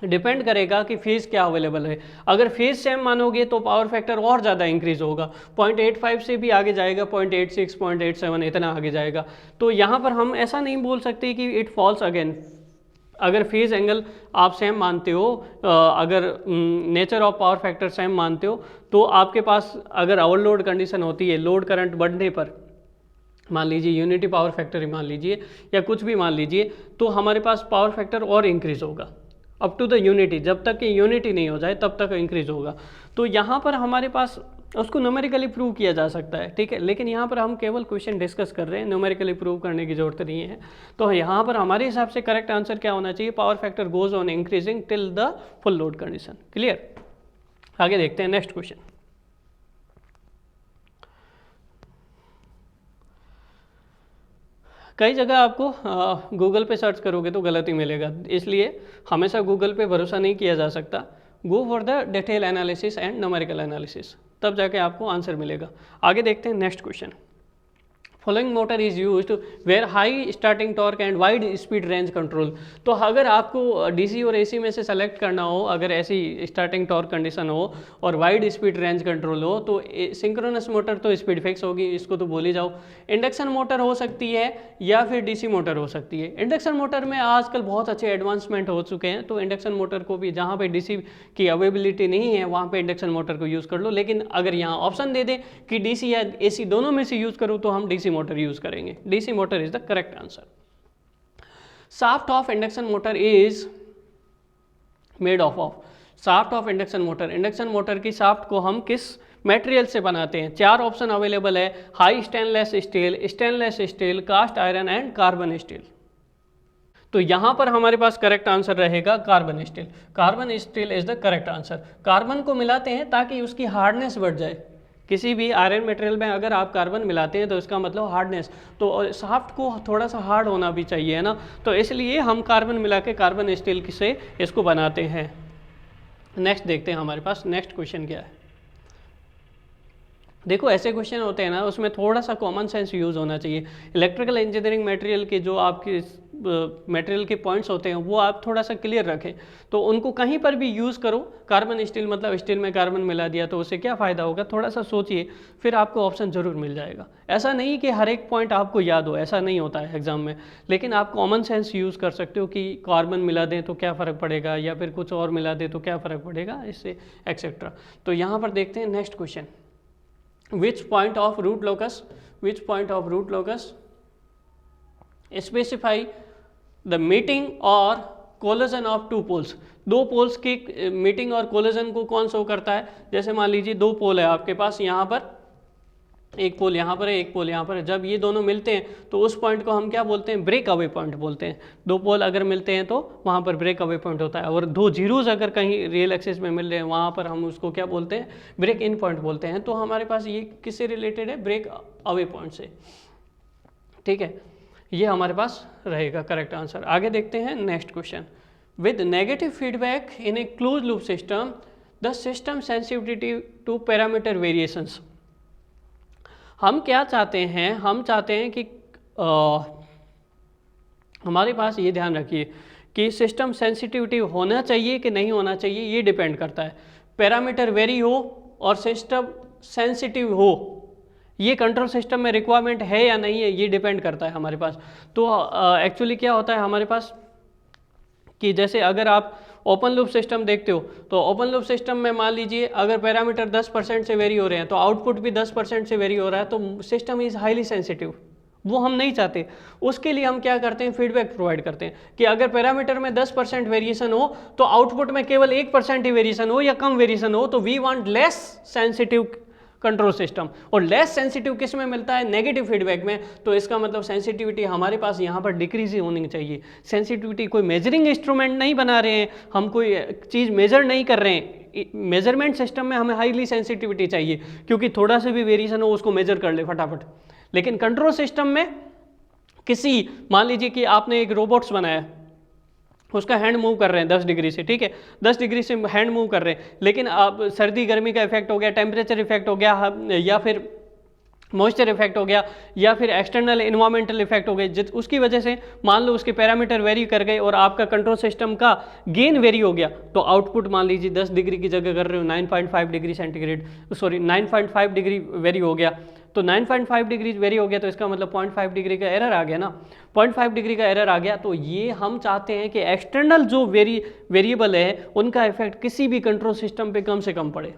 डिपेंड करेगा कि फेज क्या अवेलेबल है। अगर फेज सेम मानोगे तो पावर फैक्टर और ज़्यादा इंक्रीज होगा, 0.85 से भी आगे जाएगा, 0.86, 0.87 इतना आगे जाएगा। तो यहाँ पर हम ऐसा नहीं बोल सकते कि इट फॉल्स अगेन। अगर फेज एंगल आप सेम मानते हो, अगर nature of power factor same मानते हो, तो आपके पास अगर ओवरलोड कंडीशन होती है, लोड करंट बढ़ने पर मान लीजिए यूनिटी पावर फैक्टर ही मान लीजिए या कुछ भी मान लीजिए, तो हमारे पास पावर फैक्टर और इंक्रीज होगा अप टू द यूनिटी, जब तक कि यूनिटी नहीं हो जाए तब तक इंक्रीज होगा। तो यहाँ पर हमारे पास उसको न्यूमेरिकली प्रूव किया जा सकता है, ठीक है, लेकिन यहाँ पर हम केवल क्वेश्चन डिस्कस कर रहे हैं, न्यूमेरिकली प्रूव करने की जरूरत नहीं है। तो यहाँ पर हमारे हिसाब से करेक्ट आंसर क्या होना चाहिए, power factor goes on increasing till the full load condition. Clear, आगे देखते हैं नेक्स्ट क्वेश्चन। कई जगह आपको गूगल पे सर्च करोगे तो गलत ही मिलेगा, इसलिए हमेशा गूगल पे भरोसा नहीं किया जा सकता। Go for the detail analysis and numerical analysis, तब जाके आपको आंसर मिलेगा। आगे देखते हैं next question. Following motor is used where high starting torque and wide speed range control. तो अगर आपको डीसी और एसी में से सेलेक्ट करना हो, अगर ऐसी स्टार्टिंग टॉर्क कंडीशन हो और वाइड स्पीड रेंज कंट्रोल हो, तो सिंक्रोनस मोटर तो स्पीड फिक्स होगी, इसको तो बोल ही जाओ। इंडक्शन मोटर हो सकती है या फिर डीसी मोटर हो सकती है। इंडक्शन मोटर में आजकल बहुत अच्छे एडवांसमेंट हो चुके हैं, तो इंडक्शन मोटर को भी, जहाँ पे डीसी की अवेलेबिलिटी नहीं है वहाँ पे इंडक्शन मोटर को यूज़ कर लो। लेकिन अगर यहाँ ऑप्शन दे दें कि डीसी या एसी दोनों में से यूज़ करो, तो हम डीसी मोटर यूज करेंगे। DC motor is the correct answer. Shaft of induction motor is made of shaft of induction motor, induction motor की शाफ्ट को हम किस मटेरियल से बनाते हैं? चार ऑप्शन अवेलेबल है, high stainless steel, cast iron and carbon steel. तो यहां पर हमारे पास करेक्ट आंसर रहेगा carbon steel. Carbon steel is the correct answer. Carbon को मिलाते हैं ताकि उसकी हार्डनेस बढ़ जाए। किसी भी आयरन मटेरियल में अगर आप कार्बन मिलाते हैं तो इसका मतलब हार्डनेस, तो शाफ्ट को थोड़ा सा हार्ड होना भी चाहिए, है ना, तो इसलिए हम कार्बन मिला के कार्बन स्टील से इसको बनाते हैं। नेक्स्ट देखते हैं हमारे पास नेक्स्ट क्वेश्चन क्या है। देखो ऐसे क्वेश्चन होते हैं ना, उसमें थोड़ा सा कॉमन सेंस यूज़ होना चाहिए। इलेक्ट्रिकल इंजीनियरिंग मटेरियल के जो आपके मटेरियल के पॉइंट्स होते हैं वो आप थोड़ा सा क्लियर रखें, तो उनको कहीं पर भी यूज़ करो। कार्बन स्टील मतलब स्टील में कार्बन मिला दिया, तो उससे क्या फ़ायदा होगा, थोड़ा सा सोचिए, फिर आपको ऑप्शन ज़रूर मिल जाएगा। ऐसा नहीं कि हर एक पॉइंट आपको याद हो, ऐसा नहीं होता है एग्जाम में, लेकिन आप कॉमन सेंस यूज़ कर सकते हो कि कार्बन मिला दें तो क्या फ़र्क पड़ेगा, या फिर कुछ और मिला दें तो क्या फ़र्क पड़ेगा, इससे एक्सेट्रा। तो यहाँ पर देखते हैं next question. Which point of root locus specify the meeting or collision of two poles? दो पोल्स की मीटिंग और कोलिजन को कौन शो करता है? जैसे मान लीजिए दो पोल है आपके पास, यहाँ पर एक पोल यहाँ पर है, एक पोल यहाँ पर है। जब ये दोनों मिलते हैं तो उस पॉइंट को हम क्या बोलते हैं? ब्रेक अवे पॉइंट बोलते हैं। दो पोल अगर मिलते हैं तो वहाँ पर ब्रेक अवे पॉइंट होता है, और दो जीरोज अगर कहीं रियल एक्सिस में मिल रहे हैं वहाँ पर हम उसको क्या बोलते हैं? ब्रेक इन पॉइंट बोलते हैं। तो हमारे पास ये किससे रिलेटेड है? ब्रेक अवे पॉइंट से, ठीक है, ये हमारे पास रहेगा करेक्ट आंसर। आगे देखते हैं next question. With negative feedback in a close loop system the system sensitivity to parameter variations. हम क्या चाहते हैं? हम चाहते हैं कि हमारे पास ये ध्यान रखिए कि सिस्टम सेंसिटिविटी होना चाहिए कि नहीं होना चाहिए, ये डिपेंड करता है। पैरामीटर वेरी हो और सिस्टम सेंसिटिव हो, ये कंट्रोल सिस्टम में रिक्वायरमेंट है या नहीं है, ये डिपेंड करता है हमारे पास। तो एक्चुअली क्या होता है हमारे पास कि जैसे अगर आप ओपन लूप सिस्टम देखते हो, तो ओपन लूप सिस्टम में मान लीजिए अगर पैरामीटर 10% से वेरी हो रहे हैं तो आउटपुट भी 10% से वेरी हो रहा है, तो सिस्टम इज़ हाईली सेंसिटिव। वो हम नहीं चाहते। उसके लिए हम क्या करते हैं? फीडबैक प्रोवाइड करते हैं कि अगर पैरामीटर में 10% वेरिएशन हो तो आउटपुट में केवल 1% ही वेरिएशन हो या कम वेरिएशन हो, तो we want less sensitive control system. और लेस सेंसिटिव किस में मिलता है? नेगेटिव फीडबैक में। तो इसका मतलब सेंसिटिविटी हमारे पास यहाँ पर डिक्रीज ही होनी चाहिए। सेंसिटिविटी कोई मेजरिंग इंस्ट्रूमेंट नहीं बना रहे हैं, हम कोई चीज़ मेजर नहीं कर रहे हैं। मेजरमेंट सिस्टम में हमें हाईली सेंसिटिविटी चाहिए, क्योंकि थोड़ा सा भी वेरिएशन हो उसको मेजर कर ले फटाफट। लेकिन कंट्रोल सिस्टम में किसी, मान लीजिए कि आपने एक रोबोट्स बनाया, उसका हैंड मूव कर रहे हैं 10 डिग्री से, ठीक है, 10 डिग्री से हैंड मूव कर रहे हैं, लेकिन अब सर्दी गर्मी का इफेक्ट हो गया, टेम्परेचर इफेक्ट हो गया, या फिर मॉइस्चर इफेक्ट हो गया, या फिर एक्सटर्नल इन्वायरमेंटल इफेक्ट हो गए, उसकी वजह से मान लो उसके पैरामीटर वेरी कर गए और आपका कंट्रोल सिस्टम का गेन वेरी हो गया, तो आउटपुट मान लीजिए 10 डिग्री की जगह कर रहे हो 9.5 degree centigrade, sorry 9.5 degree very हो गया। तो 9.5 डिग्री वेरी हो गया, तो इसका मतलब 0.5 डिग्री का एरर आ गया ना, 0.5 डिग्री का एरर आ गया। तो ये हम चाहते हैं कि एक्सटर्नल जो वेरिएबल है उनका इफेक्ट किसी भी कंट्रोल सिस्टम पे कम से कम पड़े।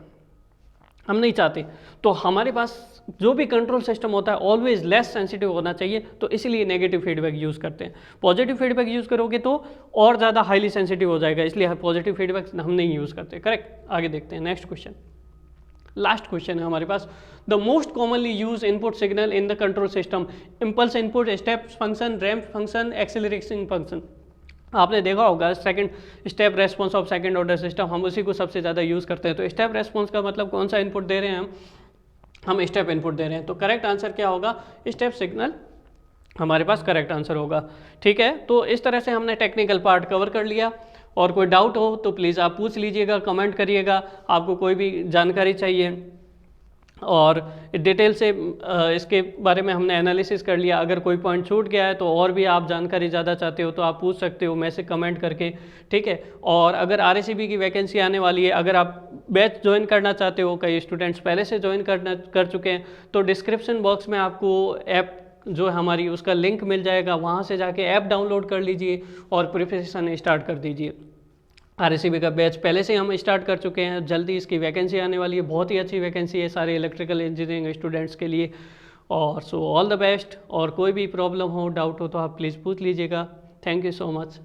हम नहीं चाहते। तो हमारे पास जो भी कंट्रोल सिस्टम होता है ऑलवेज लेस सेंसिटिव होना चाहिए, तो इसीलिए नेगेटिव फीडबैक यूज़ करते हैं। पॉजिटिव फीडबैक यूज़ करोगे तो और ज़्यादा हाईली सेंसिटिव हो जाएगा, इसलिए पॉजिटिव फीडबैक हम नहीं यूज़ करते। करेक्ट, आगे देखते हैं नेक्स्ट क्वेश्चन। लास्ट क्वेश्चन है हमारे पास, the most commonly use input signal in the control system, impulse input, step function, ramp function, acceleration function. आपने देखा होगा second step response of second order system, हम उसी को सबसे ज़्यादा यूज़ करते हैं। तो स्टेप रेस्पॉन्स का मतलब कौन सा इनपुट दे रहे हैं हम स्टेप इनपुट दे रहे हैं। तो करेक्ट आंसर क्या होगा, स्टेप सिग्नल हमारे पास करेक्ट आंसर होगा। ठीक है, तो इस तरह से हमने टेक्निकल पार्ट कवर कर लिया, और कोई डाउट हो तो प्लीज़ आप पूछ लीजिएगा, कमेंट करिएगा, आपको कोई भी जानकारी चाहिए। और डिटेल से इसके बारे में हमने एनालिसिस कर लिया। अगर कोई पॉइंट छूट गया है तो और भी आप जानकारी ज़्यादा चाहते हो तो आप पूछ सकते हो मैसेज कमेंट करके। ठीक है, और अगर RSCB की वैकेंसी आने वाली है, अगर आप बैच ज्वाइन करना चाहते हो, कई स्टूडेंट्स पहले से ज्वाइन कर चुके हैं, तो डिस्क्रिप्शन बॉक्स में आपको ऐप जो हमारी उसका लिंक मिल जाएगा, वहाँ से जाके ऐप डाउनलोड कर लीजिए और प्रिपरेशन स्टार्ट कर दीजिए। RSCB का बैच पहले से हम स्टार्ट कर चुके हैं, जल्दी इसकी वैकेंसी आने वाली है, बहुत ही अच्छी वैकेंसी है सारे इलेक्ट्रिकल इंजीनियरिंग स्टूडेंट्स के लिए। और सो ऑल द बेस्ट, और कोई भी प्रॉब्लम हो डाउट हो तो आप प्लीज़ पूछ लीजिएगा। Thank you so much.